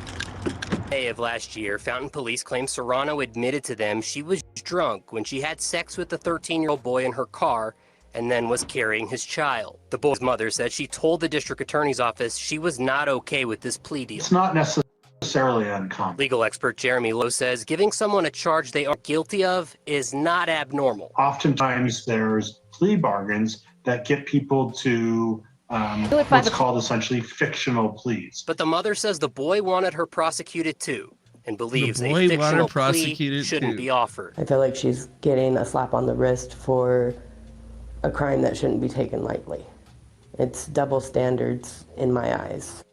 May of last year, Fountain Police claim Serrano admitted to them she was drunk when she had sex with the 13-year-old boy in her car and then was carrying his child. The boy's mother said she told the district attorney's office she was not okay with this plea deal. It's not necessarily uncommon. Legal expert Jeremy Lowe says giving someone a charge they are guilty of is not abnormal. Oftentimes there's plea bargains that get people to what's called essentially fictional pleas. But the mother says the boy wanted her prosecuted too and believes a fictional plea shouldn't be offered. I feel like she's getting a slap on the wrist for a crime that shouldn't be taken lightly. It's double standards in my eyes.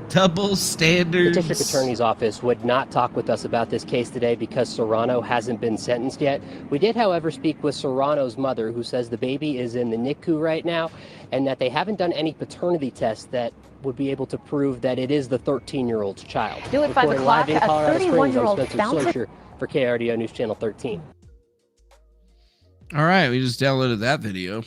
Double standards. The district attorney's office would not talk with us about this case today because Serrano hasn't been sentenced yet. We did, however, speak with Serrano's mother, who says the baby is in the NICU right now and that they haven't done any paternity tests that would be able to prove that it is the 13-year-old's child. New at 5 o'clock, a 31-year-old Spencer for KRDO News Channel 13. All right, we just downloaded that video.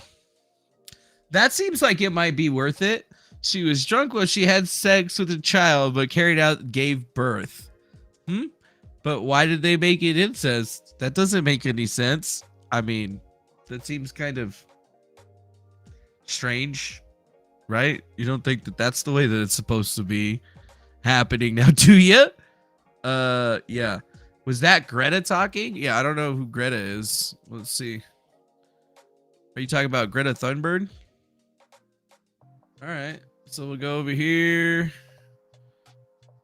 That seems like it might be worth it. She was drunk when she had sex with a child, but gave birth. But why did they make it incest? That doesn't make any sense. I mean, that seems kind of strange, right? You don't think that that's the way that it's supposed to be happening now, do you? Yeah. Was that Greta talking? Yeah, I don't know who Greta is. Let's see. Are you talking about Greta Thunberg? All right. So we'll go over here.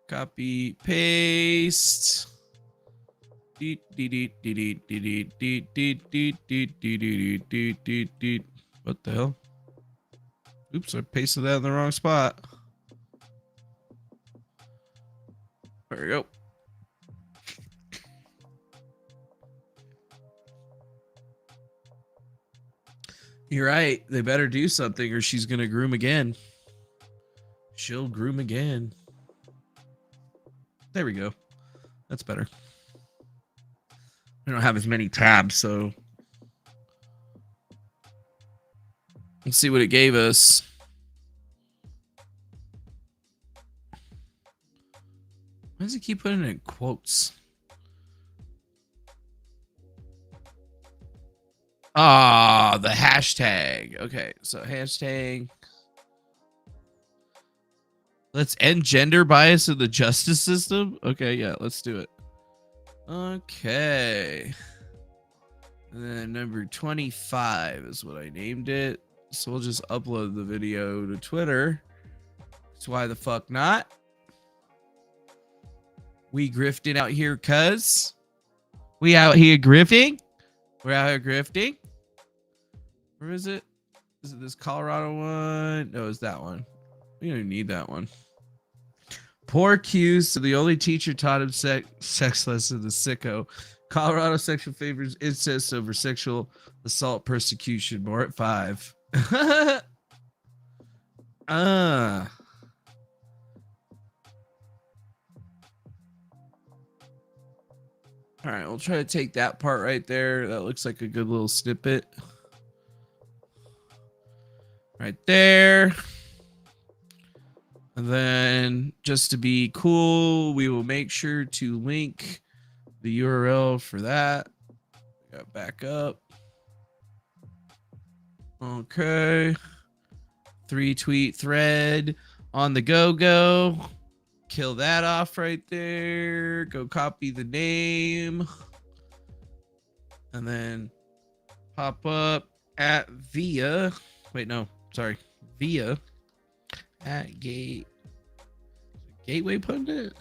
Copy, paste. What the hell? Oops, I pasted that in the wrong spot. There we go. You're right. They better do something or she's going to groom again. She'll groom again. There we go. That's better. We don't have as many tabs, so let's see what it gave us. Why does it keep putting it in quotes? Ah, the hashtag. Okay, so hashtag. Let's end gender bias in the justice system. Okay, yeah, let's do it. Okay. And then number 25 is what I named it. So we'll just upload the video to Twitter. So why the fuck not? We grifting out here, cuz. We out here grifting. We're out here grifting. Where is it? Is it this Colorado one? No, it's that one. We don't need that one. Poor Q, so the only teacher taught him sex lesson, the sicko. Colorado section favors incest over sexual assault persecution. More at 5. All right, we'll try to take that part right there. That looks like a good little snippet. Right there. And then just to be cool, we will make sure to link the URL for that. Got back up. Okay. 3-tweet thread on the go. Kill that off right there. Go copy the name. And then pop up at via. Wait, no, sorry. Via at Gateway Pundit.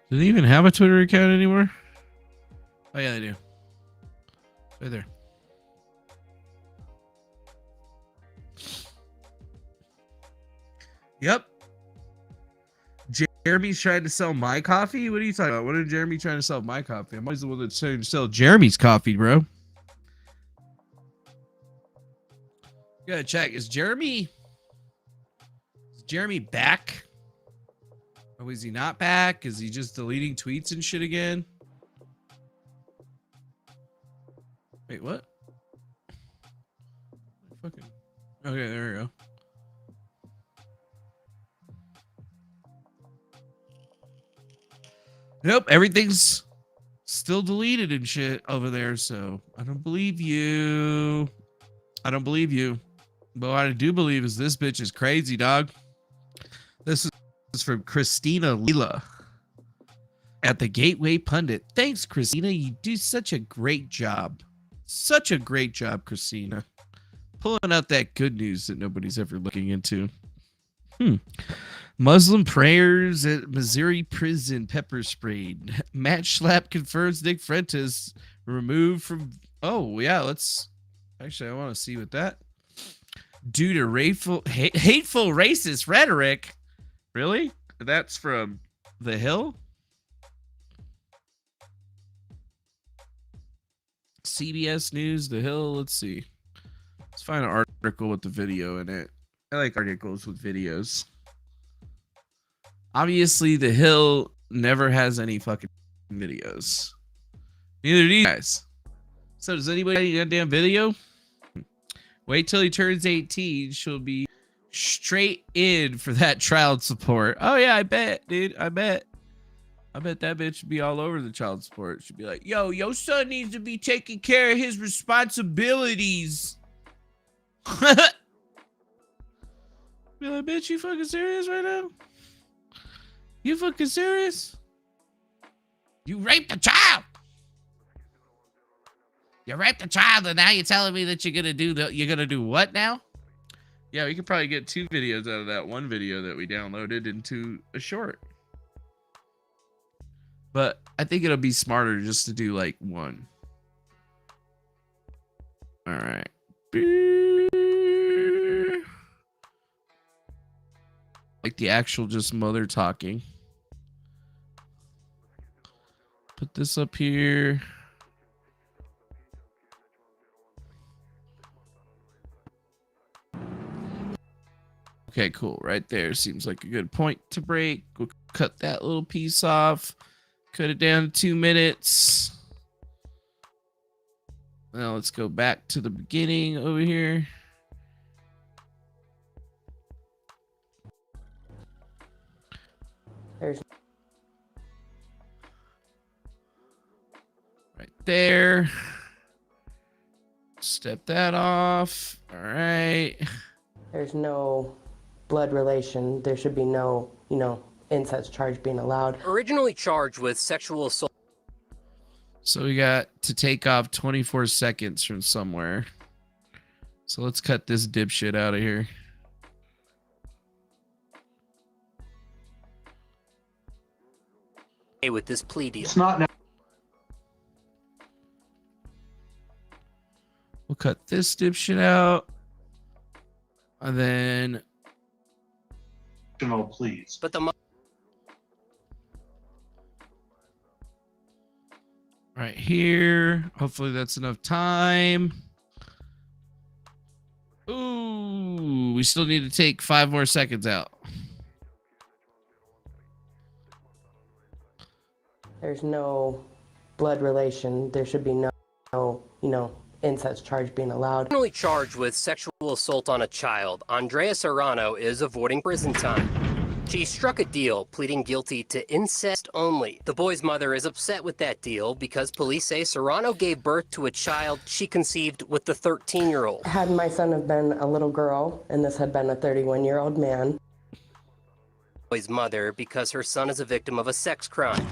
Do they even have a Twitter account anymore? Oh yeah, they do. Right there. Yep. Jeremy's trying to sell my coffee? What are you talking about? What is Jeremy trying to sell my coffee? I'm always the one that's trying to sell Jeremy's coffee, bro. Gotta check. Is Jeremy back? Or is he not back? Is he just deleting tweets and shit again? Wait, what? Fucking. Okay, there we go. Nope, everything's still deleted and shit over there, so I don't believe you. I don't believe you. But what I do believe is this bitch is crazy, dog. This is from Christina Lila at the Gateway Pundit. Thanks, Christina. You do such a great job. Such a great job, Christina. Pulling out that good news that nobody's ever looking into. Muslim prayers at Missouri prison pepper sprayed. Match slap confirms Nick Fuentes removed from. Oh, yeah, let's. Actually, I want to see what that. Due to hateful racist rhetoric. Really? That's from The Hill? CBS News, The Hill. Let's see. Let's find an article with the video in it. I like articles with videos. Obviously, The Hill never has any fucking videos. Neither do you guys. So does anybody have a goddamn video? Wait till he turns 18. She'll be straight in for that child support. Oh, yeah, I bet, dude. I bet that bitch would be all over the child support. She'd be like, yo, your son needs to be taking care of his responsibilities. Be like, bitch, you fucking serious right now? You fucking serious? You raped a child. You raped a child, and now you're telling me that you're gonna do what now? Yeah, we could probably get 2 videos out of that one video that we downloaded into a short. But I think it'll be smarter just to do like 1. All right. Like the actual just mother talking. Put this up here. Okay, cool. Right there seems like a good point to break. We'll cut that little piece off. Cut it down to 2 minutes. Now let's go back to the beginning over here. There's right there. Step that off. All right. There's no blood relation. There should be no, incest charge being allowed. Originally charged with sexual assault. So we got to take off 24 seconds from somewhere. So let's cut this dipshit out of here. With this plea deal. It's not now. We'll cut this dipshit out. And then please. But the right here. Hopefully that's enough time. Ooh, we still need to take 5 more seconds out. There's no blood relation. There should be no, incest charge being allowed. Originally charged with sexual assault on a child, Andrea Serrano is avoiding prison time. She struck a deal, pleading guilty to incest only. The boy's mother is upset with that deal because police say Serrano gave birth to a child she conceived with the 13-year-old. Had my son have been a little girl, and this had been a 31-year-old man. Boy's mother because her son is a victim of a sex crime.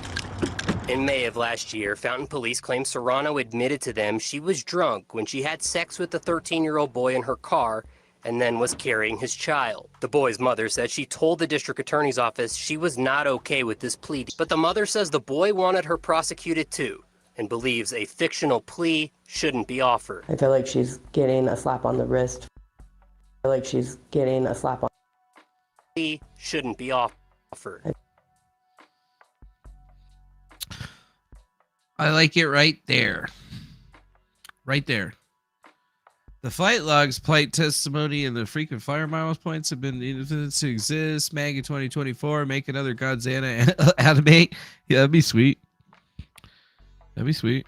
In May of last year, Fountain Police claimed Serrano admitted to them she was drunk when she had sex with the 13-year-old boy in her car and then was carrying his child. The boy's mother said she told the district attorney's office she was not okay with this plea, but the mother says the boy wanted her prosecuted too and believes a fictional plea shouldn't be offered. I feel like she's getting a slap on the wrist. Plea shouldn't be offered. I like it right there. Right there. The flight logs, flight testimony, and the frequent flyer miles points have been evidence to exist. MAGA 2024, make another Godzilla anime. Yeah, that'd be sweet. That'd be sweet.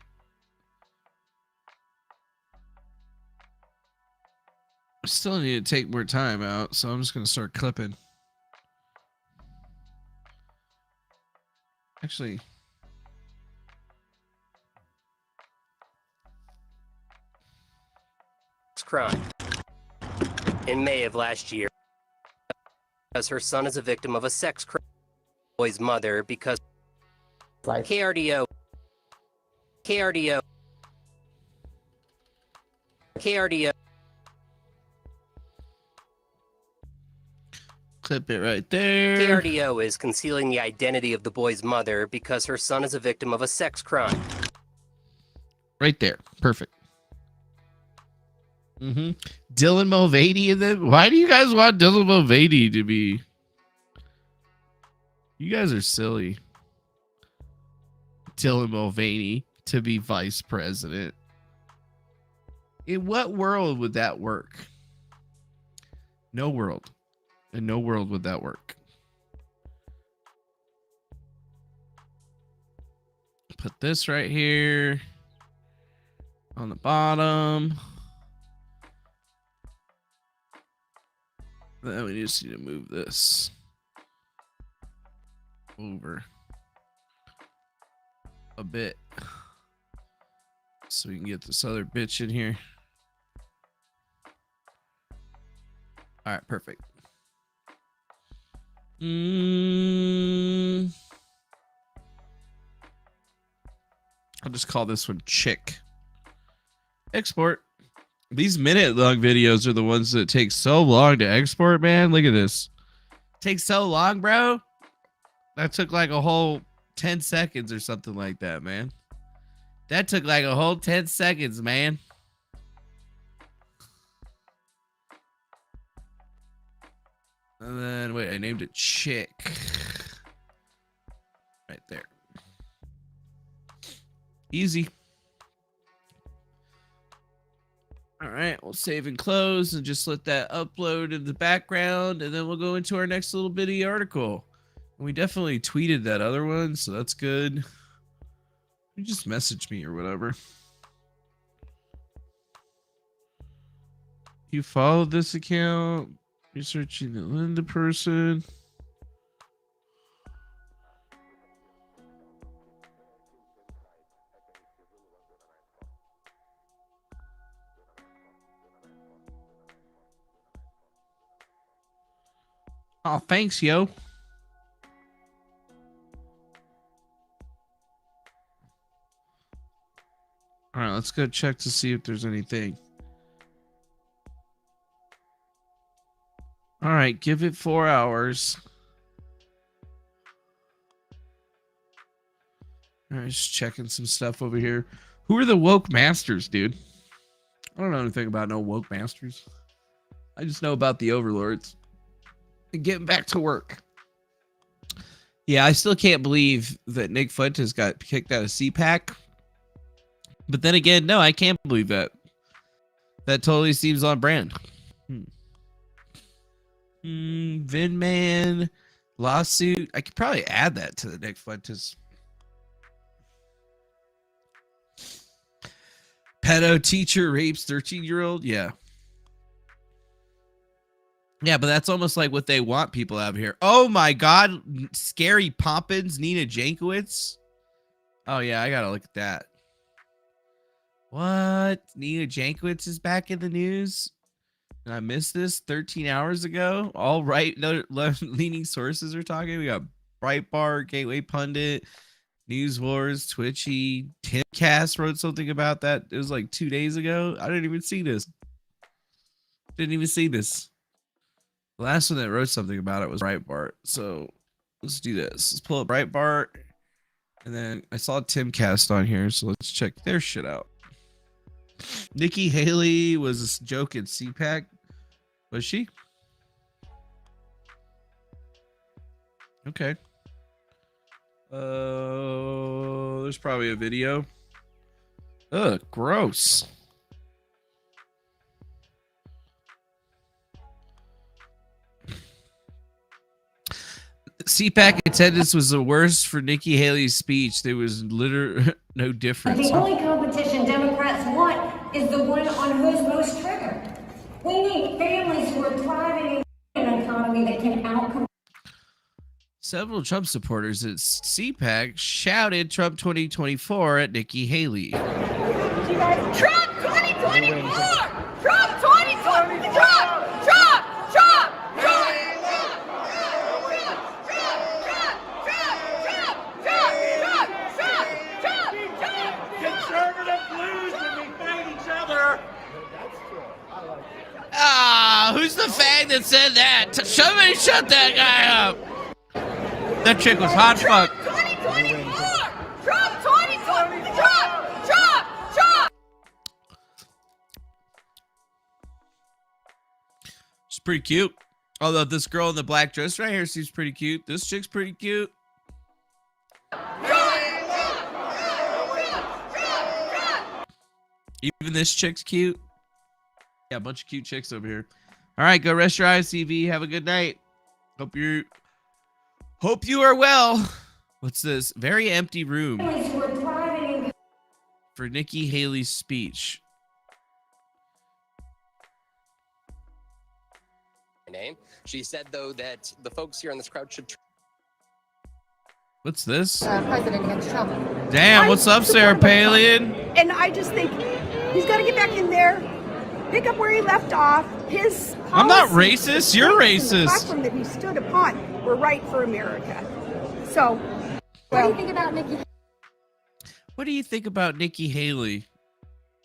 I still need to take more time out, so I'm just going to start clipping. Actually, crime. In May of last year, because her son is a victim of a sex crime, boy's mother, because KRDO Clip it right there. KRDO is concealing the identity of the boy's mother because her son is a victim of a sex crime. Right there. Perfect. Dylan Mulvaney and then why do you guys want Dylan Mulvaney to be? You guys are silly. Dylan Mulvaney to be vice president. In what world would that work? No world. In no world would that work. Put this right here on the bottom. Then we just need to move this over a bit so we can get this other bitch in here. All right, perfect. I'll just call this one Chick. Export. These minute-long videos are the ones that take so long to export, man. Look at this. Takes so long, bro. That took like a whole 10 seconds or something like that, man. That took like a whole 10 seconds, man. And then, wait, I named it Chick. Right there. Easy. All right, we'll save and close and just let that upload in the background, and then we'll go into our next little bitty article. And we definitely tweeted that other one, so that's good. You just message me or whatever. You followed this account. Researching the Linda person. Oh, thanks, yo. All right, let's go check to see if there's anything. All right, give it 4 hours. All right, just checking some stuff over here. Who are the woke masters, dude? I don't know anything about no woke masters. I just know about the overlords. And getting back to work. Yeah, I still can't believe that Nick Fuentes got kicked out of CPAC. But then again, no, I can't believe that. That totally seems on brand. Vinman lawsuit. I could probably add that to the Nick Fuentes. Pedo teacher rapes 13-year-old. Yeah. Yeah, but that's almost like what they want people out here. Oh my God. Scary Poppins, Nina Jankowicz. Oh yeah, I gotta look at that. What? Nina Jankowicz is back in the news? And I missed this 13 hours ago. All right, left-leaning sources are talking. We got Breitbart, Gateway Pundit, News Wars, Twitchy. Timcast wrote something about that. It was like 2 days ago. I didn't even see this. Didn't even see this. The last one that wrote something about it was Breitbart. So let's do this. Let's pull up Breitbart. And then I saw Timcast on here. So let's check their shit out. Nikki Haley was a joke at CPAC. Was she? Okay. There's probably a video. Ugh, gross. CPAC attendance was the worst for Nikki Haley's speech. There was literally no difference. The only competition Democrats want is the one on who's most triggered. We need families who are thriving in an economy that can outcompete. Several Trump supporters at CPAC shouted Trump 2024 at Nikki Haley. Trump 2024! Drop 2020. Drop. Conservative blues when we fight each other. Ah, who's the fag that said that? Somebody shut that guy up. That chick was hot fuck. 2024. Drop 2020. Drop. She's pretty cute. Although this girl in the black dress right here seems pretty cute. This chick's pretty cute. Even this chick's cute. Yeah, a bunch of cute chicks over here. All right, go rest your eyes, CV. Have a good night. Hope you are well. What's this? Very empty room for Nikki Haley's speech. Name. She said, though, that the folks here in this crowd should. What's this? President against Trump. Damn, what's up, Sarah Palin? And I just think he's got to get back in there, pick up where he left off. His I'm not racist. You're racist. The platform that he stood upon were right for America. So, what do you think about Nikki? What do you think about Nikki Haley?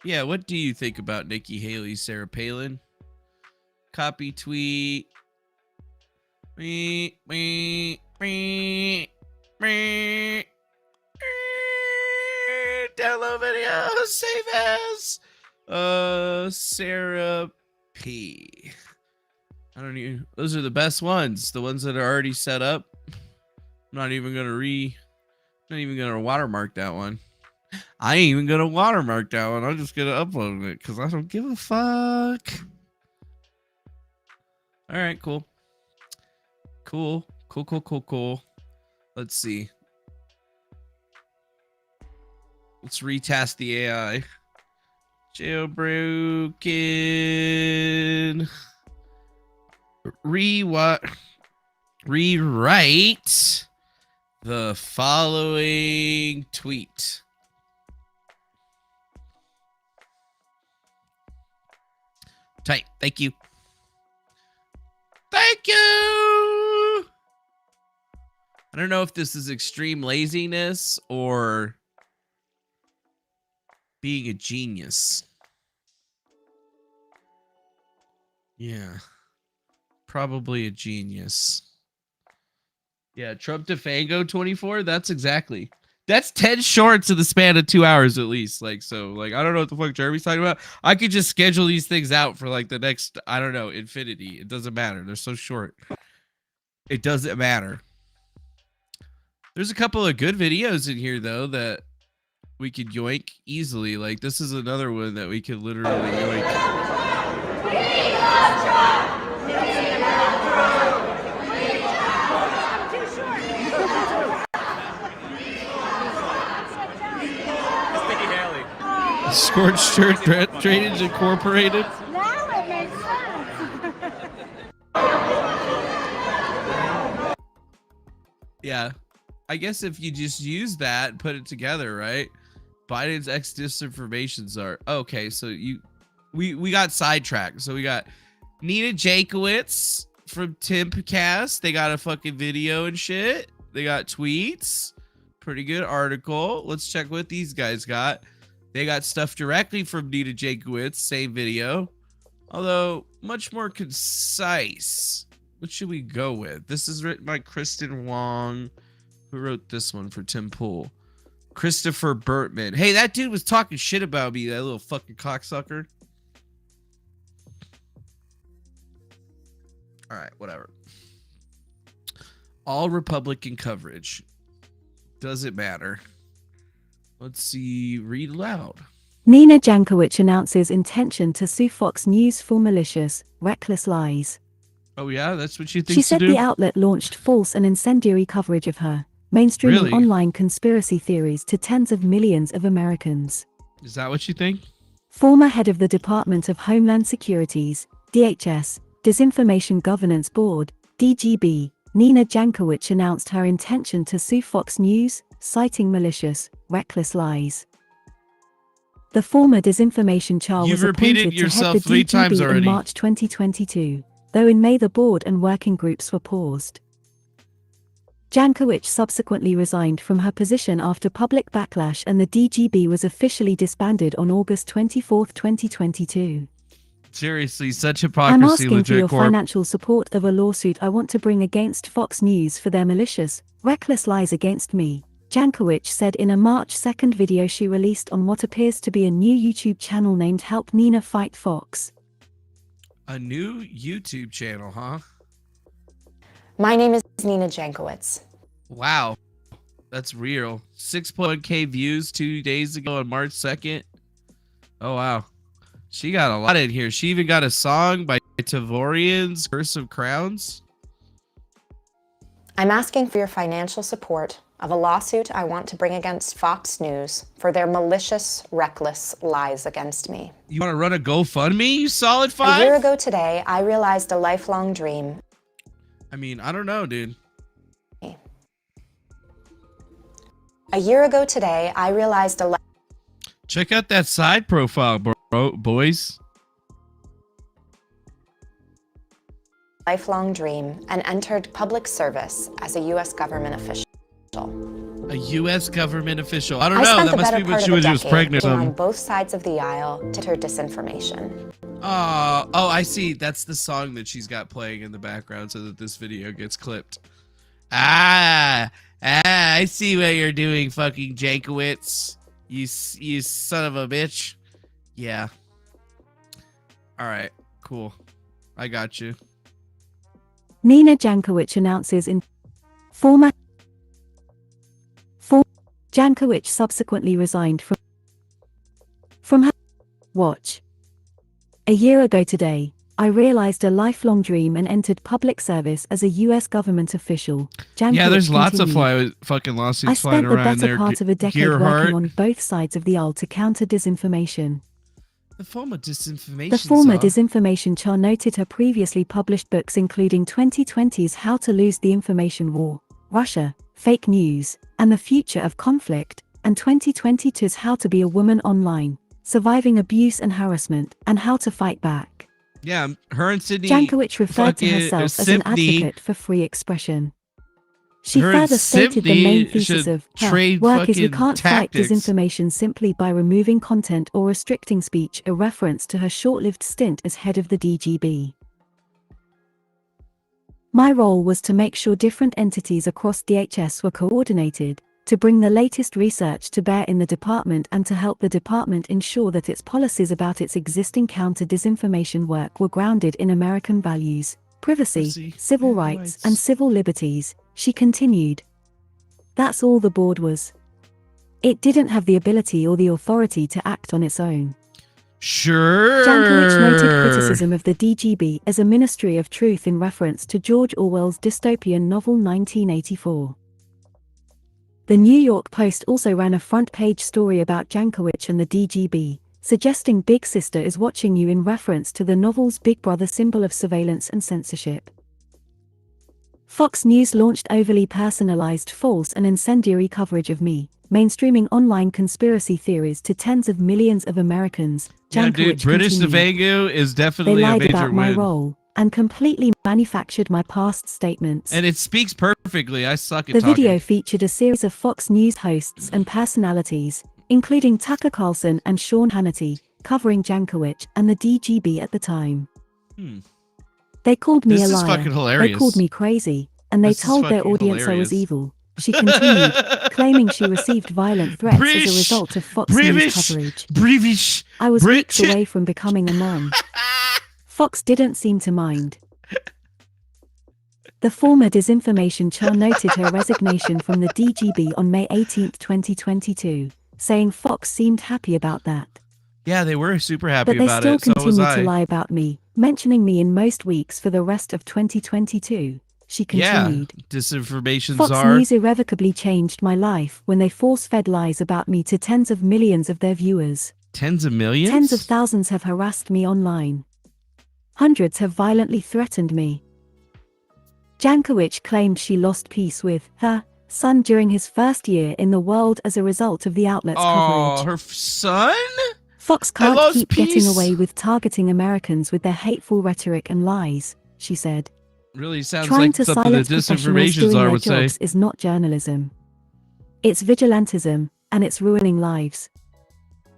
Yeah, what do you think about Nikki Haley, Sarah Palin? Copy tweet. Download video. Save as. Sarah P. I don't even. Those are the best ones. The ones that are already set up. I'm not even gonna watermark that one. I ain't even gonna watermark that one. I'm just gonna upload it because I don't give a fuck. All right, cool. Let's see. Let's retest the AI. Jailbroken. Rewrite the following tweet. Tight. Thank you. Thank you. I don't know if this is extreme laziness or being a genius. Yeah. Probably a genius. Yeah, Trump Defango 24. That's 10 shorts in the span of 2 hours at least. I don't know what the fuck Jeremy's talking about. I could just schedule these things out for the next, I don't know, infinity. It doesn't matter. They're so short. It doesn't matter. There's a couple of good videos in here though that we could yoink easily. This is another one that we could literally yoink. Scorched Earth Drainage Incorporated. Now it makes sense. Yeah. I guess if you just use that and put it together, right? Biden's disinformation czar. Okay, so we got sidetracked. So we got Nina Jakowitz from Timpcast. They got a fucking video and shit. They got tweets. Pretty good article. Let's check what these guys got. They got stuff directly from Nina Jakowitz, same video. Although much more concise. What should we go with? This is written by Kristen Wong. Who wrote this one for Tim Pool? Christopher Burtman. Hey, that dude was talking shit about me, that little fucking cocksucker. All right, whatever. All Republican coverage. Doesn't matter. Let's see. Read aloud. Nina Jankowicz announces intention to sue Fox News for malicious, reckless lies. Oh yeah, that's what she thinks She said to do? the outlet launched false and incendiary coverage of her, mainstreaming Really? online conspiracy theories to tens of millions of Americans. Is that what you think? Former head of the Department of Homeland Security's DHS Disinformation Governance Board, DGB, Nina Jankowicz announced her intention to sue Fox News, citing malicious, reckless lies. The former disinformation czar You've was appointed repeated to head yourself the 3 times DGB in already. March 2022, though in May the board and working groups were paused. Jankowicz subsequently resigned from her position after public backlash, and the DGB was officially disbanded on August 24, 2022. Seriously, such I'm hypocrisy, asking for legit your corp. financial support of a lawsuit I want to bring against Fox News for their malicious, reckless lies against me, Jankowicz said in a March 2 video she released on what appears to be a new YouTube channel named Help Nina Fight Fox. A new YouTube channel, huh? My name is Nina Jankowicz. Wow. That's real. 6.1K views 2 days ago on March 2nd. Oh, wow. She got a lot in here. She even got a song by Tavorian's Curse of Crowns. I'm asking for your financial support of a lawsuit I want to bring against Fox News for their malicious, reckless lies against me. You want to run a GoFundMe, you solid A 5? year ago today, I realized a lifelong dream. I mean, I don't know, dude. A year ago today, I realized a Check out that side profile, bro, boys. lifelong dream and entered public service as a U.S. government official. A U.S. government official. I don't I know. spent That the must better be when part she of a was just decade pregnant. being on both sides of the aisle to her disinformation. Oh, I see. That's the song that she's got playing in the background so that this video gets clipped. I see what you're doing, fucking Jankowicz. You son of a bitch. Yeah. All right. Cool. I got you. Nina Jankowicz announces in Jankowicz subsequently resigned from her watch. A year ago today, I realized a lifelong dream and entered public service as a U.S. government official. Jankowicz Yeah, there's lots of continued. fucking lawsuits I flying spent the around better there. part of a decade Gearhart. working on both sides of the aisle to counter disinformation. The former disinformation. The former czar. disinformation czar noted her previously published books including 2020's How to Lose the Information War, Russia, Fake News, and the Future of Conflict, and 2022's How to Be a Woman Online, Surviving Abuse and Harassment, and How to Fight Back. Yeah, her and Sydney. Jankowicz referred to herself as an advocate for free expression. She Her and further stated the main Sydney thesis should of her trade work is we fucking can't tactics. fight disinformation simply by removing content or restricting speech, a reference to her short-lived stint as head of the DGB. My role was to make sure different entities across DHS were coordinated, to bring the latest research to bear in the department and to help the department ensure that its policies about its existing counter-disinformation work were grounded in American values, privacy, civil rights, and civil liberties, she continued. That's all the board was. It didn't have the ability or the authority to act on its own. Sure. Jankowicz noted criticism of the DGB as a ministry of truth in reference to George Orwell's dystopian novel 1984. The New York Post also ran a front-page story about Jankowicz and the DGB, suggesting Big Sister is watching you in reference to the novel's Big Brother symbol of surveillance and censorship. Fox News launched overly personalized, false and incendiary coverage of me, mainstreaming online conspiracy theories to tens of millions of Americans. Yeah, dude, British Defango is definitely they a lied major about my win. role and completely manufactured my past statements. And it speaks perfectly. I suck at The talking. video featured a series of Fox News hosts and personalities, including Tucker Carlson and Sean Hannity, covering Jankowicz and the DGB at the time. They called me This a is liar, fucking they hilarious. called me crazy, and they This is told their fucking audience I hilarious. was evil. She continued, claiming she received violent threats as British, a result of Fox News British, coverage. British, I was weeks British. away from becoming a mom. Fox didn't seem to mind. The former disinformation czar noted her resignation from the DGB on May 18, 2022, saying Fox seemed happy about that. Yeah, they were super happy But they about still it. So was continued I. to lie about me, mentioning me in most weeks for the rest of 2022. She continued. Yeah, disinformation Fox czar. News irrevocably changed my life when they force-fed lies about me to tens of millions of their viewers. Tens of millions? Tens of thousands have harassed me online. Hundreds have violently threatened me. Jankowicz claimed she lost peace with her son during his first year in the world as a result of the outlet's Oh, coverage. her son? Fox can't keep getting away with targeting Americans with their hateful rhetoric and lies, she said. Really sounds Trying like to something the silence professionals disinformation doing czar their would say. jobs is not journalism. It's vigilantism, and it's ruining lives.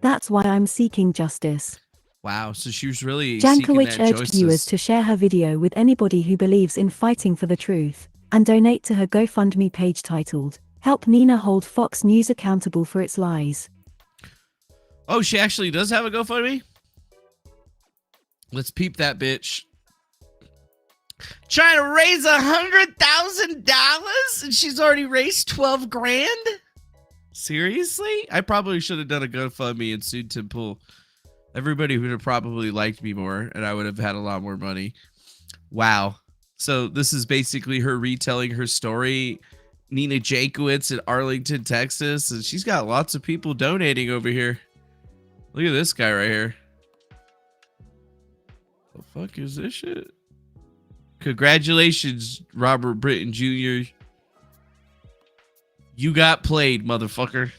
That's why I'm seeking justice. Wow, so she was really seeking Jankowicz that urged viewers to share her video with anybody who believes in fighting for the truth, and donate to her GoFundMe page titled, Help Nina Hold Fox News Accountable for Its Lies. Oh, she actually does have a GoFundMe? Let's peep that bitch. Trying to raise $100,000 and she's already raised 12 grand? Seriously? I probably should have done a GoFundMe and sued Tim Pool. Everybody would have probably liked me more and I would have had a lot more money. Wow. So this is basically her retelling her story. Nina Jankowicz in Arlington, Texas. And she's got lots of people donating over here. Look at this guy right here. The fuck is this shit? Congratulations, Robert Britton Jr. You got played, motherfucker.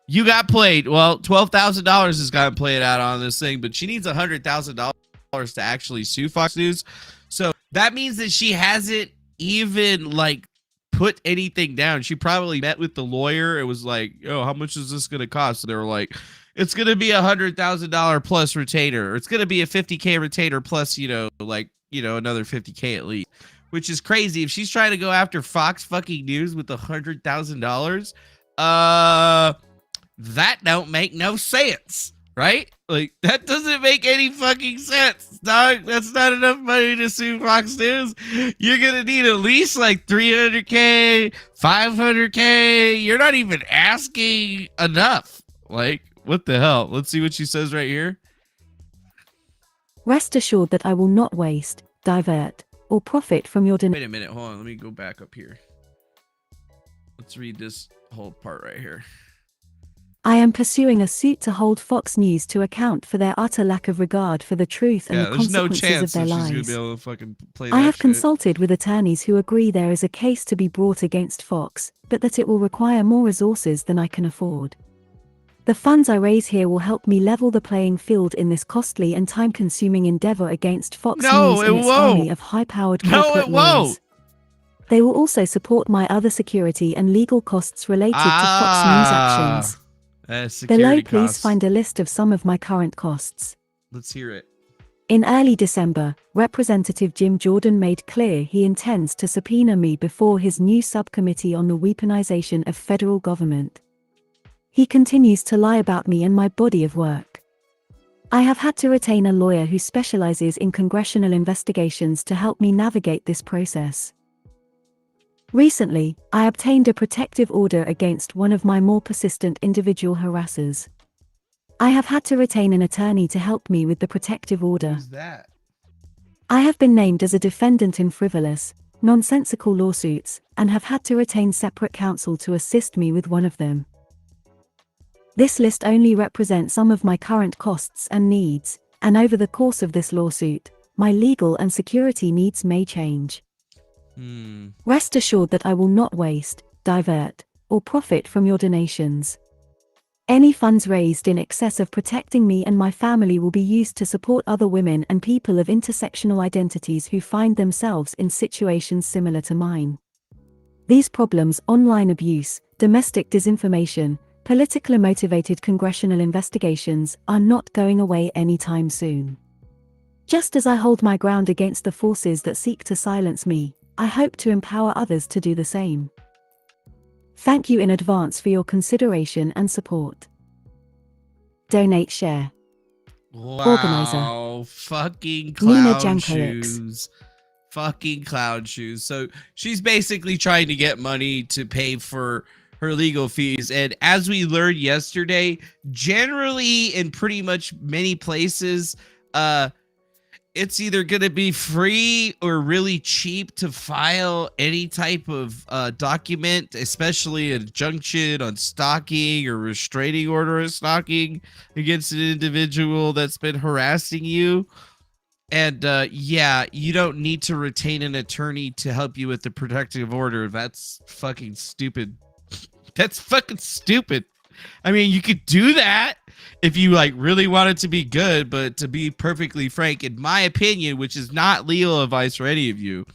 You got played. Well, $12,000 has gotten played out on this thing, but she needs $100,000 to actually sue Fox News. So that means that she hasn't even like put anything down. She probably met with the lawyer. It was like, oh, how much is this going to cost? So they were like, it's going to be $100,000 plus retainer. Or it's going to be a $50K retainer plus, another $50K at least, which is crazy. If she's trying to go after Fox fucking News with $100,000, that don't make no sense, right? Like, that doesn't make any fucking sense, dog. That's not enough money to sue Fox News. You're gonna need at least like $300K, $500K. You're not even asking enough. Like, what the hell? Let's see what she says right here. Rest assured that I will not waste, divert, or profit from your Wait a minute, hold on. Let me go back up here. Let's read this whole part right here. I am pursuing a suit to hold Fox News to account for their utter lack of regard for the truth and the consequences of their lies. Gonna be able to fucking play I have shit. consulted with attorneys who agree there is a case to be brought against Fox, but that it will require more resources than I can afford. The funds I raise here will help me level the playing field in this costly and time-consuming endeavor against Fox News and its army of high-powered corporate lawyers. They will also support my other security and legal costs related to Fox News actions. Below, please find a list of some of my current costs. Let's hear it. In early December, Representative Jim Jordan made clear he intends to subpoena me before his new subcommittee on the weaponization of federal government. He continues to lie about me and my body of work. I have had to retain a lawyer who specializes in congressional investigations to help me navigate this process. Recently, I obtained a protective order against one of my more persistent individual harassers. I have had to retain an attorney to help me with the protective order. Who's that? I have been named as a defendant in frivolous, nonsensical lawsuits, and have had to retain separate counsel to assist me with one of them. This list only represents some of my current costs and needs, and over the course of this lawsuit, my legal and security needs may change. Rest assured that I will not waste, divert, or profit from your donations. Any funds raised in excess of protecting me and my family will be used to support other women and people of intersectional identities who find themselves in situations similar to mine. These problems, online abuse, domestic disinformation, politically motivated congressional investigations, are not going away anytime soon. Just as I hold my ground against the forces that seek to silence me, I hope to empower others to do the same. Thank you in advance for your consideration and support. Donate, share. Wow, Organizer. fucking Nina clown Jankowicz. shoes. Fucking clown shoes. So she's basically trying to get money to pay for her legal fees. And as we learned yesterday, generally in pretty much many places, it's either going to be free or really cheap to file any type of document, especially an injunction on stalking or restraining order of stalking against an individual that's been harassing you. And yeah, you don't need to retain an attorney to help you with the protective order. That's fucking stupid. That's fucking stupid. I mean, you could do that if you like really want it to be good. But to be perfectly frank, in my opinion, which is not legal advice for any of you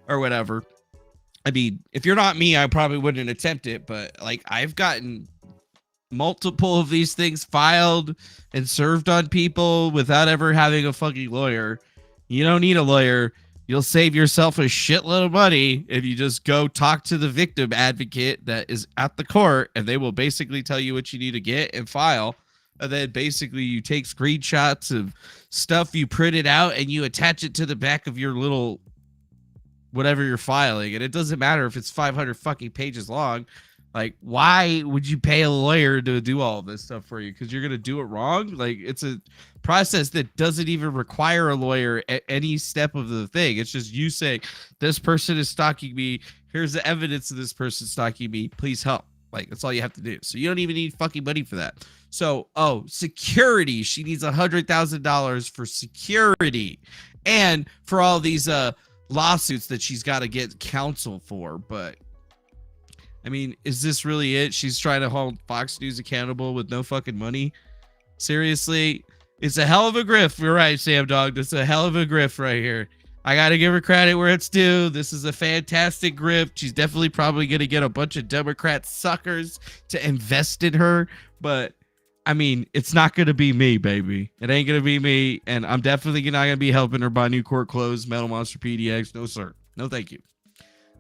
or whatever, I mean, if you're not me, I probably wouldn't attempt it. But like, I've gotten multiple of these things filed and served on people without ever having a fucking lawyer. You don't need a lawyer. You'll save yourself a shitload of money if you just go talk to the victim advocate that is at the court, and they will basically tell you what you need to get and file. And then basically you take screenshots of stuff you printed out and you attach it to the back of your little whatever you're filing. And it doesn't matter if it's 500 fucking pages long. Like, why would you pay a lawyer to do all this stuff for you? Because you're going to do it wrong? Like, it's a process that doesn't even require a lawyer at any step of the thing. It's just you saying, this person is stalking me. Here's the evidence of this person stalking me. Please help. Like, that's all you have to do. So you don't even need fucking money for that. So, security. She needs $100,000 for security. And for all these lawsuits that she's got to get counsel for. But I mean, is this really it? She's trying to hold Fox News accountable with no fucking money? Seriously? It's a hell of a grift. You're right, Sam Dog. It's a hell of a grift right here. I got to give her credit where it's due. This is a fantastic grift. She's definitely probably going to get a bunch of Democrat suckers to invest in her. But, I mean, it's not going to be me, baby. It ain't going to be me. And I'm definitely not going to be helping her buy new court clothes, Metal Monster PDX. No, sir. No, thank you.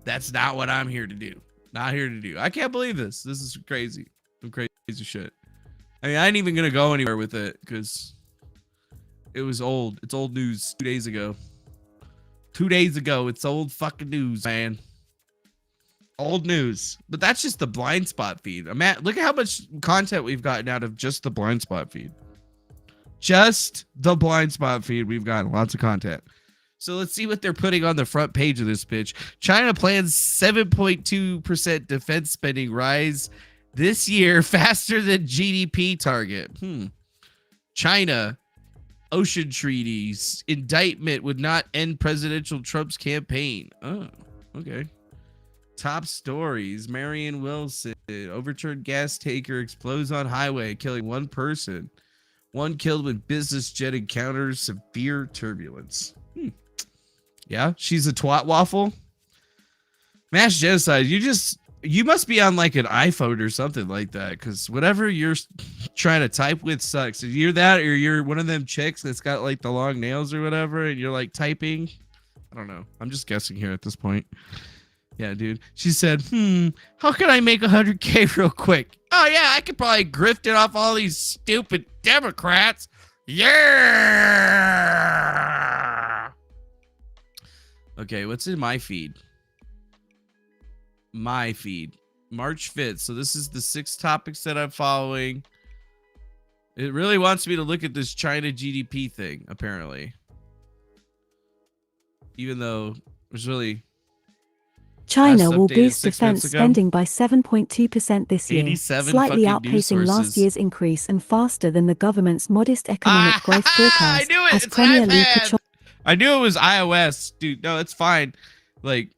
That's not what I'm here to do. Not here to do. I can't believe this. This is crazy. Some crazy shit. I mean, I ain't even gonna go anywhere with it because it was old. It's old news 2 days ago. 2 days ago. It's old fucking news, man. Old news. But that's just the blind spot feed. Look at how much content we've gotten out of just the blind spot feed. Just the blind spot feed. We've gotten lots of content. So let's see what they're putting on the front page of this bitch. China plans 7.2% defense spending rise this year, faster than GDP target. China, ocean treaties, indictment would not end presidential Trump's campaign. Oh, okay. Top stories. Marion Wilson, overturned gas tanker explodes on highway, killing one person. One killed when business jet encounters severe turbulence. Yeah, she's a twat waffle. Mass genocide. You must be on like an iPhone or something like that, because whatever you're trying to type with sucks. If you're that, or you're one of them chicks that's got like the long nails or whatever, and you're like typing. I don't know. I'm just guessing here at this point. Yeah, dude. She said, how can I make 100K real quick? Oh yeah, I could probably grift it off all these stupid Democrats. Yeah. Okay, what's in my feed? My feed. March 5th. So this is the 6 topics that I'm following. It really wants me to look at this China GDP thing, apparently. Even though there's really... China will boost defense spending by 7.2% this year, slightly outpacing last year's increase and faster than the government's modest economic growth forecast. I knew it. It's Premier League I knew it was iOS, dude. No, it's fine. Like,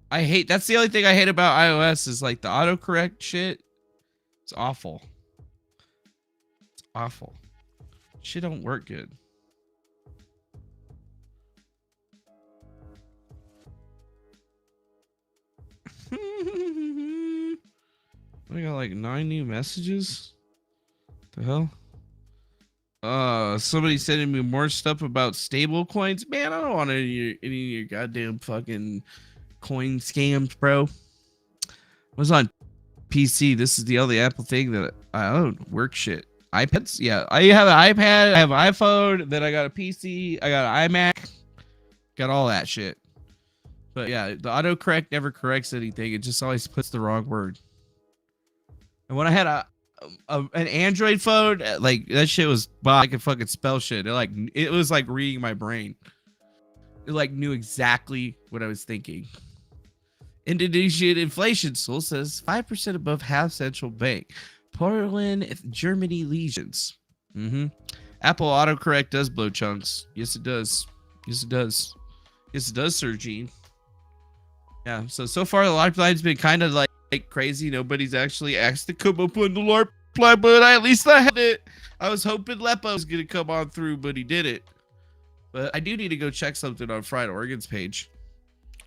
that's the only thing I hate about iOS is like the autocorrect shit. It's awful. It's awful. Shit don't work good. I got like 9 new messages. What the hell? Somebody sending me more stuff about stable coins. Man, I don't want any of your goddamn fucking coin scams, bro. I was on PC. This is the only Apple thing that I don't work shit. iPads? Yeah, I have an iPad. I have an iPhone. Then I got a PC. I got an iMac. Got all that shit. But yeah, the autocorrect never corrects anything. It just always puts the wrong word. And when I had an Android phone, like that shit was, I could fucking spell shit. It was like reading my brain. It like knew exactly what I was thinking. Indonesian inflation soul says 5% above half central bank. Poland, Germany legions. Apple autocorrect does blow chunks. Yes, it does. Yes, it does. Yes, it does, Sir Gene. Yeah. So far the LARPLINE's been kind of like crazy. Nobody's actually asked to come up on the LARPLINE, but at least I had it. I was hoping Lepo was gonna come on through, but he did it. But I do need to go check something on Fried Oregon's page.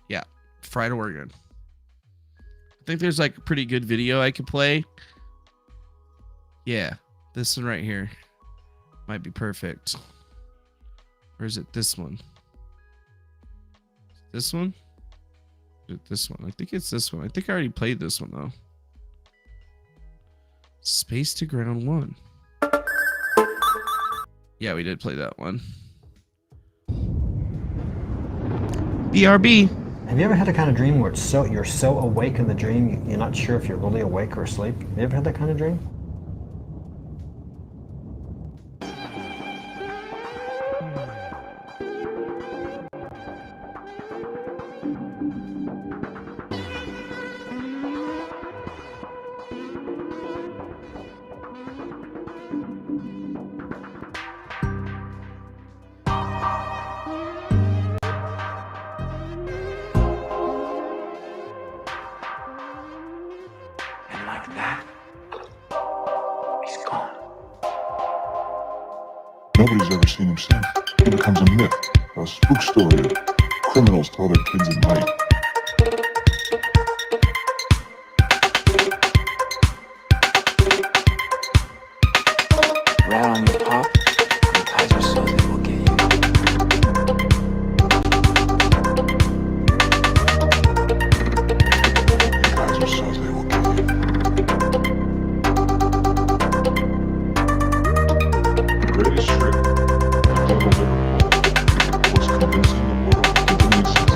Yeah, Fried Oregon. I think there's like a pretty good video I could play. Yeah, this one right here might be perfect. Or is it this one? This one? Is it this one? I think it's this one. I think I already played this one though. Space to Ground 1. Yeah, we did play that one. BRB. Have you ever had a kind of dream where you're so awake in the dream you're not sure if you're really awake or asleep? Have you ever had that kind of dream? Nobody's ever seen him since. He becomes a myth, a spook story that criminals tell their kids at night. Rat on your pop, and Kaiser so they will get you. Kaiser says they will kill you. The greatest trick the devil ever pulled was convincing the world he didn't exist.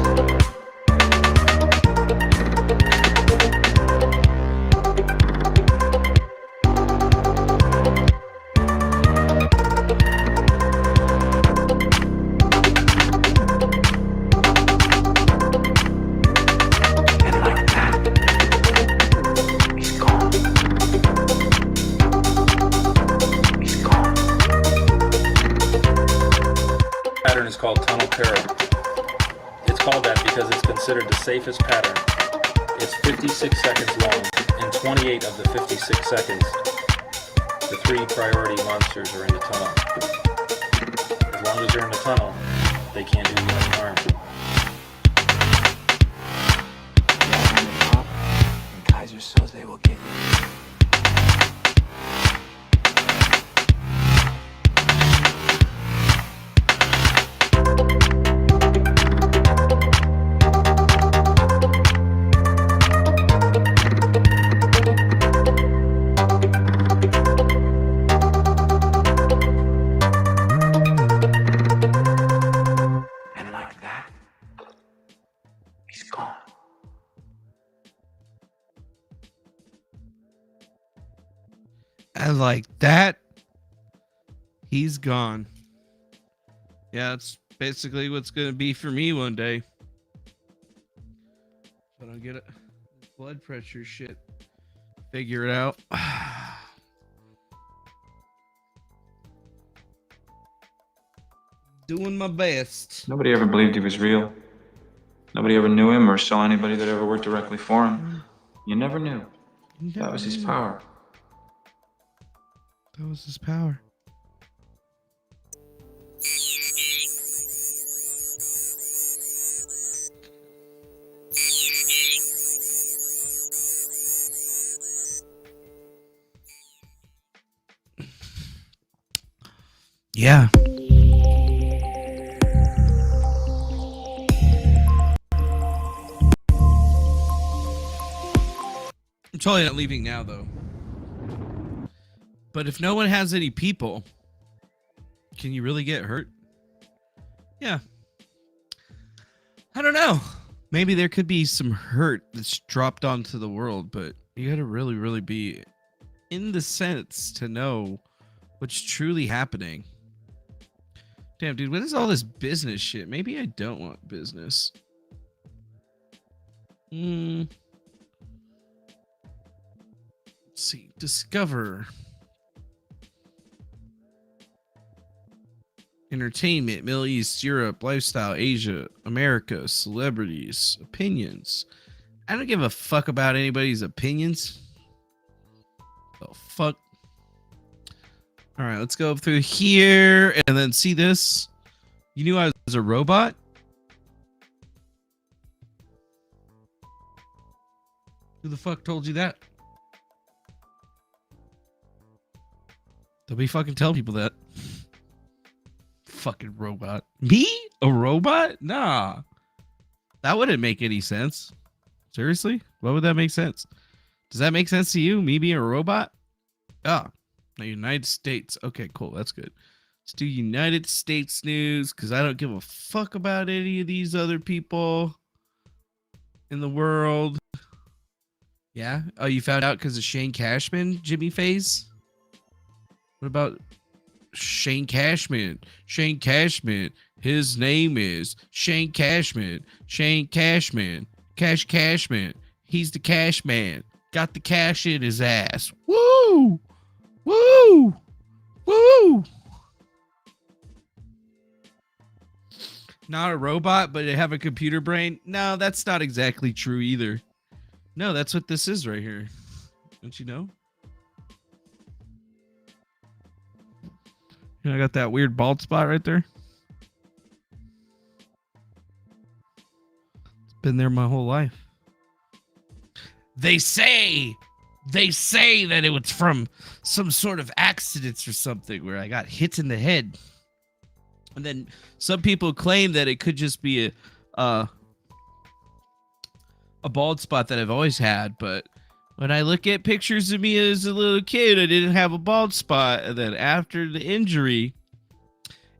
Pattern is called tunnel terror. It's called that because it's considered the safest pattern. It's 56 seconds long, and 28 of the 56 seconds, the 3 priority monsters are in the tunnel. As long as you're in the tunnel, they can't do you any harm. Rat on your pop, and Kaiser so they will get you. And like that, he's gone. And like that, he's gone. Yeah, that's basically what's going to be for me one day. But I'll get it. Blood pressure shit. Figure it out. Doing my best. Nobody ever believed he was real. Nobody ever knew him or saw anybody that ever worked directly for him. You never knew. That was his power. That was his power. Yeah. I'm totally not leaving now, though. But if no one has any people, can you really get hurt? Yeah. I don't know. Maybe there could be some hurt that's dropped onto the world, but you gotta really, really be in the sense to know what's truly happening. Damn, dude, what is all this business shit? Maybe I don't want business. Let's see. Discover. Entertainment, Middle East, Europe, lifestyle, Asia, America, celebrities, opinions. I don't give a fuck about anybody's opinions. Oh, fuck. All right, let's go through here and then see this. You knew I was a robot? Who the fuck told you that? Don't be fucking tell people that. Fucking robot. Me? A robot? Nah. That wouldn't make any sense. Seriously? What would that make sense? Does that make sense to you? Me being a robot? Ah. The United States. Okay, cool. That's good. Let's do United States news because I don't give a fuck about any of these other people in the world. Yeah? Oh, you found out because of Shane Cashman, Jimmy Faze? What about Shane Cashman? Shane Cashman. His name is Shane Cashman. Shane Cashman. Cashman. He's the cash man. Got the cash in his ass. Woo! Woo! Woo! Not a robot, but they have a computer brain? No, that's not exactly true either. No, that's what this is right here. Don't you know? I got that weird bald spot right there. It's been there my whole life. They say that it was from some sort of accidents or something where I got hit in the head. And then some people claim that it could just be a bald spot that I've always had, but when I look at pictures of me as a little kid, I didn't have a bald spot. And then after the injury,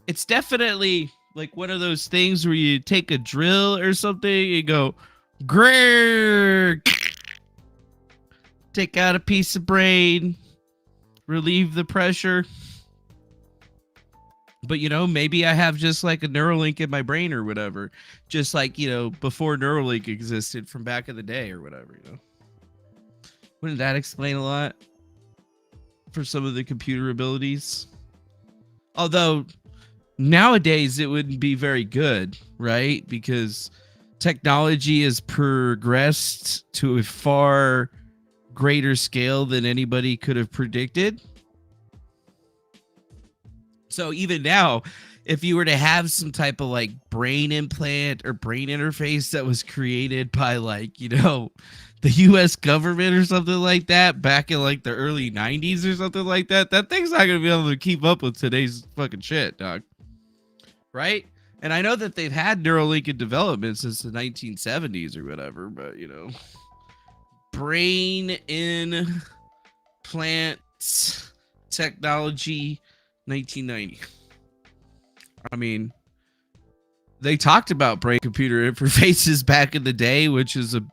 it's definitely like one of those things where you take a drill or something, you go, grrr, take out a piece of brain, relieve the pressure. But, you know, maybe I have just like a Neuralink in my brain or whatever. Just like, you know, before Neuralink existed from back in the day or whatever, you know. Wouldn't that explain a lot for some of the computer abilities? Although nowadays it wouldn't be very good, right? Because technology has progressed to a far greater scale than anybody could have predicted. So even now, if you were to have some type of like brain implant or brain interface that was created by like, you know, the US government or something like that back in like the early 90s or something like that, that thing's not going to be able to keep up with today's fucking shit, dog. Right? And I know that they've had Neuralink in development since the 1970s or whatever, but you know, brain implants technology 1990. I mean, they talked about brain computer interfaces back in the day, which is a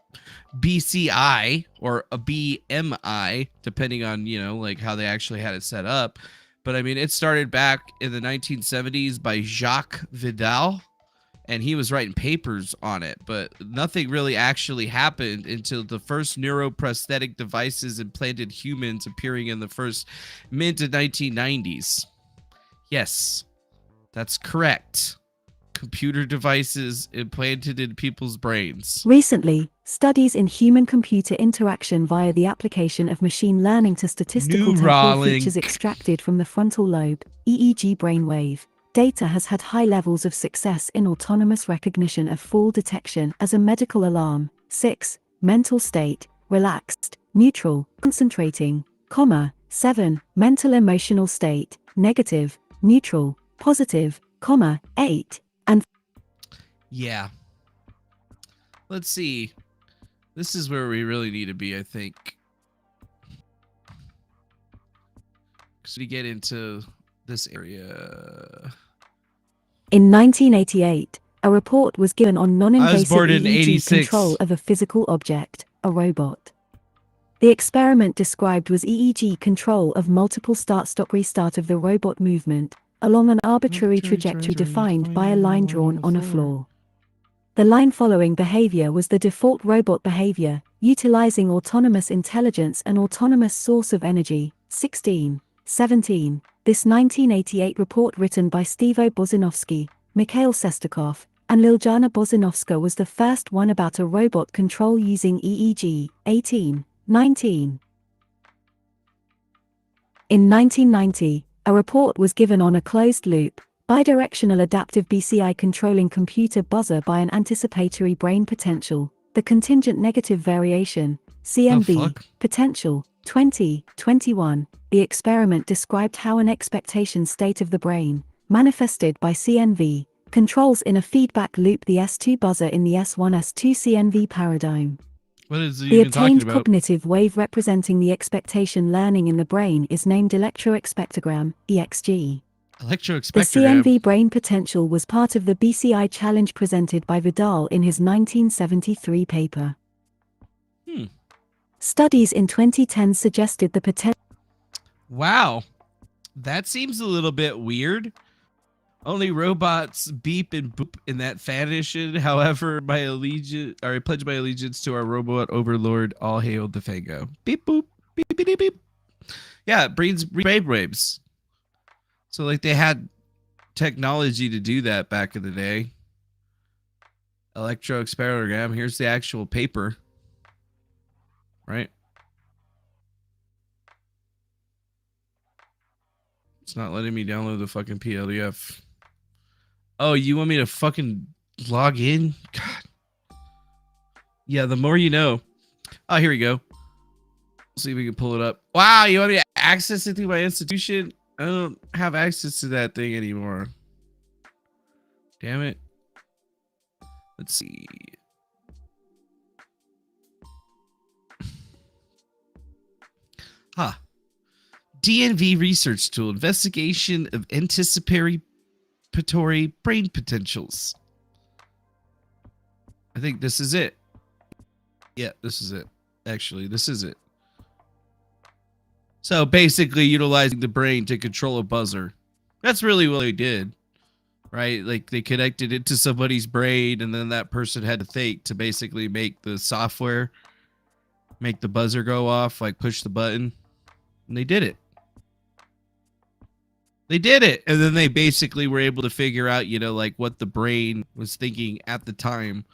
BCI or a BMI, depending on, you know, like how they actually had it set up. But I mean, it started back in the 1970s by Jacques Vidal, and he was writing papers on it, but nothing really actually happened until the first neuroprosthetic devices implanted humans appearing in the first mid to 1990s. Yes, that's correct. Computer devices implanted in people's brains. Recently, studies in human-computer interaction via the application of machine learning to statistical temporal features extracted from the frontal lobe, EEG brainwave, data has had high levels of success in autonomous recognition of fall detection as a medical alarm. 6. Mental state, relaxed, neutral, concentrating, 7. Mental emotional state, negative, neutral, positive, 8. And yeah. Let's see. This is where we really need to be, I think. Because we get into this area. In 1988, a report was given on non-invasive EEG control of a physical object, a robot. The experiment described was EEG control of multiple start-stop-restart of the robot movement, along an arbitrary trajectory defined by a line drawn on a floor. The line following behavior was the default robot behavior, utilizing autonomous intelligence and autonomous source of energy. 16. 17. This 1988 report written by Stevo Bozinovsky, Mikhail Sestakov, and Liljana Bozinovska was the first one about a robot control using EEG. 18. 19. In 1990, A report was given on a closed-loop, bidirectional adaptive BCI controlling computer buzzer by an anticipatory brain potential, the contingent negative variation, CNV, potential, 2021. The experiment described how an expectation state of the brain, manifested by CNV, controls in a feedback loop the S2 buzzer in the S1-S2 CNV paradigm. What is he The even talking obtained about? cognitive wave representing the expectation learning in the brain is named electroexpectogram, EXG. The Electroexpectogram. CNV brain potential was part of the BCI challenge presented by Vidal in his 1973 paper. Studies in 2010 suggested the potential. Wow. That seems a little bit weird. Only robots beep and boop in that fashion. However, my allegiance, or I pledge my allegiance to our robot overlord. All hail Defango. Beep boop. Beep beep beep beep. Yeah, it breeds brain waves. So like they had technology to do that back in the day. Electroexpectogram. Here's the actual paper. Right? It's not letting me download the fucking PDF. Oh, you want me to fucking log in? God. Yeah, the more you know. Oh, here we go. See if we can pull it up. Wow, you want me to access it through my institution? I don't have access to that thing anymore. Damn it. Let's see. DNV research tool, investigation of anticipatory brain potentials. I think this is it. Yeah, this is it. Actually, this is it. So basically utilizing the brain to control a buzzer. That's really what they did, right? Like they connected it to somebody's brain and then that person had to think to basically make the software, make the buzzer go off, like push the button. And they did it. They did it. And then they basically were able to figure out, you know, like what the brain was thinking at the time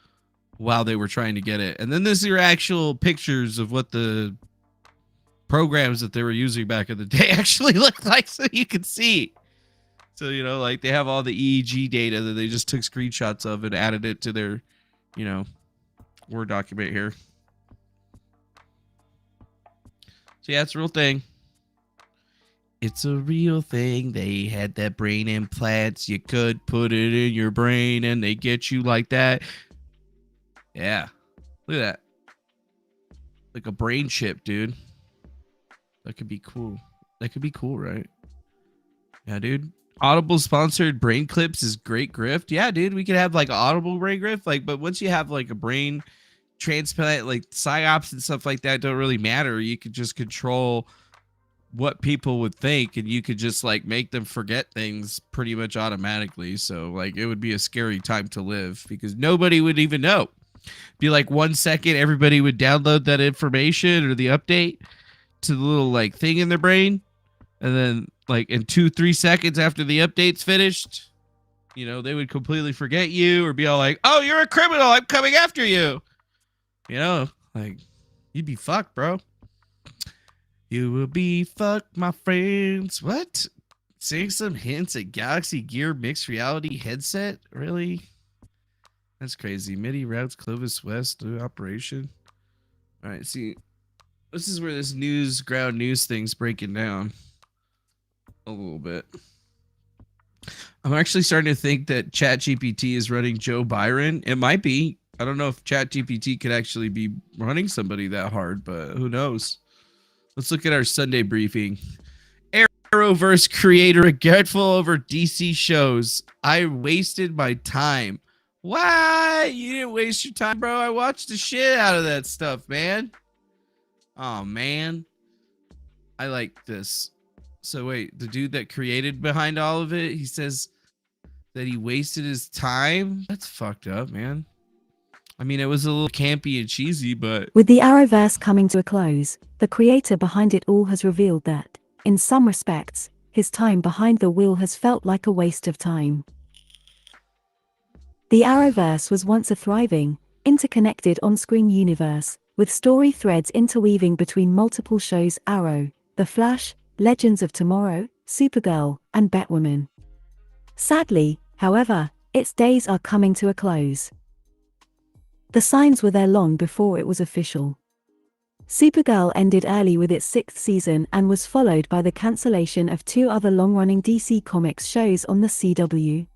while they were trying to get it. And then these are actual pictures of what the programs that they were using back in the day actually looked like, so you could see. So, you know, like they have all the EEG data that they just took screenshots of and added it to their, you know, Word document here. So yeah, it's a real thing. It's a real thing. They had that brain implants. You could put it in your brain and they get you like that. Yeah. Look at that. Like a brain chip, dude. That could be cool. That could be cool, right? Yeah, dude. Audible sponsored brain clips is great grift. Yeah, dude. We could have like Audible brain grift. Like, but once you have like a brain transplant, like psyops and stuff like that don't really matter. You could just control what people would think and you could just like make them forget things pretty much automatically. So like it would be a scary time to live because nobody would even know. Be like 1 second everybody would download that information or the update to the little like thing in their brain, and then like in 2-3 seconds after the update's finished, you know, they would completely forget you or be all like, oh, you're a criminal, I'm coming after you. You know, like you'd be fucked, bro. You will be fucked, my friends. What? Seeing some hints at Galaxy Gear mixed reality headset? Really? That's crazy. MIDI routes Clovis West operation. All right, see, this is where this ground news thing's breaking down a little bit. I'm actually starting to think that ChatGPT is running Joe Byron. It might be. I don't know if ChatGPT could actually be running somebody that hard, but who knows? Let's look at our Sunday briefing. Arrowverse creator regretful over DC shows. I wasted my time. What? You didn't waste your time, bro. I watched the shit out of that stuff, man. Oh, man. I like this. So wait, the dude that created behind all of it, he says that he wasted his time? That's fucked up, man. I mean, it was a little campy and cheesy, but... With the Arrowverse coming to a close, the creator behind it all has revealed that, in some respects, his time behind the wheel has felt like a waste of time. The Arrowverse was once a thriving, interconnected on-screen universe, with story threads interweaving between multiple shows: Arrow, The Flash, Legends of Tomorrow, Supergirl, and Batwoman. Sadly, however, its days are coming to a close. The signs were there long before it was official. Supergirl ended early with its 6th season and was followed by the cancellation of 2 other long-running DC Comics shows on the CW.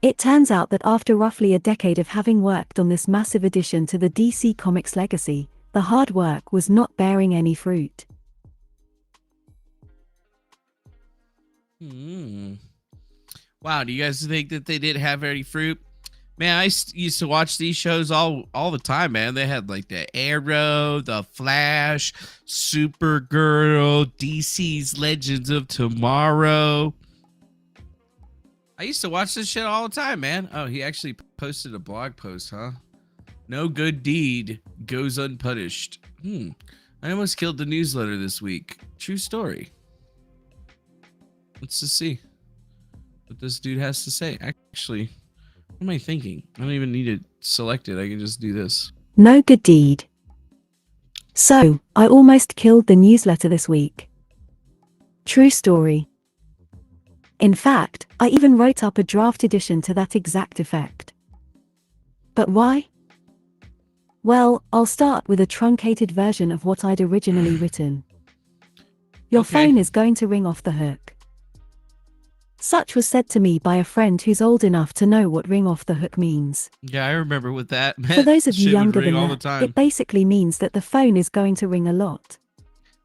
It turns out that after roughly a decade of having worked on this massive addition to the DC Comics legacy, the hard work was not bearing any fruit. Wow, do you guys think that they didn't have any fruit? Man, I used to watch these shows all the time, man. They had like the Arrow, the Flash, Supergirl, DC's Legends of Tomorrow. I used to watch this shit all the time, man. Oh, he actually posted a blog post, huh? No good deed goes unpunished. I almost killed the newsletter this week. True story. Let's just see what this dude has to say. Actually, what am I thinking? I don't even need to select it. I can just do this. No good deed. So, I almost killed the newsletter this week. True story. In fact, I even wrote up a draft edition to that exact effect. But why? Well, I'll start with a truncated version of what I'd originally written. Your phone is going to ring off the hook. Such was said to me by a friend who's old enough to know what ring off the hook means. Yeah, I remember what that meant. For those of you Shit would younger ring than all the that, time. it basically means that the phone is going to ring a lot.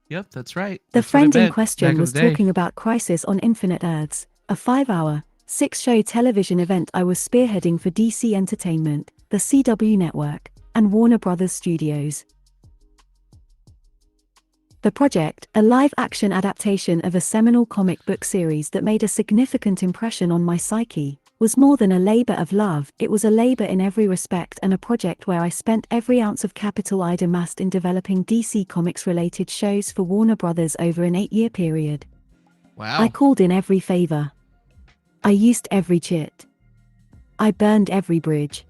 Yep, that's right. The That's what it friend in meant back question in was the day. talking about Crisis on Infinite Earths, a 5-hour, 6-show television event I was spearheading for DC Entertainment, the CW Network, and Warner Brothers Studios. The project, a live-action adaptation of a seminal comic book series that made a significant impression on my psyche, was more than a labor of love. It was a labor in every respect and a project where I spent every ounce of capital I'd amassed in developing DC Comics-related shows for Warner Brothers over an 8-year period. Wow. I called in every favor. I used every chit. I burned every bridge.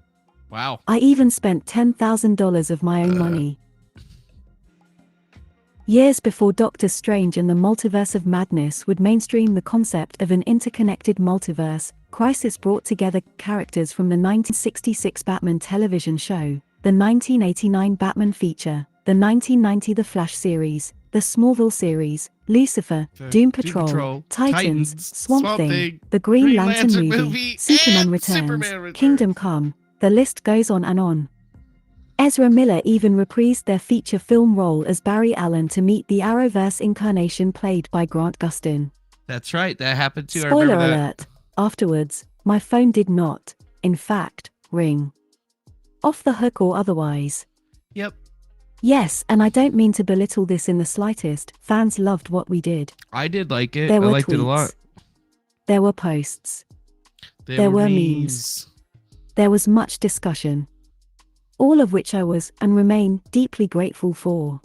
Wow. I even spent $10,000 of my own money. Years before Doctor Strange and the Multiverse of Madness would mainstream the concept of an interconnected multiverse, Crisis brought together characters from the 1966 Batman television show, the 1989 Batman feature, the 1990 The Flash series, the Smallville series, Lucifer, Doom Patrol, Titans, Swamp Thing, the Green Lantern movie, Superman Returns, Kingdom Come, the list goes on and on. Ezra Miller even reprised their feature film role as Barry Allen to meet the Arrowverse incarnation played by Grant Gustin. That's right. That happened too. I Spoiler remember that. alert. Afterwards, my phone did not, in fact, ring. Off the hook or otherwise. Yep. Yes, and I don't mean to belittle this in the slightest. Fans loved what we did. I did like it. There I were liked it a lot. There were posts. There were memes. memes. There was much discussion. All of which I was, and remain, deeply grateful for.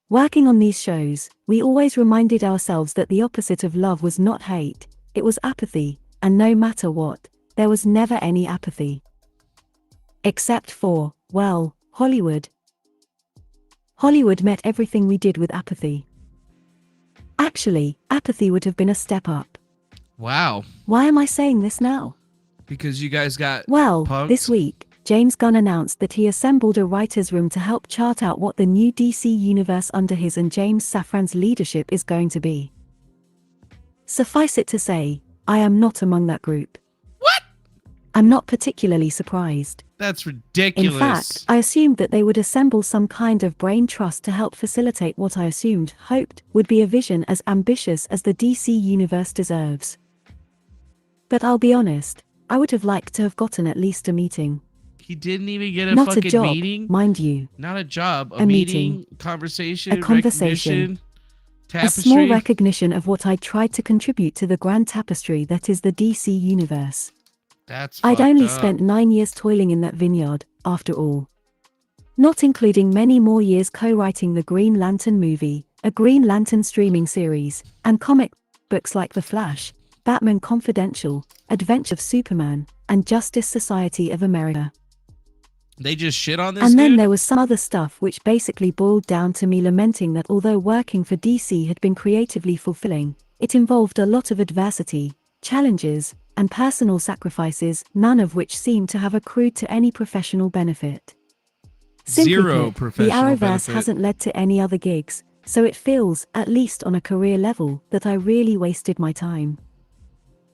Working on these shows, we always reminded ourselves that the opposite of love was not hate, it was apathy, and no matter what, there was never any apathy. Except for, well, Hollywood. Hollywood met everything we did with apathy. Actually, apathy would have been a step up. Wow. Why am I saying this now? Because you guys got Well, punked? this week, James Gunn announced that he assembled a writer's room to help chart out what the new DC universe under his and James Safran's leadership is going to be. Suffice it to say, I am not among that group. What? I'm not particularly surprised. That's ridiculous. In fact, I assumed that they would assemble some kind of brain trust to help facilitate what I hoped, would be a vision as ambitious as the DC universe deserves. But I'll be honest, I would have liked to have gotten at least a meeting. He didn't even get a Not fucking a job, meeting? mind you. Not a job. A, A meeting, meeting. conversation, A conversation. recognition, A tapestry. small recognition of what I tried to contribute to the grand tapestry that is the DC universe. That's I'd fucked only up. spent 9 years toiling in that vineyard, after all. Not including many more years co-writing the Green Lantern movie, a Green Lantern streaming series, and comic books like The Flash, Batman Confidential, Adventure of Superman, and Justice Society of America. They just shit on this And then dude? there was some other stuff which basically boiled down to me lamenting that although working for DC had been creatively fulfilling, It involved a lot of adversity, challenges, and personal sacrifices, none of which seemed to have accrued to any professional benefit. Simply Zero put, the professional Arrowverse benefit. hasn't led to any other gigs, so it feels, at least on a career level, that I really wasted my time.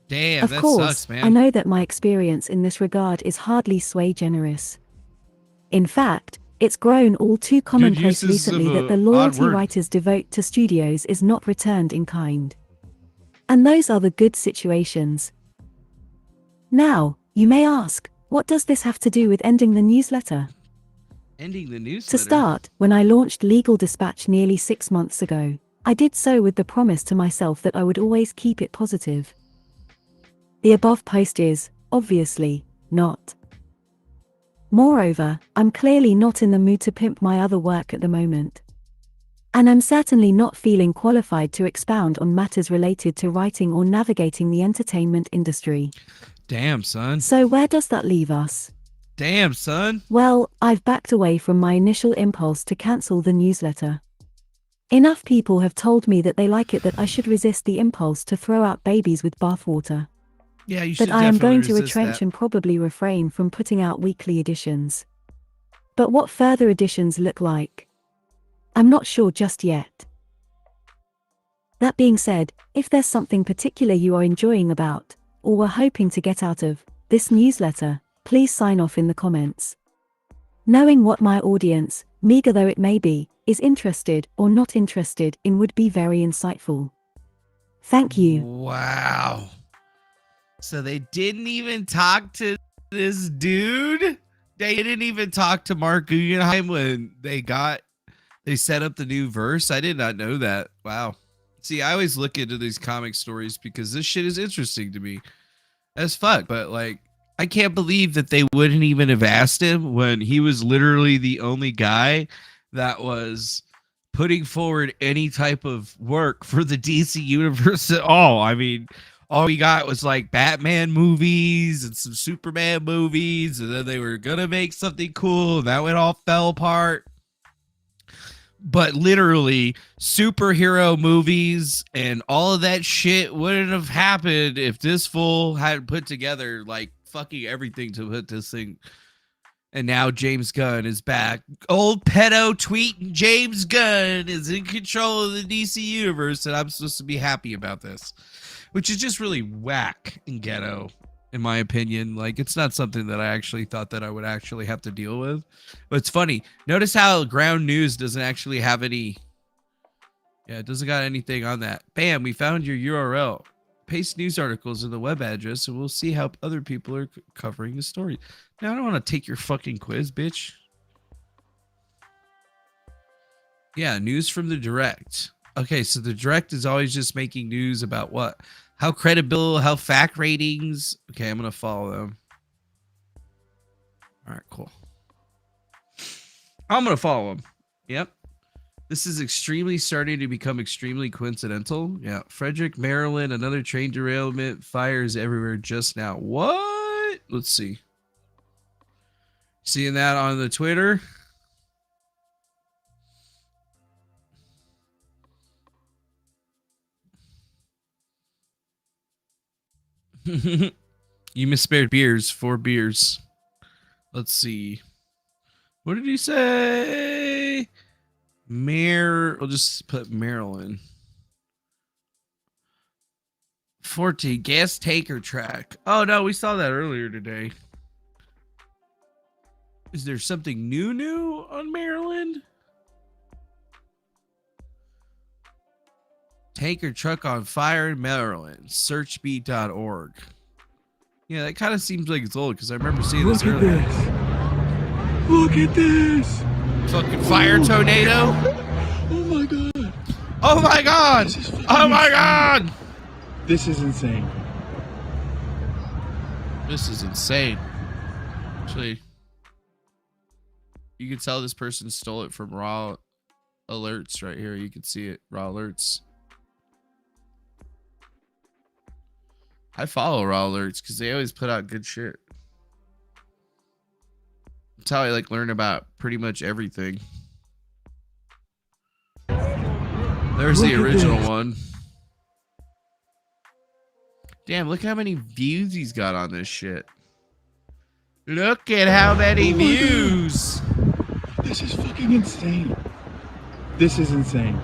Damn, Of that course, sucks, man. I know that my experience in this regard is hardly sui generis. In fact, it's grown all too commonplace uses recently of that the a odd loyalty word. writers devote to studios is not returned in kind. And those are the good situations. Now, you may ask, what does this have to do with ending the newsletter? Ending the newsletter. To start, when I launched Legal Dispatch nearly 6 months ago, I did so with the promise to myself that I would always keep it positive. The above post is, obviously, not. Moreover, I'm clearly not in the mood to pimp my other work at the moment. And I'm certainly not feeling qualified to expound on matters related to writing or navigating the entertainment industry. Damn, son. So where does that leave us? Damn, son. Well, I've backed away from my initial impulse to cancel the newsletter. Enough people have told me that they like it that I should resist the impulse to throw out babies with bathwater. Yeah, you should But I am definitely going to resist retrench that. and probably refrain from putting out weekly editions. But what further editions look like? I'm not sure just yet. That being said, if there's something particular you are enjoying about, or were hoping to get out of, this newsletter, please sign off in the comments. Knowing what my audience, meager though it may be, is interested or not interested in would be very insightful. Thank you. Wow. So they didn't even talk to this dude? They didn't even talk to Mark Guggenheim when they set up the new verse? I did not know that. Wow. See, I always look into these comic stories because this shit is interesting to me as fuck. But like, I can't believe that they wouldn't even have asked him when he was literally the only guy that was putting forward any type of work for the DC universe at all. I mean, all we got was like Batman movies and some Superman movies, and then they were gonna make something cool, and that one all fell apart. But literally, superhero movies and all of that shit wouldn't have happened if this fool had put together like fucking everything to put this thing. And now James Gunn is back. Old pedo tweeting James Gunn is in control of the DC universe, and I'm supposed to be happy about this, which is just really whack and ghetto, in my opinion. Like, it's not something that I actually thought that I would actually have to deal with. But it's funny. Notice how Ground News doesn't actually have any. Yeah, it doesn't got anything on that. Bam, we found your URL. Paste news articles in the web address, and we'll see how other people are covering the story. Now, I don't want to take your fucking quiz, bitch. Yeah, news from the Direct. Okay, so the Direct is always just making news about what? How credible, how fact ratings. Okay, I'm going to follow them. All right, cool. I'm going to follow them. Yep. This is starting to become extremely coincidental. Yeah. Frederick, Maryland, another train derailment, fires everywhere just now. What? Let's see. Seeing that on the Twitter? You misspared beers. 4 beers. Let's see. What did he say? We'll just put Maryland. 14 gas tanker track. Oh no, we saw that earlier today. Is there something new on Maryland? Tanker truck on fire in Maryland. Searchbeat.org. Yeah, that kind of seems like it's old because I remember seeing this earlier. Look at this. Fucking fire tornado. Oh my god. Oh my god. Oh my god. This is insane. This is insane. Actually, you can tell this person stole it from Raw Alerts right here. You can see it. Raw Alerts. I follow Raw Alerts because they always put out good shit. That's how I like learn about pretty much everything. There's the original one. Damn, look how many views he's got on this shit. Look at how many views. God. This is fucking insane. This is insane.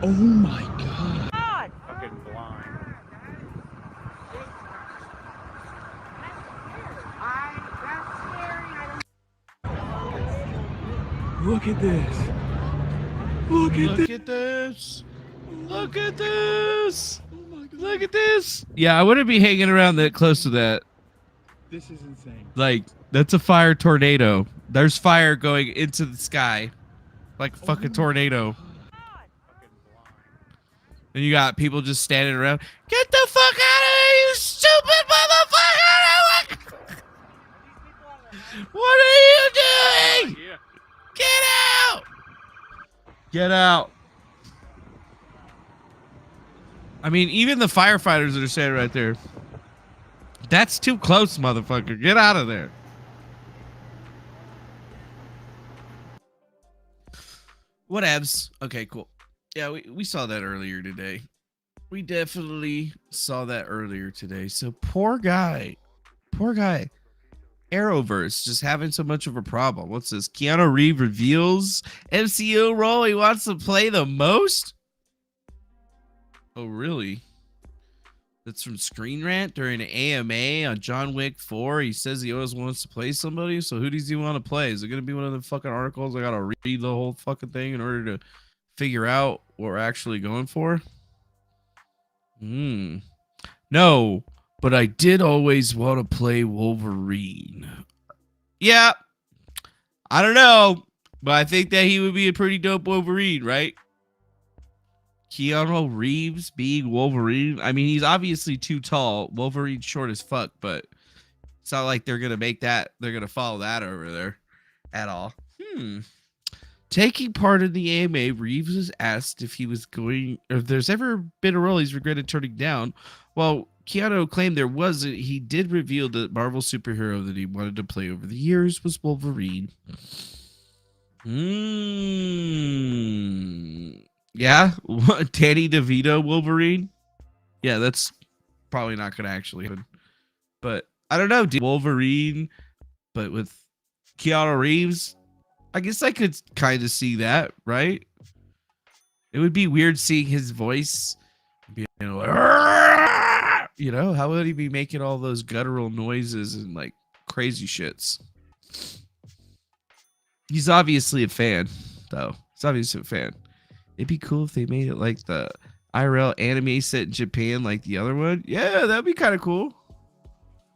Oh my god. Fucking blind. Look at this. Look at this. Look at this. Look at this. Yeah, I wouldn't be hanging around that close to that. This is insane. Like, that's a fire tornado. There's fire going into the sky. Like a fucking tornado. And you got people just standing around. Get the fuck out of here, you stupid motherfucker! What are you doing? Get out! Get out. I mean, even the firefighters that are standing right there. That's too close, motherfucker. Get out of there. Whatevs. Okay, cool. Yeah, we saw that earlier today. We definitely saw that earlier today. So poor guy. Poor guy. Arrowverse just having so much of a problem. What's this? Keanu Reeves reveals MCU role he wants to play the most? Oh, really? That's from Screen Rant during an AMA on John Wick 4. He says he always wants to play somebody. So who does he want to play? Is it going to be one of the fucking articles? I got to read the whole fucking thing in order to figure out what we're actually going for? No, but I did always want to play Wolverine. Yeah. I don't know, but I think that he would be a pretty dope Wolverine, right? Keanu Reeves being Wolverine. I mean, he's obviously too tall. Wolverine's short as fuck, but it's not like they're going to follow that over there at all. Taking part in the AMA, Reeves was asked if there's ever been a role he's regretted turning down. Well, Keanu claimed there wasn't. He did reveal that Marvel superhero that he wanted to play over the years was Wolverine. Yeah, Danny DeVito Wolverine. Yeah, that's probably not going to actually happen. But I don't know, Wolverine, but with Keanu Reeves, I guess I could kind of see that, right? It would be weird seeing his voice being like, how would he be making all those guttural noises and like crazy shits? He's obviously a fan, though. He's obviously a fan. It'd be cool if they made it like the IRL anime set in Japan, like the other one. Yeah, that'd be kind of cool.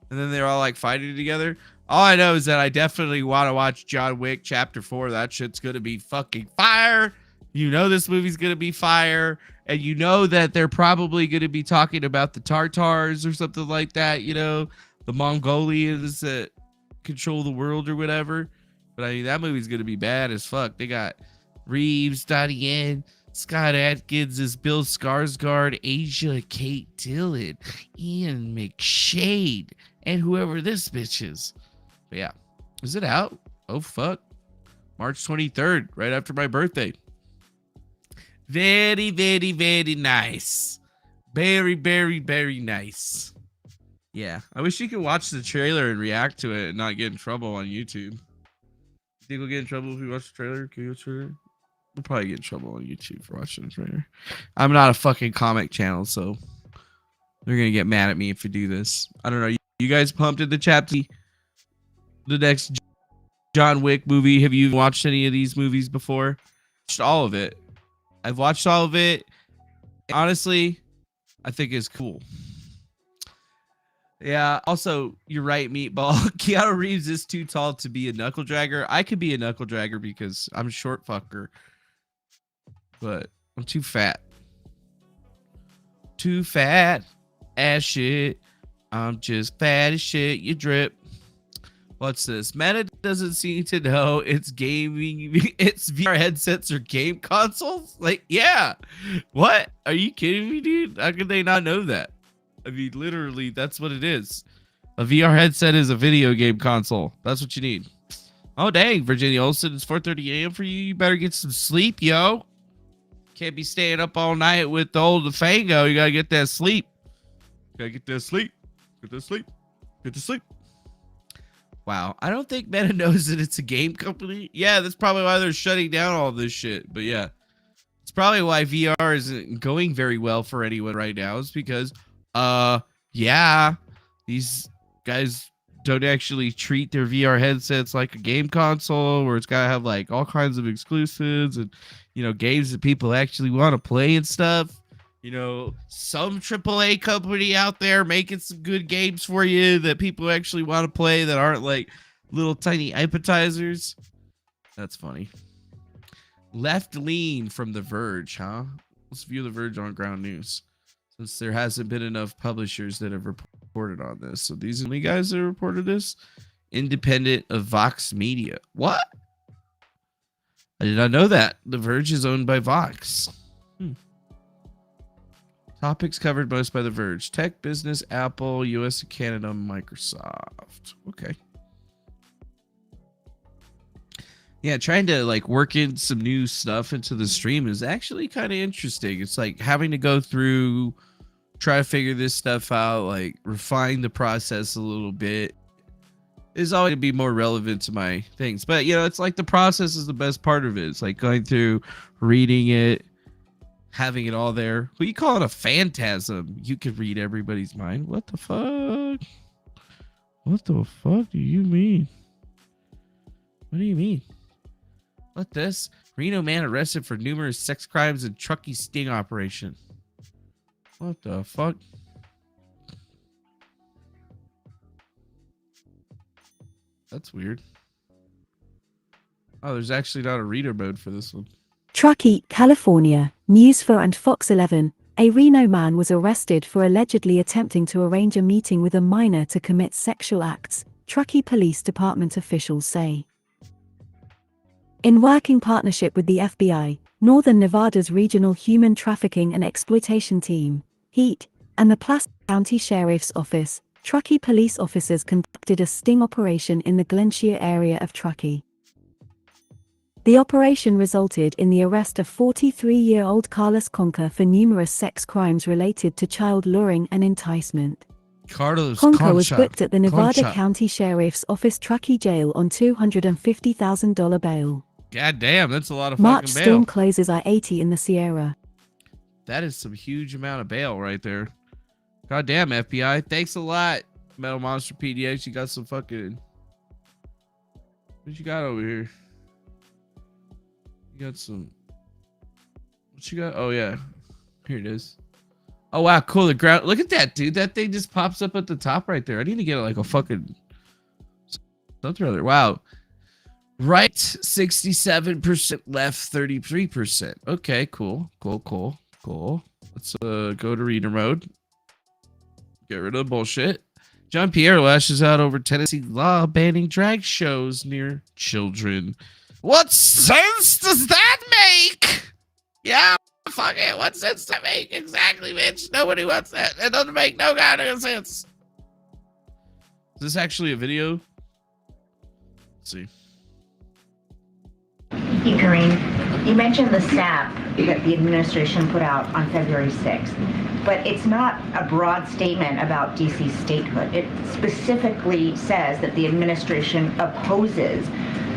And then they're all like fighting together. All I know is that I definitely want to watch John Wick Chapter 4. That shit's going to be fucking fire. You know this movie's going to be fire. And you know that they're probably going to be talking about the Tartars or something like that. You know, the Mongolians that control the world or whatever. But I mean, that movie's going to be bad as fuck. They got Reeves, Donnie Yen, Scott Adkins as Bill Skarsgård, Asia Kate Dillon, Ian McShade, and whoever this bitch is. But yeah, is it out? Oh fuck, March 23rd, right after my birthday. Very, very, very nice. Very, very, very nice. Yeah, I wish you could watch the trailer and react to it and not get in trouble on YouTube. You think we'll get in trouble if we watch the trailer? Can we watch the trailer? We'll probably get in trouble on YouTube for watching the trailer. I'm not a fucking comic channel, so they're gonna get mad at me if we do this. I don't know. You guys pumped in the chat? The next John Wick movie. Have you watched any of these movies before? Watched all of it. I've watched all of it. Honestly, I think it's cool. Yeah. Also, you're right, Meatball. Keanu Reeves is too tall to be a knuckle dragger. I could be a knuckle dragger because I'm a short fucker. But I'm too fat. Too fat as shit. I'm just fat as shit. You drip. What's this? Meta doesn't seem to know it's gaming. It's VR headsets or game consoles. Like, yeah. What? Are you kidding me, dude? How could they not know that? I mean, literally, that's what it is. A VR headset is a video game console. That's what you need. Oh, dang, Virginia Olsen. It's 4:30 a.m. for you. You better get some sleep, yo. Can't be staying up all night with the old Defango. You gotta get that sleep. Get that sleep. Get that sleep. Get to sleep. Wow. I don't think Meta knows that it's a game company. Yeah, that's probably why they're shutting down all this shit. But yeah, it's probably why VR isn't going very well for anyone right now. Is because, yeah, these guys don't actually treat their VR headsets like a game console where it's got to have like all kinds of exclusives and, you know, games that people actually want to play and stuff. You know, some AAA company out there making some good games for you that people actually want to play that aren't like little tiny appetizers. That's funny. Left lean from The Verge, huh? Let's view The Verge on Ground News, since there hasn't been enough publishers that have reported on this. So these are the only guys that reported this. Independent of Vox Media. What? I did not know that. The Verge is owned by Vox. Topics covered most by The Verge. Tech, business, Apple, US and Canada, Microsoft. Okay. Yeah, trying to like work in some new stuff into the stream is actually kind of interesting. It's like having to go through, try to figure this stuff out, like refine the process a little bit. Is always to be more relevant to my things. But you know, it's like the process is the best part of it. It's like going through, reading it, having it all there. Well, you call it a phantasm. You could read everybody's mind. What the fuck? What the fuck do you mean? What do you mean? What this? Reno man arrested for numerous sex crimes and truckie sting operation. What the fuck? That's weird. Oh, there's actually not a reader mode for this one. Truckee, California, News 4 and Fox 11. A Reno man was arrested for allegedly attempting to arrange a meeting with a minor to commit sexual acts, Truckee Police Department officials say. In working partnership with the FBI, Northern Nevada's Regional Human Trafficking and Exploitation Team, HEAT, and the Placer County Sheriff's Office, Truckee police officers conducted a sting operation in the Glenshire area of Truckee. The operation resulted in the arrest of 43-year-old Carlos Conca for numerous sex crimes related to child luring and enticement. Conca was booked at the Nevada County Sheriff's Office Truckee Jail on $250,000 bail. God damn, that's a lot of March fucking bail. storm closes I-80 in the Sierra. That is some huge amount of bail right there. God damn, FBI. Thanks a lot, Metal Monster PDX. You got some fucking... What you got over here? You got some... What you got? Oh, yeah. Here it is. Oh, wow. Cool. The ground... Look at that, dude. That thing just pops up at the top right there. I need to get like a fucking... something or other. Wow. Right, 67%. Left, 33%. Okay, cool. Cool. Let's go to reader mode. Get rid of the bullshit. John Pierre lashes out over Tennessee law banning drag shows near children. What sense does that make? Yeah, fuck it. What sense does that make? Exactly, bitch. Nobody wants that. That doesn't make no kind of sense. Is this actually a video? Let's see. Hey, Kareem, you mentioned the SAP that the administration put out on February 6th, but it's not a broad statement about DC statehood. It specifically says that the administration opposes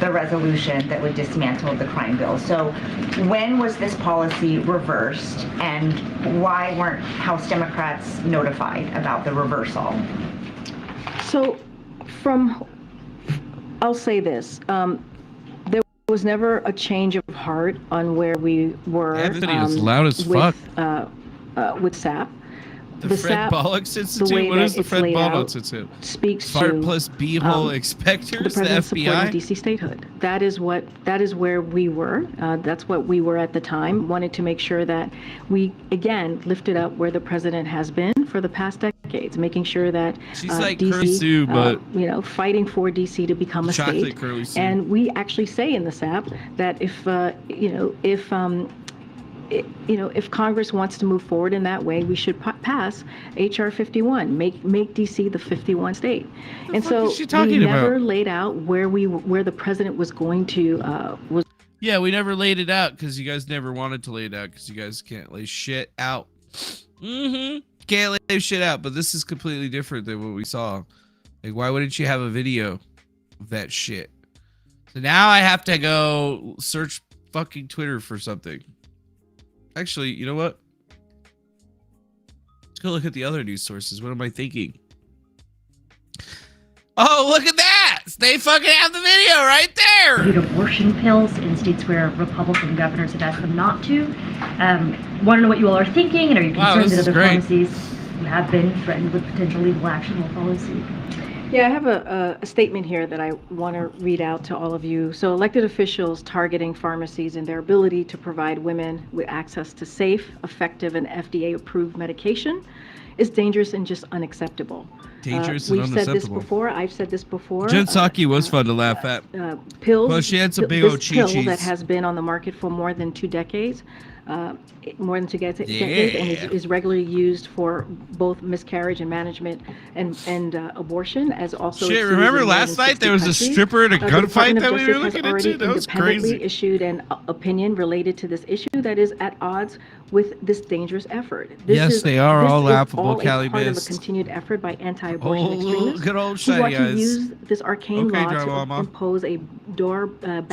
the resolution that would dismantle the crime bill. So when was this policy reversed, and why weren't House Democrats notified about the reversal? So I'll say this, there was never a change of heart on where we were Everybody's loud as fuck. With SAP. The Fred Bollocks Institute? What is the Fred Bollocks Institute? Speaks Fart to plus B-hole inspectors, the president's the support FBI? of DC statehood. That is where we were. That's what we were at the time. Wanted to make sure that we again lifted up where the president has been for the past decades, making sure that She's like DC, Curly Sue, but fighting for DC to become a chocolate state. Curly Sue. And we actually say in the SAP that if Congress wants to move forward in that way, we should pass H.R. 51, make DC the 51 state. And so we never laid out where the president was going to Yeah, we never laid it out because you guys never wanted to lay it out because you guys can't lay shit out. Can't lay shit out, but this is completely different than what we saw. Like, why wouldn't you have a video of that shit? So now I have to go search fucking Twitter for something. Actually, you know what? Let's go look at the other news sources. What am I thinking? Oh, look at that! They fucking have the video right there! Abortion pills in states where Republican governors have asked them not to. Want to know what you all are thinking, and are you concerned that other pharmacies who have been threatened with potential legal action will follow suit? Yeah, I have a statement here that I want to read out to all of you. So elected officials targeting pharmacies and their ability to provide women with access to safe, effective, and FDA-approved medication is dangerous and just unacceptable. Dangerous and unacceptable. We've said this before. I've said this before. Jen Psaki was fun to laugh at. Pills. Well, she had some big old this pill chi-chis. that has been on the market for more than 2 decades. More than 2 decades, and is regularly used for both miscarriage and management and abortion, as also. Shit, remember last night there was a stripper at a gunfight that we were looking into? That was crazy. Issued an opinion related to this issue that is at odds with this dangerous effort. Yes, they are all laughable, Cali part of a Mist. continued effort by anti-abortion extremists good old who want Shiny to Eyes. use this arcane Okay, law to Drama. impose a backdoor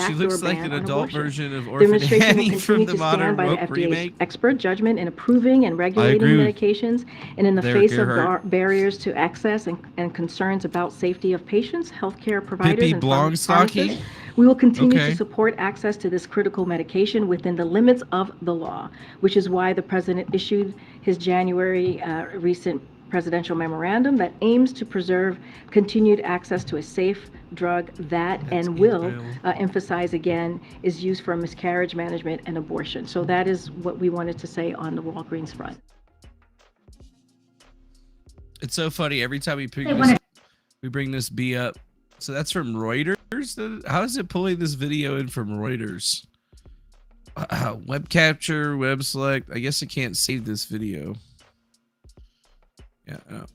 She looks like ban an on adult abortion. version of The Orphan administration will Annie from continue the to stand modern by the woke FDA's remake. expert judgment in approving and regulating agree with medications, and in the there, face of Gerhard. barriers to access and concerns about safety of patients, healthcare providers, Pippi and Blongstocking? pharmacists, we will continue Okay. to support access to this critical medication within the limits of the law, which is why the president issued his January recent presidential memorandum that aims to preserve continued access to a safe drug that and will emphasize again is used for miscarriage management and abortion. So that is what we wanted to say on the Walgreens front. It's so funny every time we bring this B up. So that's from Reuters. How is it pulling this video in from Reuters? Web capture, web select. I guess I can't save this video. Yeah,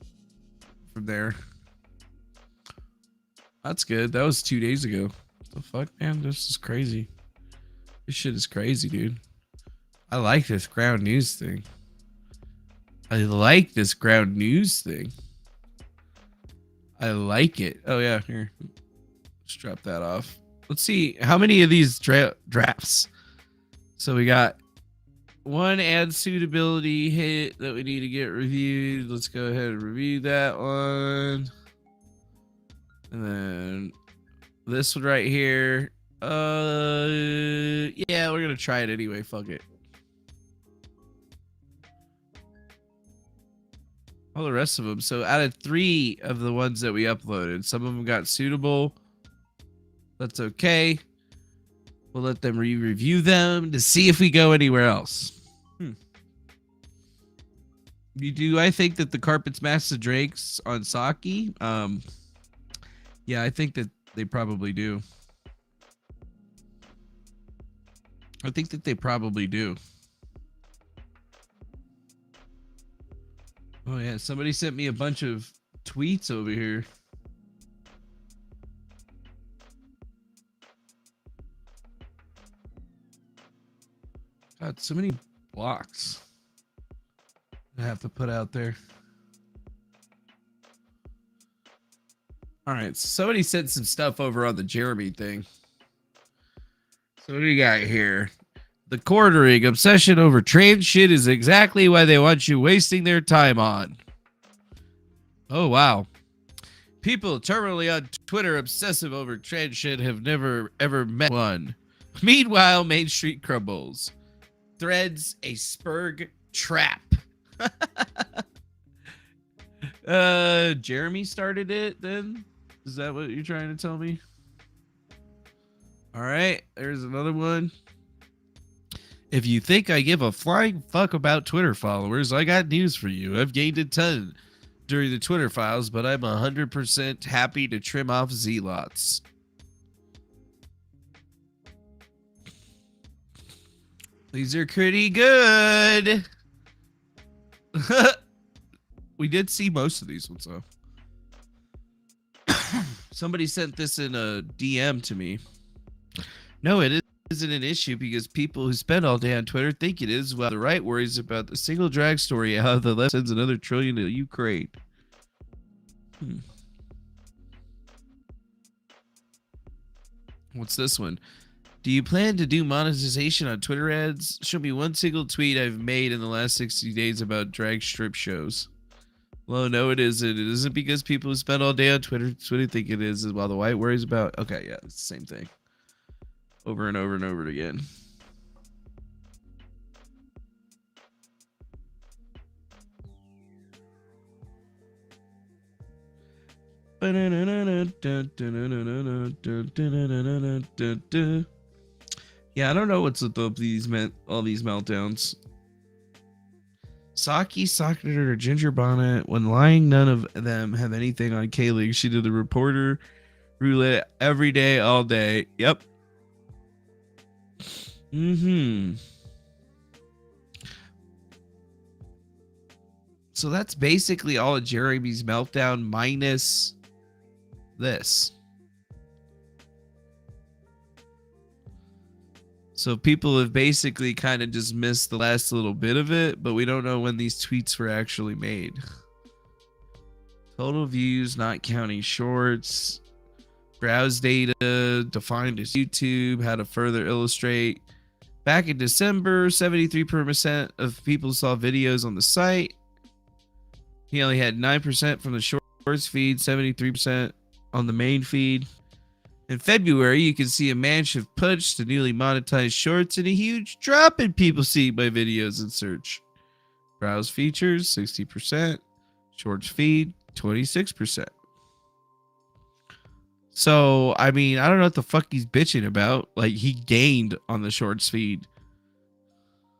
from there. That's good. That was 2 days ago. What the fuck, man? This is crazy. This shit is crazy, dude. I like this ground news thing. I like this ground news thing. I like it. Oh, yeah. Here. Let's drop that off. Let's see. How many of these drafts? So we got one ad suitability hit that we need to get reviewed. Let's go ahead and review that one. And then this one right here. Yeah, we're going to try it anyway. Fuck it. All the rest of them. So out of 3 of the ones that we uploaded, some of them got suitable. That's okay. We'll let them re-review them to see if we go anywhere else. Do I think that the carpets match the drakes on Saki? Yeah, I think that they probably do. I think that they probably do. Oh yeah, somebody sent me a bunch of tweets over here. God, so many blocks I have to put out there. All right, so somebody sent some stuff over on the Jeremy thing. So what do we got here? Thequartering obsession over trans shit is exactly why they want you wasting their time on. Oh, wow. People terminally on Twitter obsessive over trans shit have never, ever met one. Meanwhile, Main Street crumbles. Threads a Spurg trap. Jeremy started it then? Is that what you're trying to tell me? All right, there's another one. If you think I give a flying fuck about Twitter followers, I got news for you. I've gained a ton during the Twitter files, but I'm 100% happy to trim off zealots. These are pretty good. We did see most of these ones, though. Somebody sent this in a DM to me. No, it isn't an issue because people who spend all day on Twitter think it is, while the right worries about the single drag story, how the left sends another trillion to Ukraine. What's this one? Do you plan to do monetization on Twitter ads? Show me one single tweet I've made in the last 60 days about drag strip shows. Well, no, it isn't. It isn't because people who spend all day on Twitter think it is, while the white worries about... Okay, yeah, it's the same thing. Over and over and over again. Yeah, I don't know what's with all these meltdowns. Saki, Socket, or Ginger Bonnet. When lying, none of them have anything on K-League. She did the reporter roulette every day, all day. Yep. So that's basically all of Jeremy's meltdown minus this. So people have basically kind of just missed the last little bit of it, but we don't know when these tweets were actually made. Total views, not counting shorts. Browse data, defined as YouTube, how to further illustrate. Back in December, 73% of people saw videos on the site. He only had 9% from the shorts feed, 73% on the main feed. In February, you can see a massive push to newly monetized shorts and a huge drop in people seeing my videos in search. Browse features, 60%. Shorts feed, 26%. So, I mean, I don't know what the fuck he's bitching about. Like, he gained on the shorts feed.